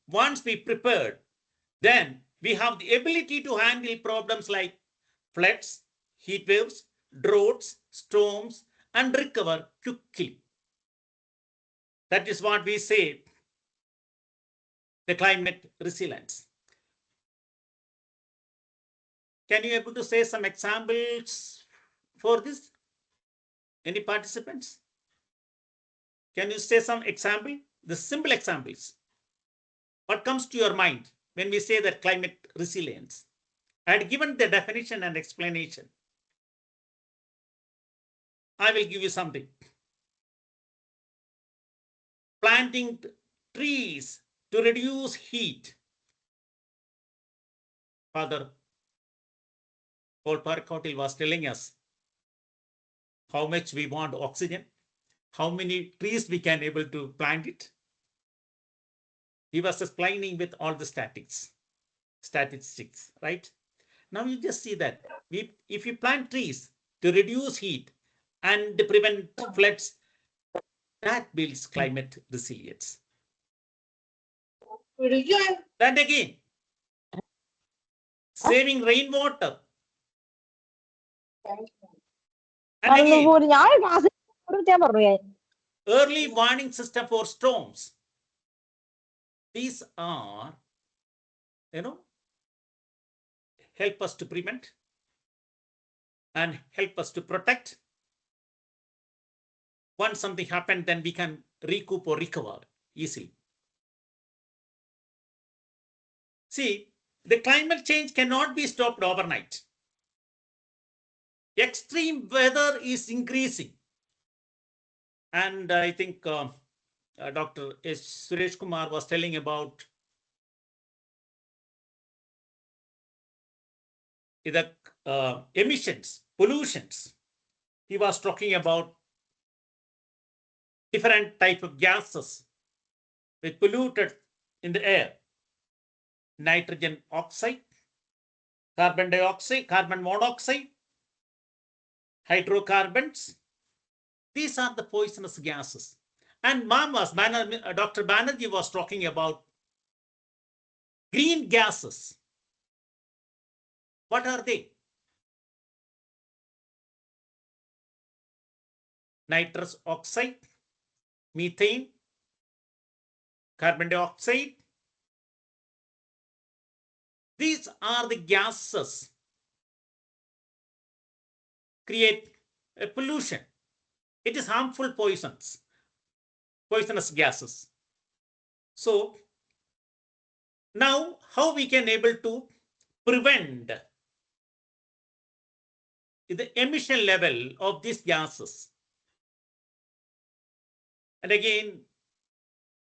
Once we prepared, then we have the ability to handle problems like floods, heat waves, droughts, storms, and recover quickly. That is what we say, the climate resilience. Can you able to say some examples for this? Any participants? Can you say some example? The simple examples. What comes to your mind when we say that climate resilience? I had given the definition and explanation. I will give you something. Planting trees to reduce heat. Father Paul Parkotil was telling us how much we want oxygen, how many trees we can able to plant it. He was explaining with all the statistics, right? Now you just see that if you plant trees to reduce heat and prevent floods, that builds climate resilience. Then again, saving rainwater. And again, early warning system for storms. These are, help us to prevent and help us to protect. Once something happened, then we can recoup or recover easily. See, the climate change cannot be stopped overnight. Extreme weather is increasing. And I think Dr. S. Suresh Kumar was telling about the emissions, pollutions. He was talking about different type of gases which polluted in the air. Nitrogen oxide, carbon dioxide, carbon monoxide, hydrocarbons. These are the poisonous gases. And Dr. Banerjee was talking about green gases. What are they? Nitrous oxide, methane, carbon dioxide. These are the gases create a pollution. It is harmful poisonous gases. So now how we can able to prevent the emission level of these gases? And again,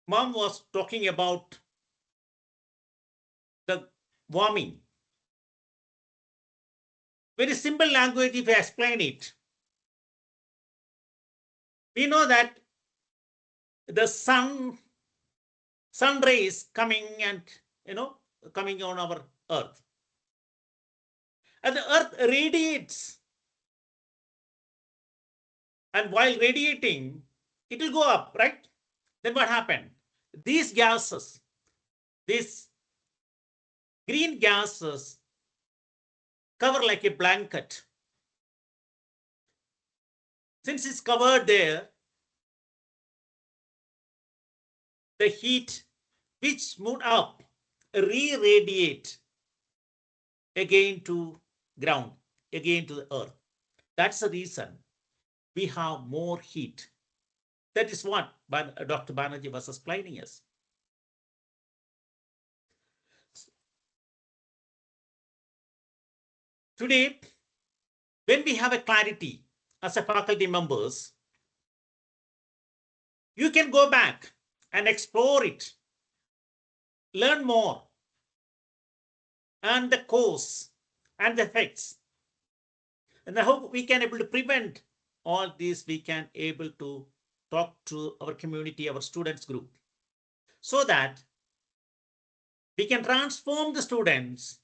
Mom was talking about the warming. Very simple language if I explain it. We know that the sun rays coming and coming on our earth. And the earth radiates. And while radiating, it will go up, right? Then what happened? These gases, these green gases cover like a blanket. Since it's covered there, the heat which moved up re-radiate again to ground, again to the earth. That's the reason we have more heat. That is what Dr. Banerjee was explaining us. Today, when we have a clarity as a faculty members, you can go back and explore it, learn more, and the cause and the effects. And I hope we can able to prevent all this. We can able to talk to our community, our students group, so that we can transform the students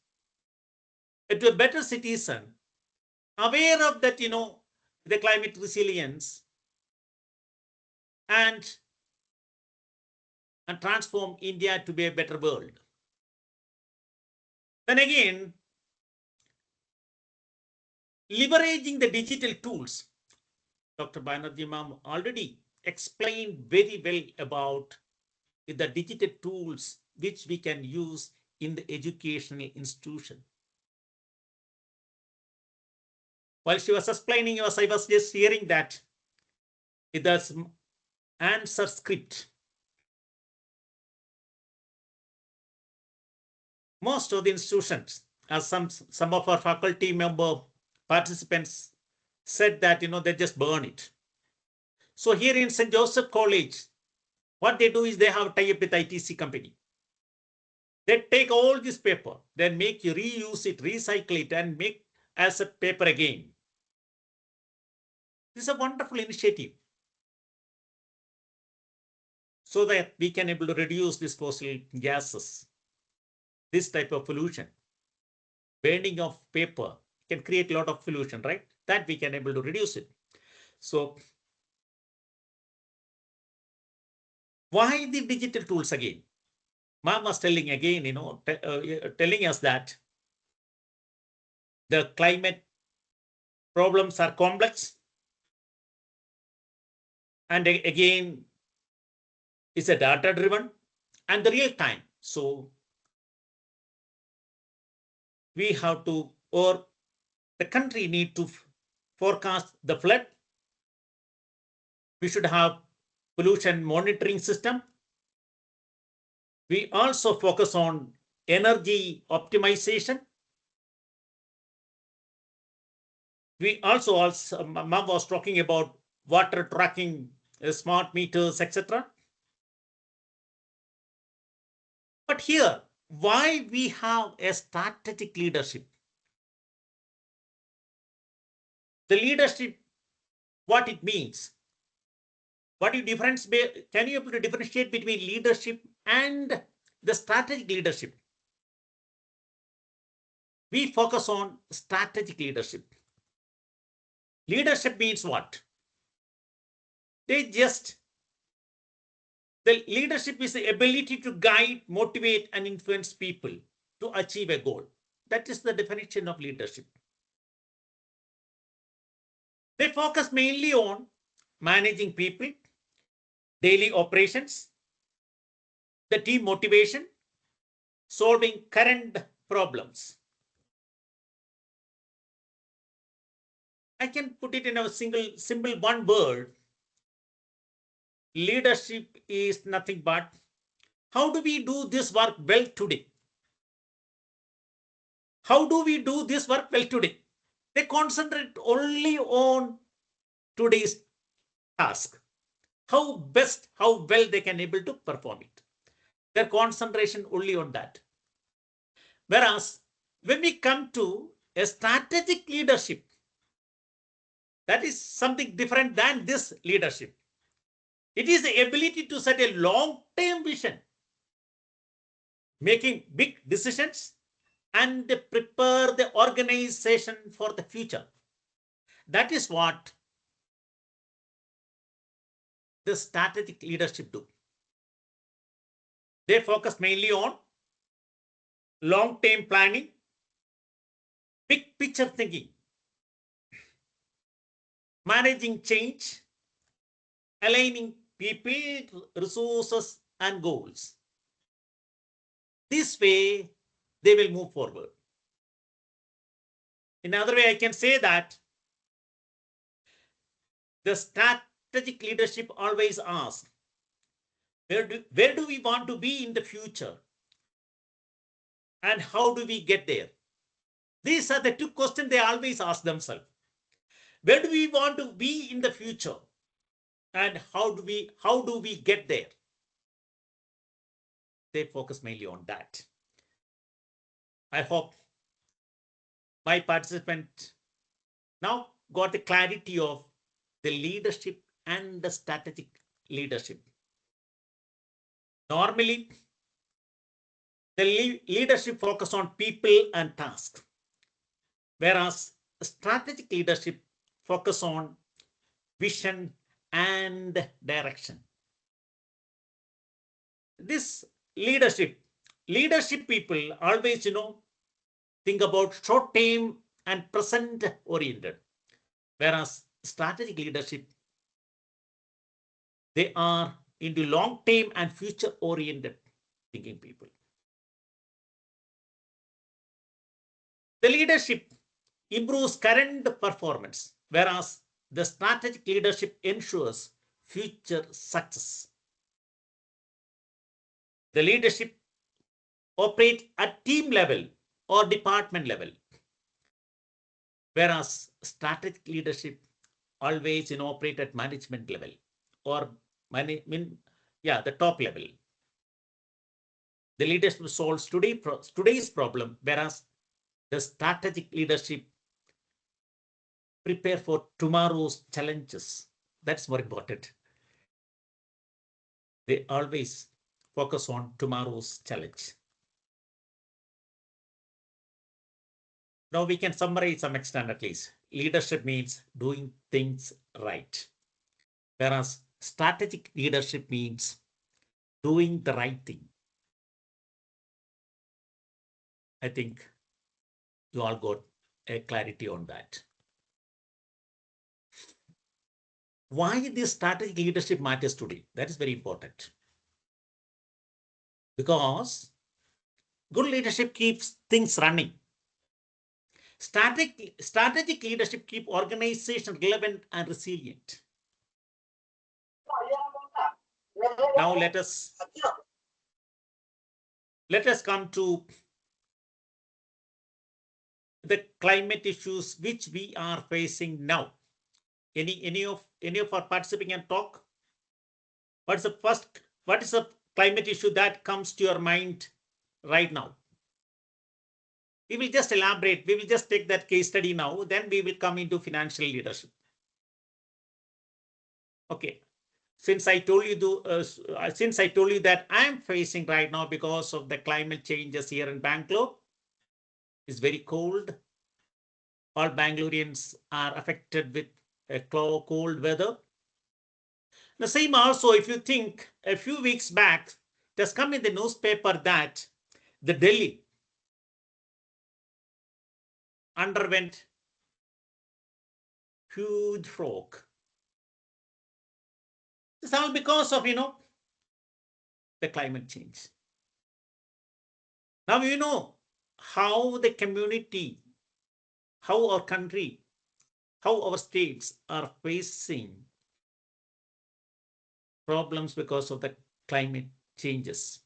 into a better citizen, aware of that, the climate resilience, and transform India to be a better world. Then again, leveraging the digital tools. Dr. Banerjee ma'am already explained very well about the digital tools which we can use in the educational institution. While she was explaining, I was just hearing that there's answer script. Most of the institutions, as some of our faculty member participants said that, they just burn it. So here in St. Joseph College, what they do is they have a tie-up with ITC company. They take all this paper, then make you reuse it, recycle it, and make as a paper again. This is a wonderful initiative, so that we can able to reduce these fossil gases, this type of pollution. Burning of paper can create a lot of pollution, right? That we can able to reduce it. So why the digital tools again? Ma'am was telling again, telling us that the climate problems are complex, and again, it's a data driven and the real time. So we have to, or the country need to forecast the flood. We should have pollution monitoring system. We also focus on energy optimization. We also Mom was talking about water tracking, smart meters, etc. But here, why we have a strategic leadership? The leadership, what it means? What do you difference? Can you able to differentiate between leadership and the strategic leadership? We focus on strategic leadership. Leadership means what? The leadership is the ability to guide, motivate, and influence people to achieve a goal. That is the definition of leadership. They focus mainly on managing people, daily operations, the team motivation, solving current problems. I can put it in a simple one word. Leadership is nothing but how do we do this work well today? How do we do this work well today? They concentrate only on today's task. How well they can able to perform it. Their concentration only on that. Whereas when we come to a strategic leadership, that is something different than this leadership. It is the ability to set a long-term vision, making big decisions, and prepare the organization for the future. That is what the strategic leadership do. They focus mainly on long-term planning, big picture thinking, managing change, aligning people, resources, and goals. This way, they will move forward. In another way, I can say that the strategic leadership always asks, where do we want to be in the future? And how do we get there? These are the two questions they always ask themselves. Where do we want to be in the future? And how do we get there? They focus mainly on that. I hope my participant now got the clarity of the leadership and the strategic leadership. Normally, the leadership focus on people and tasks, whereas strategic leadership focus on vision and direction. This leadership people always, think about short-term and present-oriented, whereas strategic leadership, they are into long-term and future-oriented thinking people. The leadership improves current performance, whereas the strategic leadership ensures future success. The leadership operates at team level or department level, whereas strategic leadership always operate at management level or the top level. The leadership solves today's problem, whereas the strategic leadership prepare for tomorrow's challenges. That's more important. They always focus on tomorrow's challenge. Now we can summarize some extent at least. Leadership means doing things right, whereas strategic leadership means doing the right thing. I think you all got a clarity on that. Why this strategic leadership matters today? That is very important. Because good leadership keeps things running. Strategic leadership keep organization relevant and resilient. Now let us come to the climate issues which we are facing now. Any of our participating can talk? What is the climate issue that comes to your mind right now? We will just elaborate. We will just take that case study now. Then we will come into financial leadership. Okay. Since I told you that I am facing right now because of the climate changes here in Bangalore, it's very cold. All Bangaloreans are affected with cold weather. The same also, if you think a few weeks back, it has come in the newspaper that the Delhi underwent huge fog. It's all because of, the climate change. Now, how the community, how our country, how our states are facing problems because of the climate changes.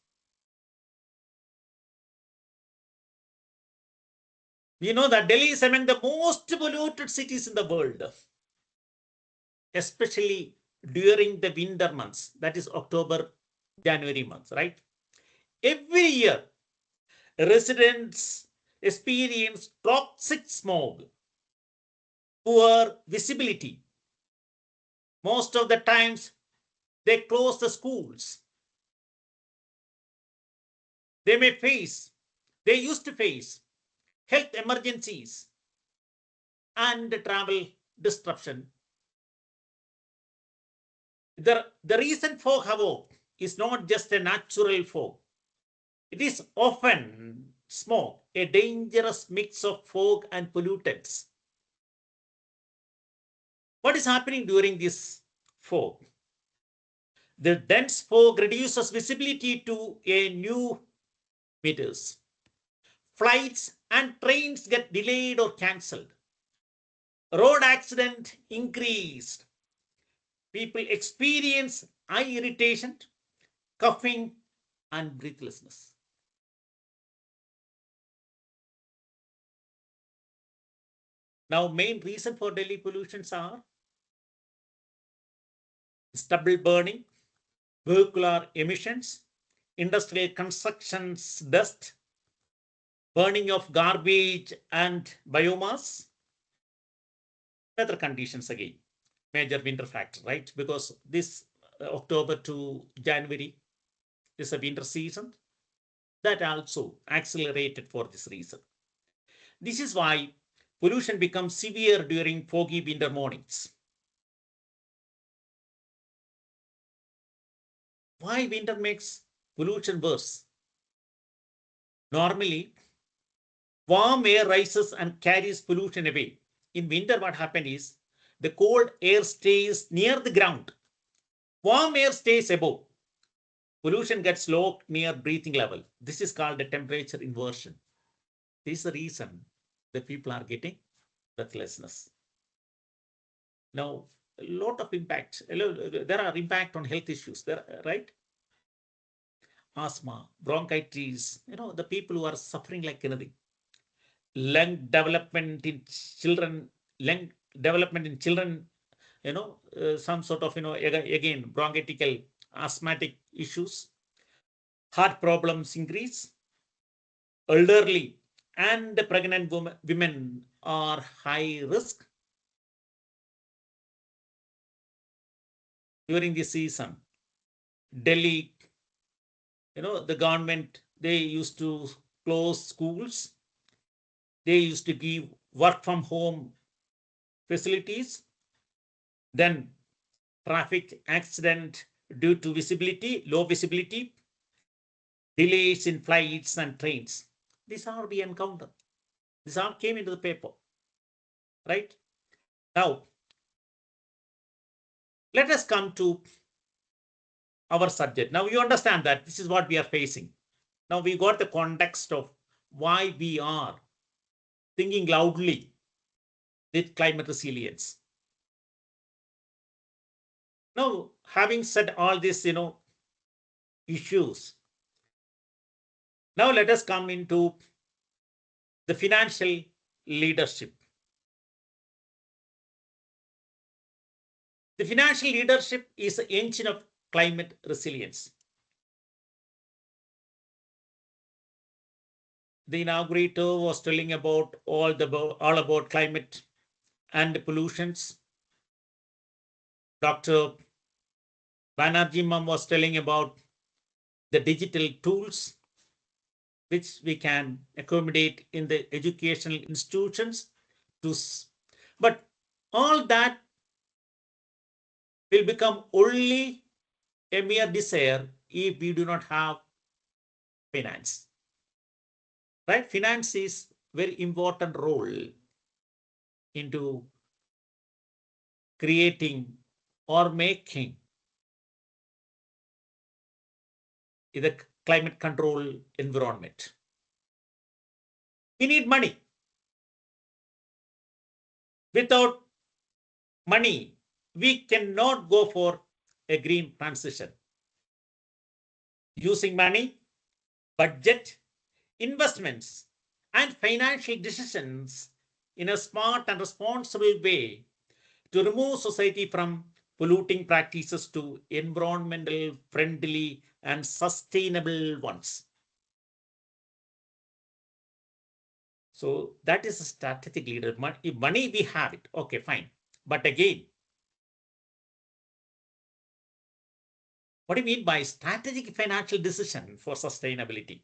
We know that Delhi is among the most polluted cities in the world, especially during the winter months, that is October, January months, right? Every year, residents experience toxic smog, poor visibility. Most of the times, they close the schools. They used to face health emergencies and travel disruption. The recent fog havoc is not just a natural fog. It is often smog, a dangerous mix of fog and pollutants. What is happening during this fog? The dense fog reduces visibility to a new meters. Flights and trains get delayed or cancelled. Road accident increased. People experience eye irritation, coughing, and breathlessness. Now, main reason for Delhi pollutions are stubble burning, vehicular emissions, industrial constructions dust, burning of garbage and biomass, weather conditions again, major winter factor, right? Because this October to January is a winter season. That also accelerated for this reason. This is why pollution becomes severe during foggy winter mornings. Why winter makes pollution worse? Normally, warm air rises and carries pollution away. In winter, what happens is the cold air stays near the ground. Warm air stays above. Pollution gets low near breathing level. This is called the temperature inversion. This is the reason the people are getting breathlessness. Now, a lot of impact. There are impact on health issues, right? Asthma, bronchitis, the people who are suffering like anything. Lung development in children, some sort of, again, bronchial, asthmatic issues. Heart problems increase. Elderly and pregnant women are high risk during this season. Delhi, the government, they used to close schools. They used to give work from home facilities. Then traffic accident due to low visibility, delays in flights and trains. These are we encountered. This all came into the paper, right? Now, let us come to our subject. Now you understand that this is what we are facing. Now we got the context of why we are thinking loudly with climate resilience. Now, having said all this, issues, now let us come into the financial leadership. The financial leadership is the engine of climate resilience. The inaugurator was telling about all about climate and pollutions. Dr. Banerjee ma'am was telling about the digital tools which we can accommodate in the educational institutions. But all that will become only a mere desire if we do not have finance. Right? Finance is very important role into creating or making the climate control environment. We need money. Without money, we cannot go for a green transition. Using money, budget, investments, and financial decisions in a smart and responsible way to remove society from polluting practices to environmental friendly and sustainable ones. So that is a strategic leader. If money, we have it. Okay, fine. But again, what do you mean by strategic financial decision for sustainability?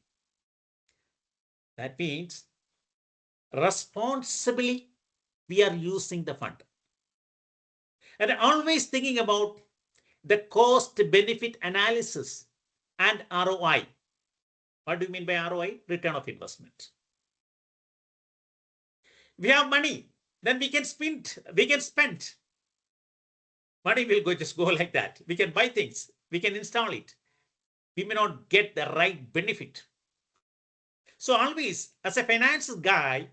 That means responsibly we are using the fund. And always thinking about the cost benefit analysis and ROI. What do you mean by ROI? Return of investment. We have money, then we can spend. Money will just go like that. We can buy things, we can install it. We may not get the right benefit. So always, as a finance guy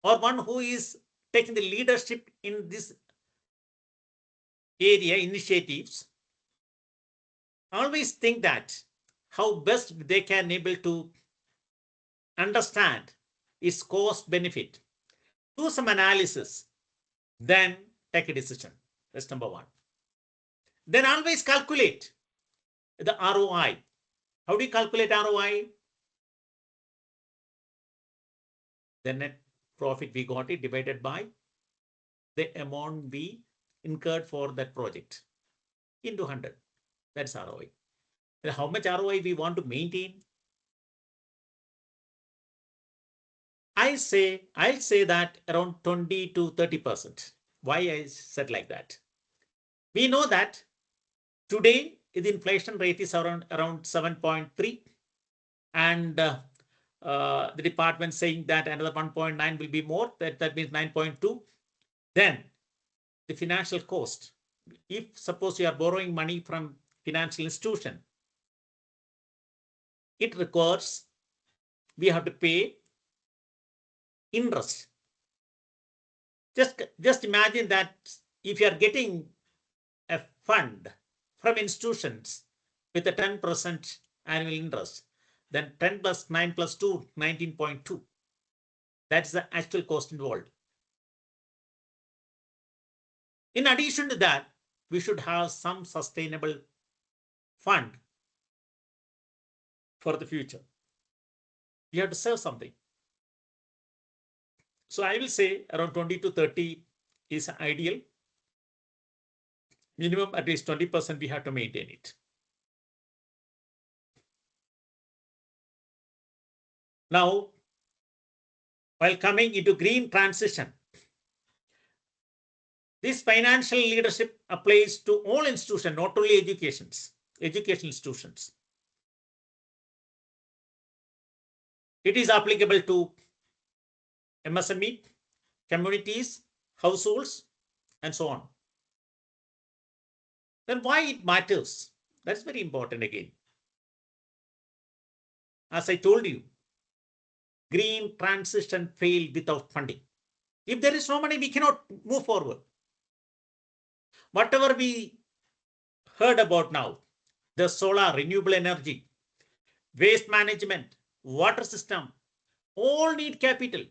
or one who is taking the leadership in this area initiatives, always think that how best they can able to understand its cost benefit, do some analysis, then take a decision. That's number one. Then always calculate the ROI. How do you calculate ROI? The net profit we got it divided by the amount we incurred for that project into 100. That's ROI. And how much ROI we want to maintain? I'll say that around 20 to 30%. Why I said like that? We know that today the inflation rate is around 7.3, and the department saying that another 1.9 will be more. That means 9.2. Then the financial cost. If suppose you are borrowing money from financial institution, it requires we have to pay interest. Just imagine that if you are getting a fund from institutions with a 10% annual interest, then 10 plus 9 plus 2, 19.2. That's the actual cost involved. In addition to that, we should have some sustainable fund for the future. You have to save something. So I will say around 20 to 30 is ideal. Minimum at least 20% we have to maintain it. Now, while coming into green transition, this financial leadership applies to all institutions, not only educational institutions. It is applicable to MSME, communities, households, and so on. Then why it matters? That's very important again. As I told you, green transition fail without funding. If there is no money, we cannot move forward. Whatever we heard about now, the solar, renewable energy, waste management, water system, all need capital.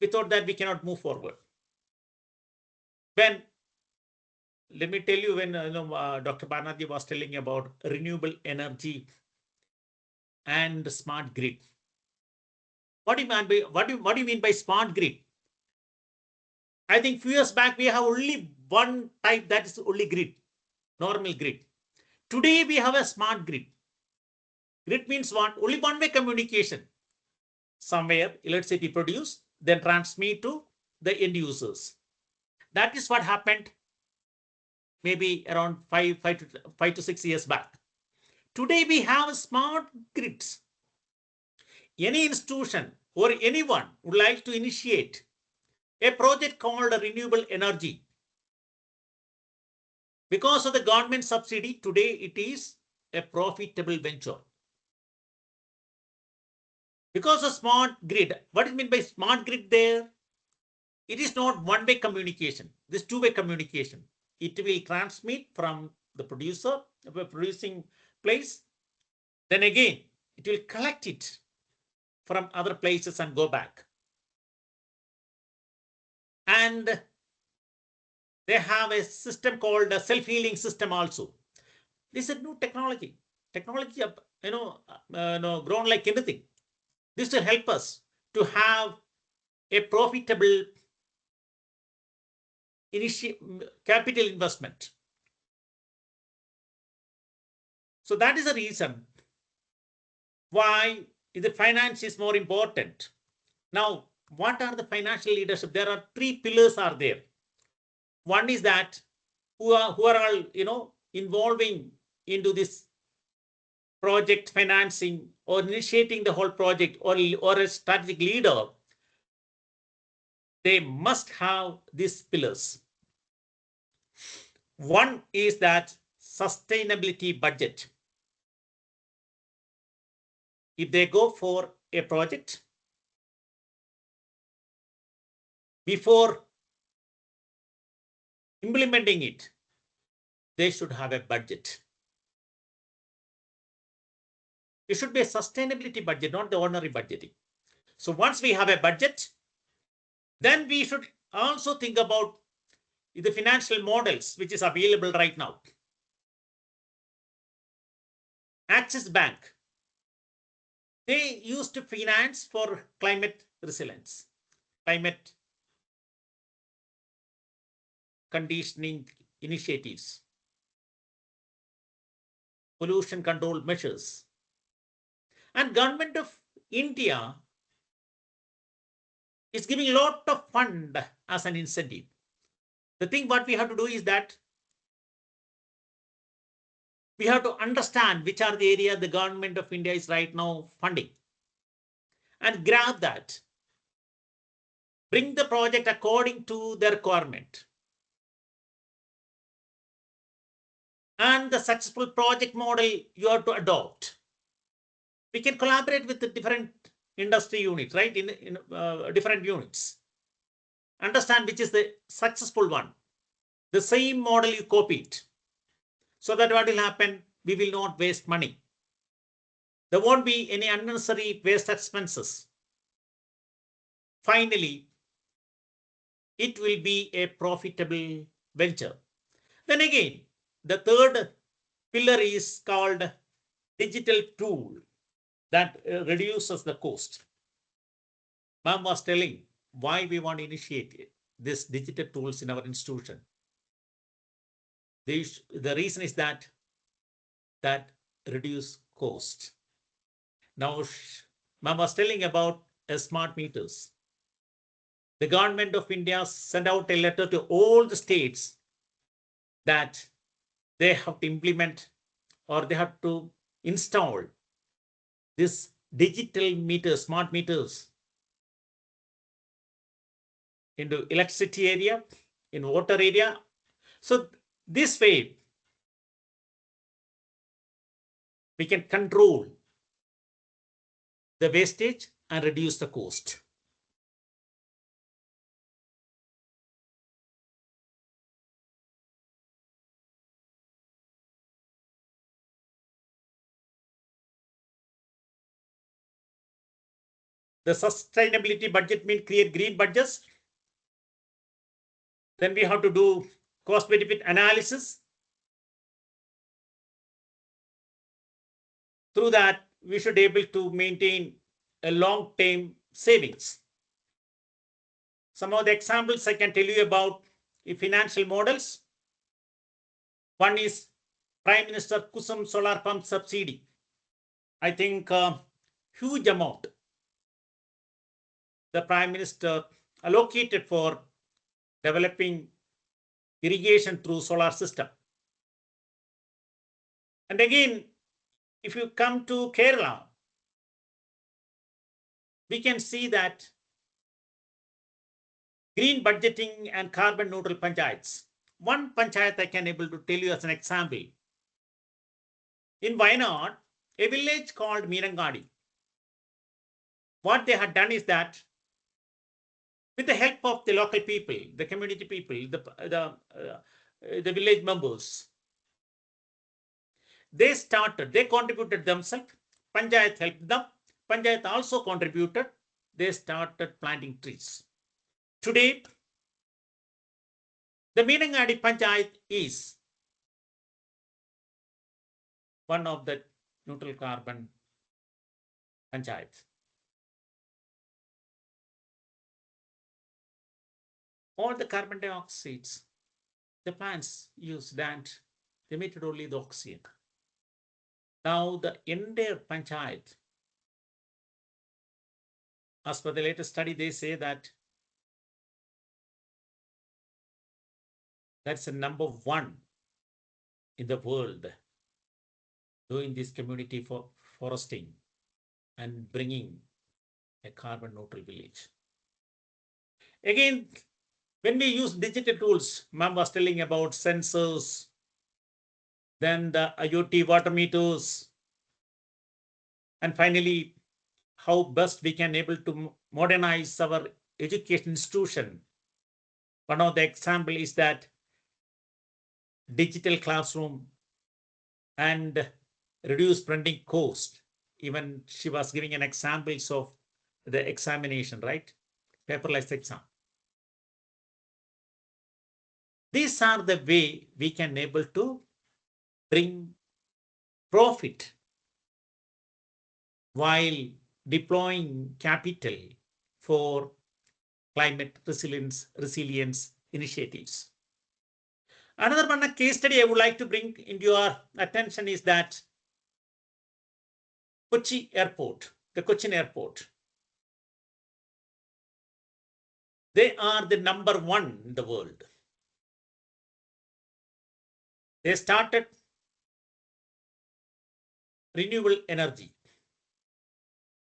Without that, we cannot move forward. Let me tell you, when Dr. Banerjee was telling about renewable energy and smart grid. What do you mean by smart grid? I think few years back we have only one type, that is only grid, normal grid. Today we have a smart grid. Grid means what? Only one-way communication. Somewhere electricity produced, then transmit to the end users. That is what happened maybe around 5 to 6 years back. Today we have smart grids. Any institution or anyone would like to initiate a project called renewable energy. Because of the government subsidy, today it is a profitable venture. Because of smart grid, what is meant by smart grid there? It is not one-way communication. This two-way communication. It will transmit from the producer, the producing place. Then again, it will collect it from other places and go back. And they have a system called a self-healing system also. This is a new technology. Technology, grown like anything. This will help us to have a profitable capital investment. So that is the reason why the finance is more important. Now, what are the financial leadership? There are three pillars are there. One is that who are all involving into this project financing or initiating the whole project, or a strategic leader. They must have these pillars. One is that sustainability budget. If they go for a project, before implementing it, they should have a budget. It should be a sustainability budget, not the ordinary budgeting. So once we have a budget, then we should also think about the financial models which is available right now. Axis Bank, they used to finance for climate resilience, climate conditioning initiatives, pollution control measures. And government of India is giving a lot of fund as an incentive. The thing what we have to do is that we have to understand which are the areas the government of India is right now funding and grab that. Bring the project according to the requirement. And the successful project model you have to adopt. We can collaborate with the different industry units, right? In different units. Understand which is the successful one. The same model you copy it. So that what will happen? We will not waste money. There won't be any unnecessary waste expenses. Finally, it will be a profitable venture. Then again, the third pillar is called digital tool that reduces the cost. Ma'am was telling why we want to initiate this digital tools in our institution. The reason is that reduce cost. Now, Ma'am was telling about smart meters. The government of India sent out a letter to all the states that they have to implement or they have to install this digital meters, smart meters into electricity area, in water area. So this way, we can control the wastage and reduce the cost. The sustainability budget means create green budgets. Then we have to do cost benefit analysis. Through that, we should be able to maintain a long-term savings. Some of the examples I can tell you about the financial models. One is Prime Minister Kusum solar pump subsidy. I think huge amount the Prime Minister allocated for developing irrigation through solar system. And again, if you come to Kerala, we can see that green budgeting and carbon neutral panchayats. One panchayat I can able to tell you as an example. In Wayanad, a village called Mirangadi. What they had done is that with the help of the local people, the community people, the village members, they contributed themselves. Panchayat helped them. Panchayat also contributed. They started planting trees. Today, the Mirangadi Panchayat is one of the neutral carbon panchayats. All the carbon dioxides, the plants use that, they emitted only the oxygen. Now the entire panchayat, as per the latest study, they say that that's the number one in the world doing this community for foresting and bringing a carbon neutral village. Again, when we use digital tools, Ma'am was telling about sensors, then the IoT water meters, and finally, how best we can able to modernize our education institution. One of the example is that digital classroom and reduce printing cost. Even she was giving an examples of the examination, right? Paperless exam. These are the way we can able to bring profit while deploying capital for climate resilience initiatives. Another one, a case study I would like to bring into your attention is that Kochi Airport, the Cochin Airport. They are the number one in the world. They started renewable energy.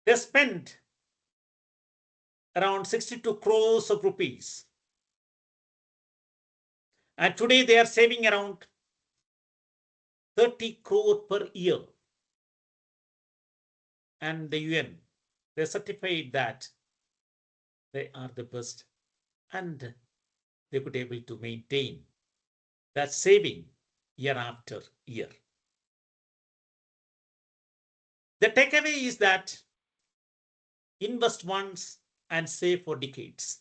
They spent around 62 crores of rupees. And today they are saving around 30 crore per year. And the UN, they certified that they are the best. And they could be able to maintain that saving year after year. The takeaway is that invest once and save for decades.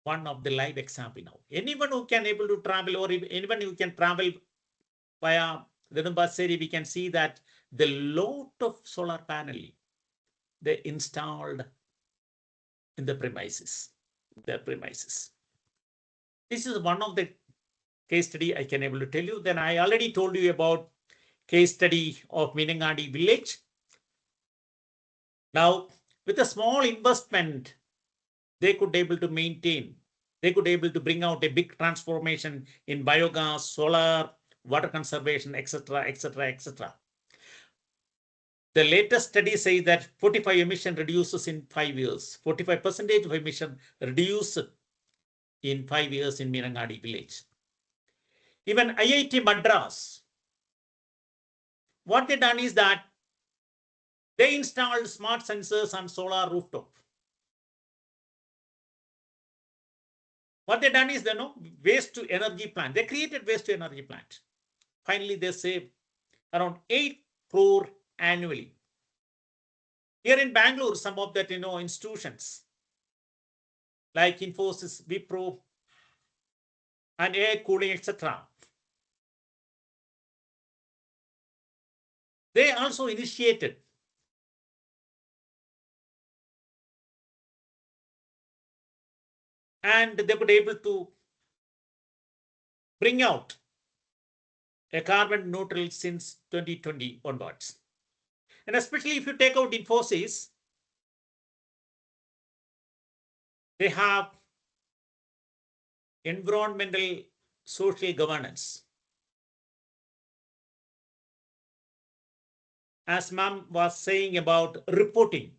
One of the live example now. Anyone who can able to travel or anyone who can travel via Nedumbassery, we can see that the lot of solar panel they installed in the premises. This is one of the case study I can able to tell you. Then I already told you about case study of Mirangadi village. Now, with a small investment, they could able to maintain, they could able to bring out a big transformation in biogas, solar, water conservation, etc., etc., etc. The latest study says that 45 emission reduces in 5 years. 45% of emission reduced in 5 years in Mirangadi village. Even IIT Madras, what they done is that They installed smart sensors on solar rooftop. What they done is they know waste to energy plant. They created waste to energy plant. Finally, they saved around 8 crore annually. Here in Bangalore, some of that institutions like Infosys, Wipro, and air cooling, etc. They also initiated and they were able to bring out a carbon neutral since 2020 onwards. And especially if you take out Infosys, they have environmental social governance. As ma'am was saying about reporting,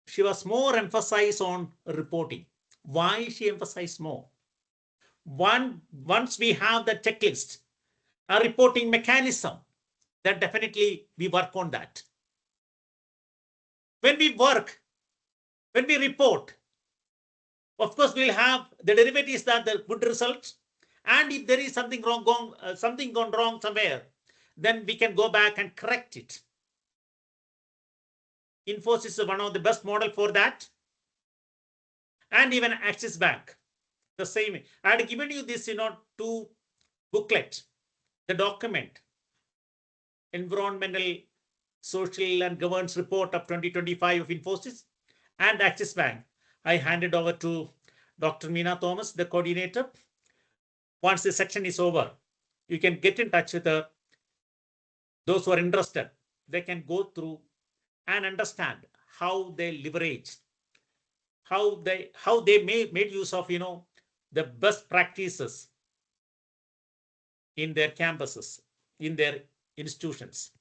she was more emphasized on reporting. Why she emphasized more? Once we have the checklist, a reporting mechanism, then definitely we work on that. When we work, when we report, of course, we'll have the derivatives that the good results. And if there is something something gone wrong somewhere, then we can go back and correct it. Infosys is one of the best model for that. And even Axis Bank, the same. I had given you this, two booklet, the document, Environmental, Social and Governance Report of 2025 of Infosys and Axis Bank. I handed over to Dr. Meena Thomas, the coordinator. Once the section is over, you can get in touch with those who are interested. They can go through and understand how they leverage, how they made use of the best practices in their campuses, in their institutions.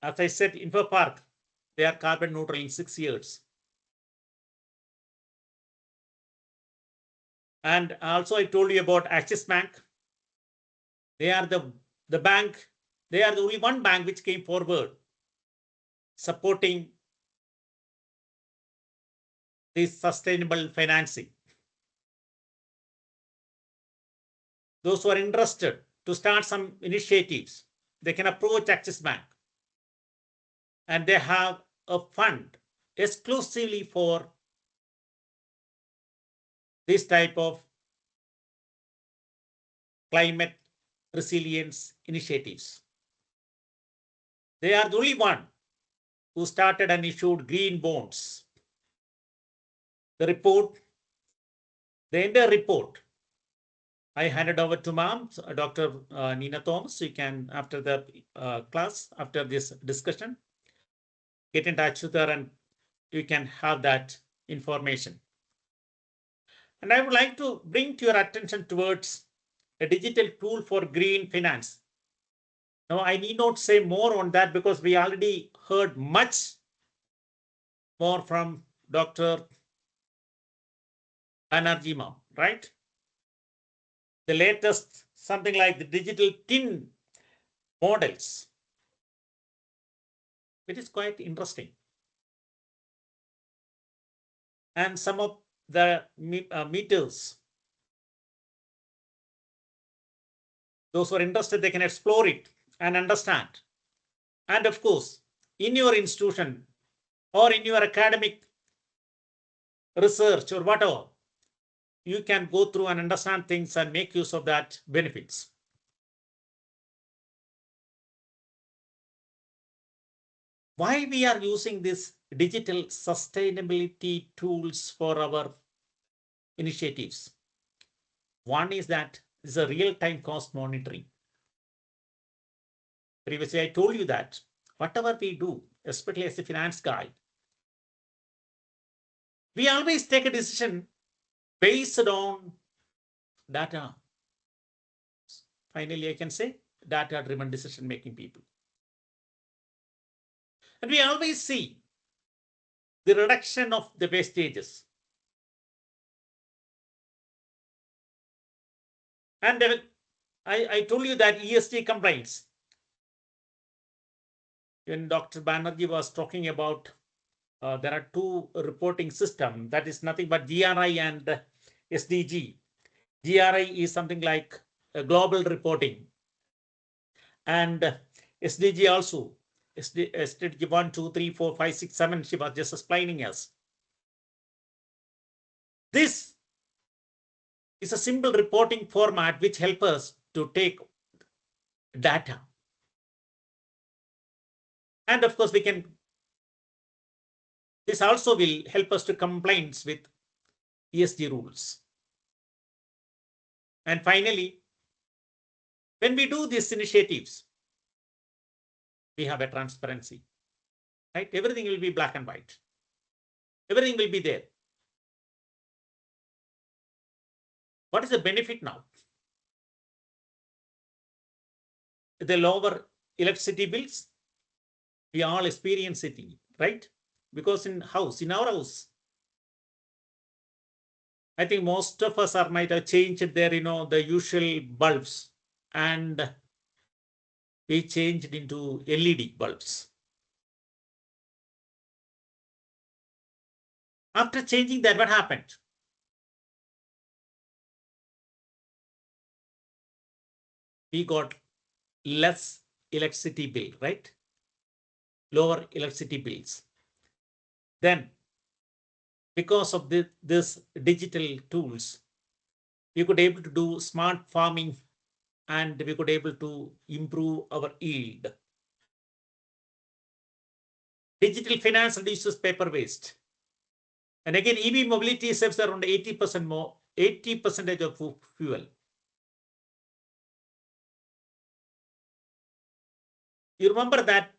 As I said, Info Park, they are carbon neutral in 6 years. And also I told you about Axis Bank. They are the bank, they are the only one bank which came forward supporting this sustainable financing. Those who are interested to start some initiatives, they can approach Axis Bank. And they have a fund exclusively for this type of climate resilience initiatives. They are the only one who started and issued green bonds. The report, the entire report, I handed over to ma'am, Dr. Nina Thomas. You can, after the class, after this discussion, get in touch with her and you can have that information. And I would like to bring to your attention towards a digital tool for green finance. Now, I need not say more on that because we already heard much more from Dr. Banerjee ma'am, right? The latest, something like the digital tin models. It is quite interesting. And some of the meters, those who are interested, they can explore it and understand. And of course, in your institution or in your academic research or whatever, you can go through and understand things and make use of that benefits. Why we are using these digital sustainability tools for our initiatives? One is that this is a real-time cost monitoring. Previously, I told you that whatever we do, especially as a finance guy, we always take a decision based on data. Finally, I can say data-driven decision-making people. And we always see the reduction of the wastages. And I told you that ESG compliance. when Dr. Banerjee was talking about there are two reporting systems, that is nothing but GRI and SDG. GRI is something like a global reporting, and SDG also. SDG 1, 2, 3, 4, 5, 6, 7, she was just explaining us. This is a simple reporting format which helps us to take data. And of course, this also will help us to compliance with ESG rules. And finally, when we do these initiatives, we have a transparency, right? Everything will be black and white. Everything will be there. What is the benefit now? The lower electricity bills, we all experience it, right? Because in our house, I think most of us might have changed their, the usual bulbs, and we changed into LED bulbs. After changing that, what happened? We got less electricity bill, right? Lower electricity bills. Then, because of this digital tools, we could able to do smart farming, and we could able to improve our yield. Digital finance reduces paper waste. And again, EV mobility saves around 80% more, 80% of fuel. You remember that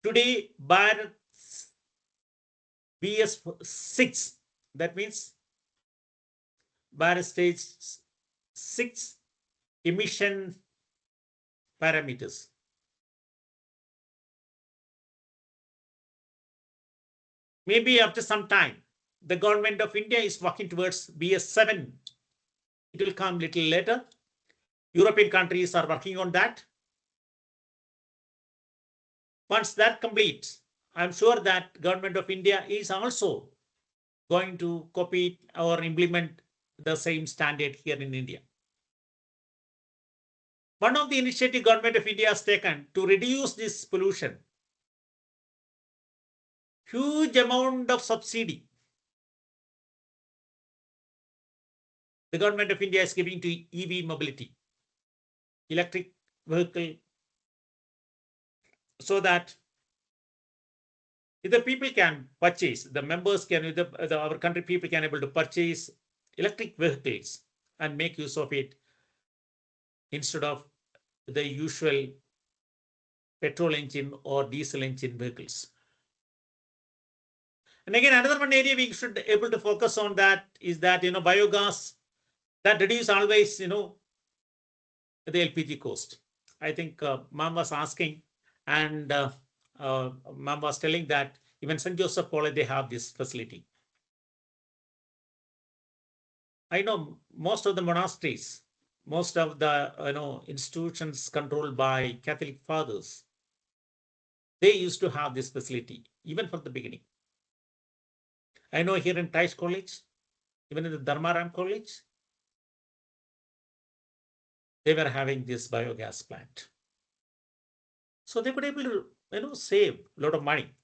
today, Bharat BS6, that means Bharat stage 6 emission parameters. Maybe after some time, the government of India is working towards BS7. It will come little later. European countries are working on that. Once that completes, I'm sure that government of India is also going to copy or implement the same standard here in India. One of the initiative government of India has taken to reduce this pollution, huge amount of subsidy the government of India is giving to EV mobility, electric vehicle, so that if the people can purchase, the members can, our country people can able to purchase electric vehicles and make use of it instead of the usual petrol engine or diesel engine vehicles. And again, another one area we should able to focus on that is that, biogas, that reduce always, the LPG cost. I think Ma'am was asking, and Ma'am was telling that even St. Joseph College, they have this facility. I know most of the monasteries, most of the institutions controlled by Catholic fathers, they used to have this facility even from the beginning. I know here in Tice College, even in the Dharmaram College, they were having this biogas plant. So they could able to save a lot of money.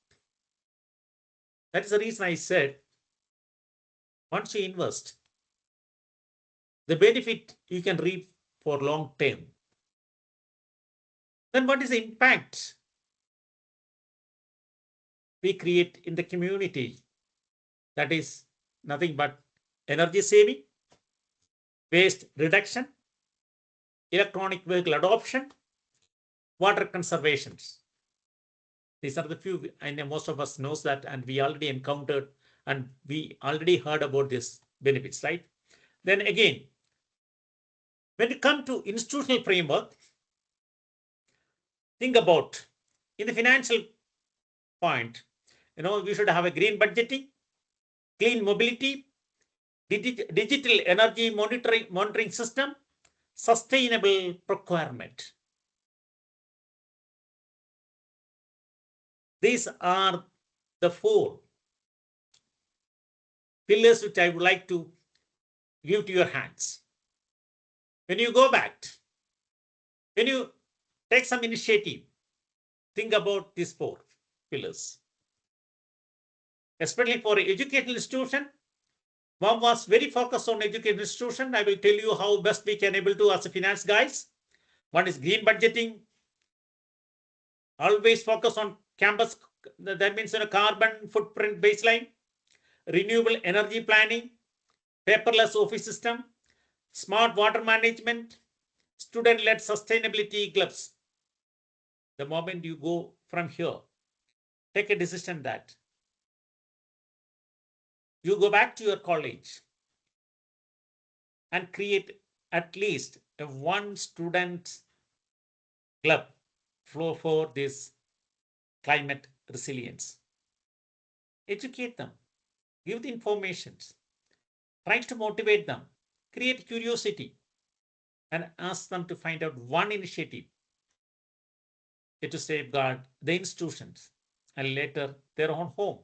That is the reason I said, once you invest, the benefit you can reap for long term. Then what is the impact we create in the community? That is nothing but energy saving, waste reduction, electronic vehicle adoption, water conservation. These are the few, I know most of us knows that, and we already encountered and we already heard about these benefits, right? Then again, when you come to institutional framework, think about in the financial point, we should have a green budgeting, clean mobility, digital energy monitoring system, sustainable procurement. These are the 4 pillars which I would like to give to your hands. When you go back, when you take some initiative, think about these 4 pillars. Especially for educational institution, one was very focused on educational institution. I will tell you how best we can able to as a finance guys. One is green budgeting. Always focus on campus. That means a carbon footprint baseline, renewable energy planning, paperless office system, smart water management, student-led sustainability clubs. The moment you go from here, take a decision that you go back to your college and create at least a 1 student club flow for this climate resilience. Educate them, give the information, try to motivate them, create curiosity, and ask them to find out one initiative to safeguard the institutions and later their own home.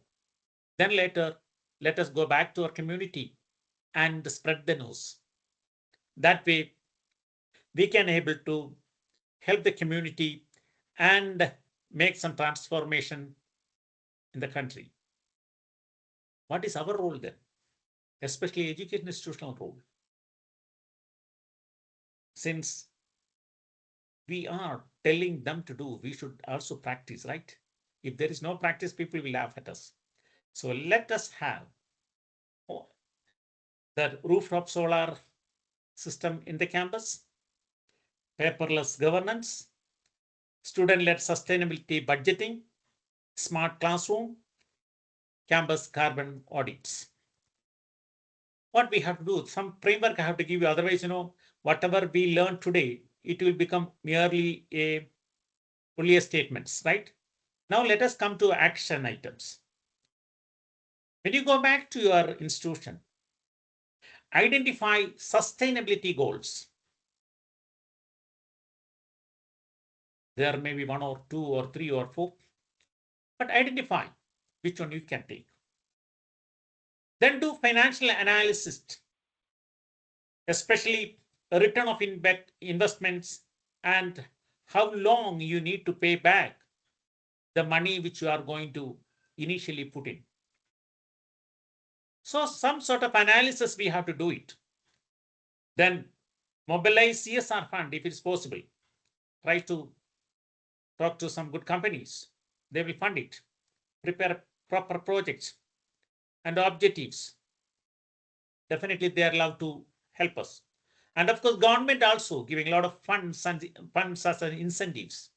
Then later, let us go back to our community and spread the news. That way, we can able to help the community and make some transformation in the country. What is our role then? Especially education institutional role. Since we are telling them to do, we should also practice, right? If there is no practice, people will laugh at us. So let us have the rooftop solar system in the campus, paperless governance, student-led sustainability budgeting, smart classroom, campus carbon audits. What we have to do, some framework I have to give you, otherwise, whatever we learn today, it will become merely only a statements, right? Now let us come to action items. When you go back to your institution, identify sustainability goals. There may be 1 or 2 or 3 or 4, but identify which one you can take. Then do financial analysis, especially a return of investments and how long you need to pay back the money which you are going to initially put in. So some sort of analysis we have to do it. Then mobilize CSR fund if it's possible. Try to talk to some good companies. They will fund it. Prepare proper projects and objectives. Definitely they are allowed to help us. And of course, government also giving a lot of funds as incentives.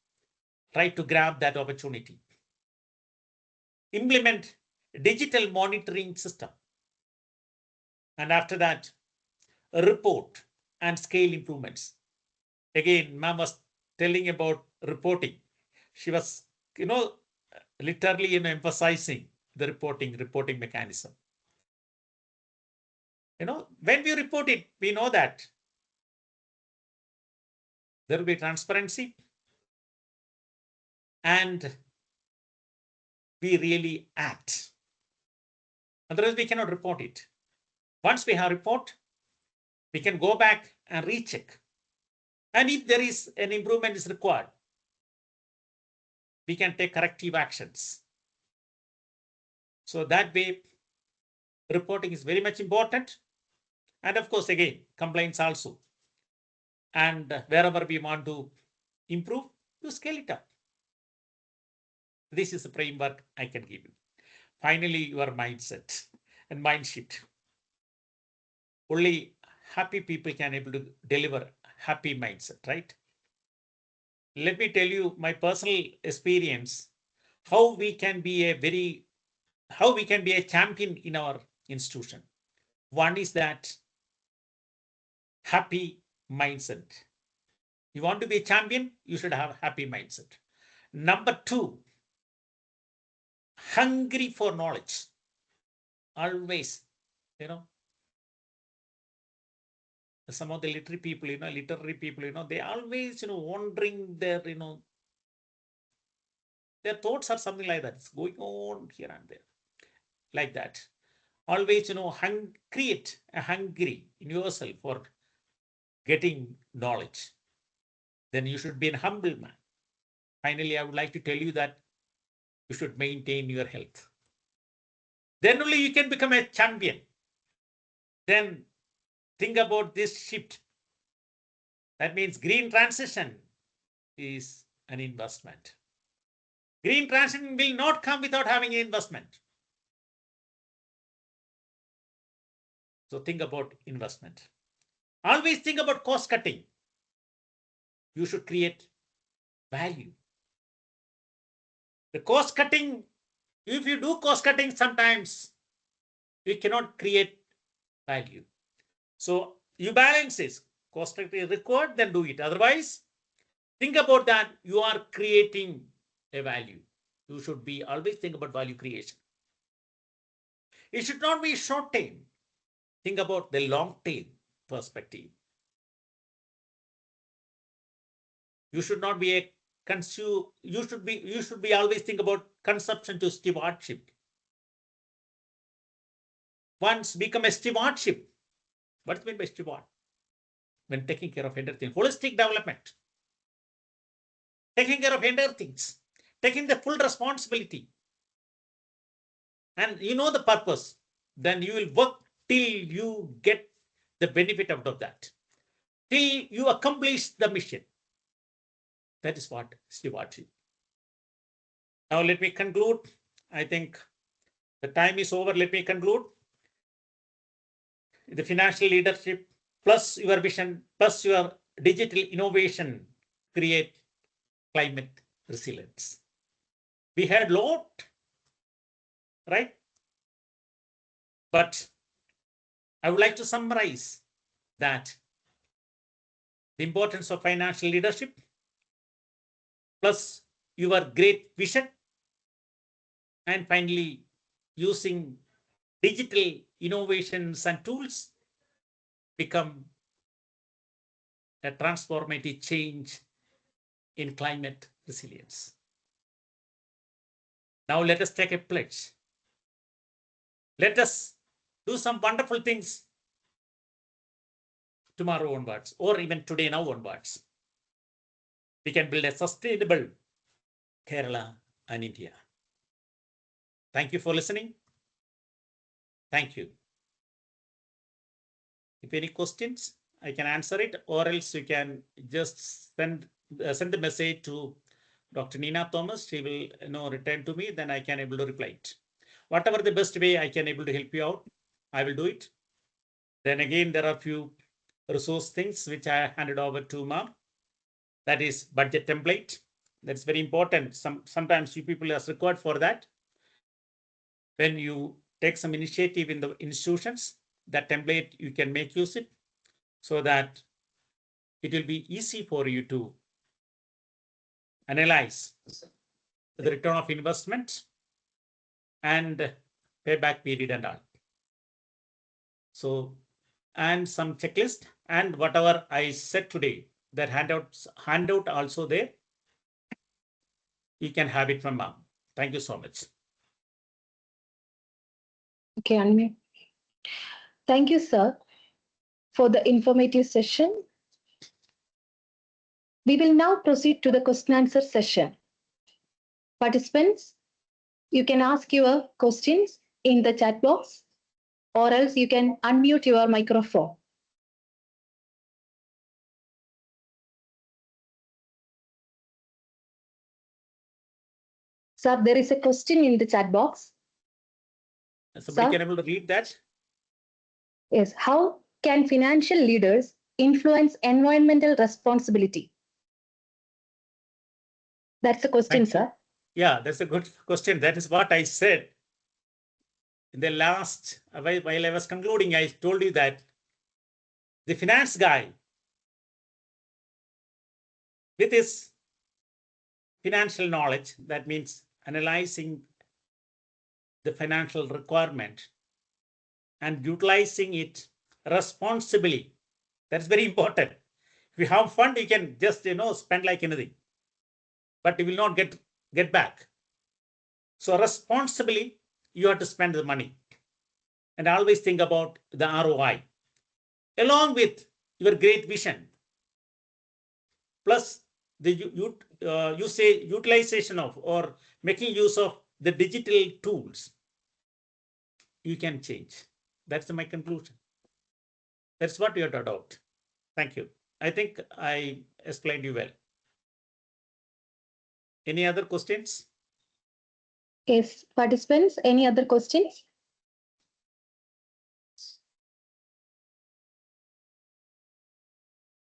Try to grab that opportunity. Implement digital monitoring system. And after that, a report and scale improvements. Again, ma'am was telling about reporting. She was, literally emphasizing the reporting mechanism. When we report it, we know that there will be transparency and we really act. Otherwise, we cannot report it. Once we have report, we can go back and recheck. And if there is an improvement is required, we can take corrective actions. So that way, reporting is very much important. And of course, again, compliance also. And wherever we want to improve, you scale it up. This is the framework I can give you. Finally, your mindset and mindset. Only happy people can able to deliver happy mindset, right? Let me tell you my personal experience, how we can be a champion in our institution. One is that happy mindset. You want to be a champion, you should have a happy mindset. Number 2, hungry for knowledge. Always, some of the literary people, they always, wondering their, Their thoughts are something like that. It's going on here and there, like that. Always, create a hungry in yourself for getting knowledge. Then you should be a humble man. Finally, I would like to tell you that you should maintain your health. Then only you can become a champion. Then think about this shift. That means green transition is an investment. Green transition will not come without having an investment. So think about investment. Always think about cost cutting. You should create value. The cost cutting, if you do cost cutting, sometimes you cannot create value. So you balance this. Cost cutting is required, then do it. Otherwise, think about that. You are creating a value. You should be always think about value creation. It should not be short term. Think about the long term perspective. You should not be a consume. You should be always think about consumption to stewardship. Once become a stewardship. What's meant by steward? When taking care of everything, holistic development, taking care of entire things, taking the full responsibility, and you know the purpose, then you will work till you get the benefit out of that, till you accomplish the mission. That is what stewardship. Now let me conclude. I think the time is over. Let me conclude. The financial leadership plus your vision plus your digital innovation create climate resilience. We had a lot, right? But I would like to summarize that the importance of financial leadership plus your great vision, and finally using digital innovations and tools become a transformative change in climate resilience. Now let us take a pledge. Let us do some wonderful things tomorrow onwards, or even today now onwards. We can build a sustainable Kerala and India. Thank you for listening. Thank you. If any questions, I can answer it, or else you can just send the message to Dr. Nina Thomas. She will return to me, then I can able to reply it. Whatever the best way I can able to help you out, I will do it. Then again, there are few resource things which I handed over to ma'am. That is budget template. That's very important. Sometimes you people are required for that. When you take some initiative in the institutions, that template you can make use it, so that it will be easy for you to analyze the return of investment and payback period and all. So, and some checklist and whatever I said today, that handout also there. You can have it from ma'am. Thank you so much. Okay, Anmi. Thank you, sir, for the informative session. We will now proceed to the question answer session. Participants, you can ask your questions in the chat box, or else you can unmute your microphone. Sir, there is a question in the chat box. Somebody can able to read that? Yes. How can financial leaders influence environmental responsibility? That's the question, sir. Yeah, that's a good question. That is what I said. In the last, while I was concluding, I told you that the finance guy, with his financial knowledge, that means analyzing the financial requirement and utilizing it responsibly. That's very important. If you have fund, you can just spend like anything, but you will not get back. So responsibly, you have to spend the money and always think about the ROI along with your great vision. Plus the utilization of or making use of the digital tools, you can change. That's my conclusion. That's what you have to adopt. Thank you. I think I explained you well. Any other questions? Yes, participants, any other questions?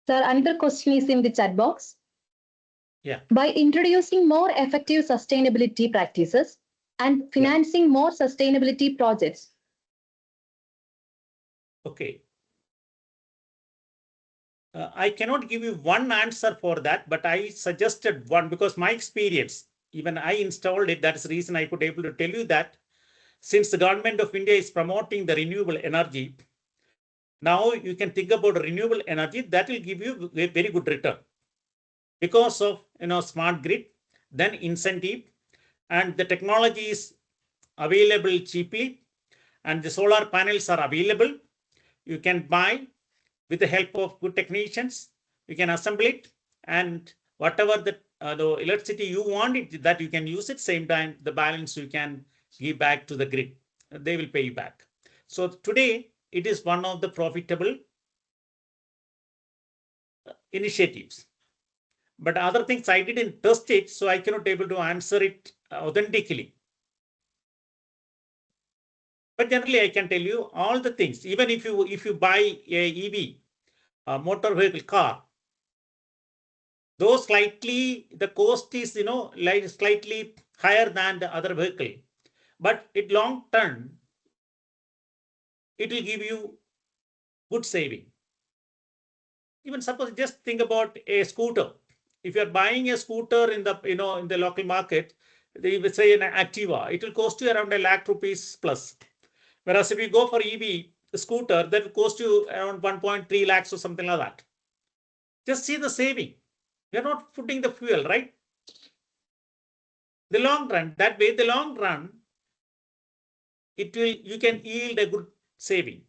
Sir, another question is in the chat box. Yeah. By introducing more effective sustainability practices and financing more sustainability projects. Okay. I cannot give you one answer for that, but I suggested one because my experience, even I installed it. That's the reason I could able to tell you that since the government of India is promoting the renewable energy, now you can think about renewable energy that will give you a very good return because of smart grid, then incentive, and the technology is available cheaply, and the solar panels are available. You can buy with the help of good technicians. You can assemble it, and whatever the electricity you want it, that you can use it. Same time, the balance you can give back to the grid. They will pay you back. So today it is one of the profitable initiatives. But other things I didn't test it, so I cannot able to answer it authentically. But generally, I can tell you all the things. Even if you buy a EV, a motor vehicle car, though slightly the cost is like slightly higher than the other vehicle, but in long term, it will give you good saving. Even suppose just think about a scooter. If you are buying a scooter in the in the local market, they will say an Activa, it will cost you around ₹1,00,000 plus. Whereas if you go for EV scooter, that will cost you around 1.3 lakhs or something like that. Just see the saving. You're not putting the fuel, right? The long run, that way, the long run, you can yield a good saving.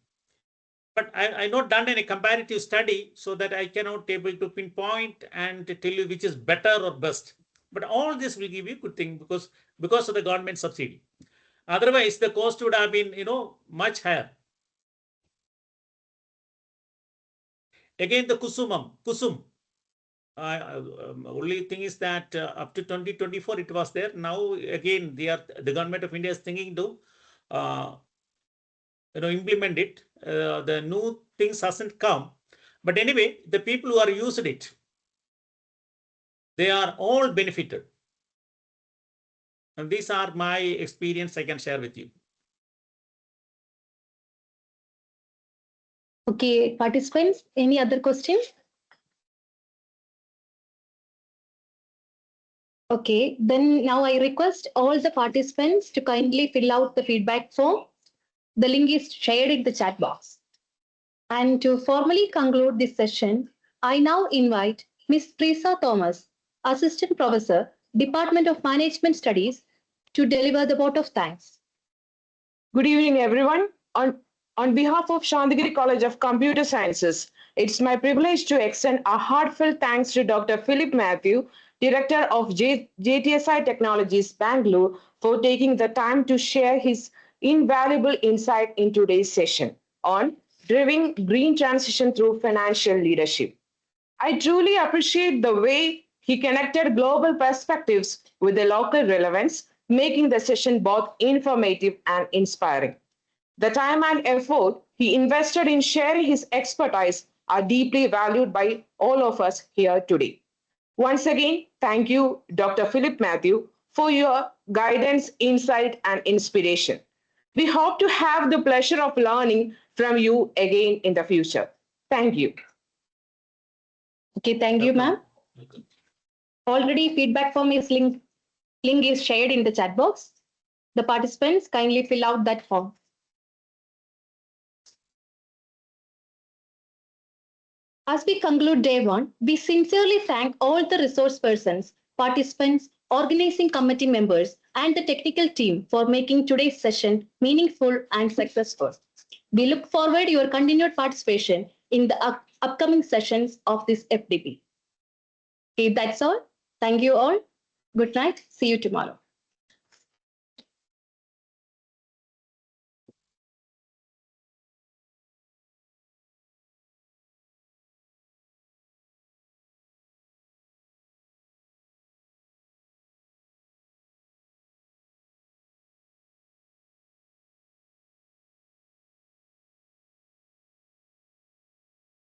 But I not done any comparative study, so that I cannot able to pinpoint and tell you which is better or best. But all this will give you good thing because of the government subsidy. Otherwise, the cost would have been much higher. Again, the Kusum. Only thing is that up to 2024 it was there. Now again, the government of India is thinking to implement it. The new things hasn't come, but anyway, the people who are used it, they are all benefited. And these are my experience I can share with you. Okay, participants, any other questions? Okay, then now I request all the participants to kindly fill out the feedback form. The link is shared in the chat box. And to formally conclude this session, I now invite Ms. Teresa Thomas, Assistant Professor, Department of Management Studies, to deliver the vote of thanks. Good evening, everyone. On behalf of Shandagiri College of Computer Sciences, it's my privilege to extend a heartfelt thanks to Dr. Philip Matthew, Director of JTSI Technologies, Bangalore, for taking the time to share his invaluable insight in today's session on driving green transition through financial leadership. I truly appreciate the way he connected global perspectives with the local relevance, making the session both informative and inspiring. The time and effort he invested in sharing his expertise are deeply valued by all of us here today. Once again, thank you, Dr. Philip Matthew, for your guidance, insight, and inspiration. We hope to have the pleasure of learning from you again in the future. Thank you. Okay, thank you, ma'am. Already feedback form is link is shared in the chat box. The participants kindly fill out that form. As we conclude day one, we sincerely thank all the resource persons, participants, organizing committee members, and the technical team for making today's session meaningful and successful. We look forward to your continued participation in the upcoming sessions of this FDP. Okay, that's all. Thank you all. Good night. See you tomorrow.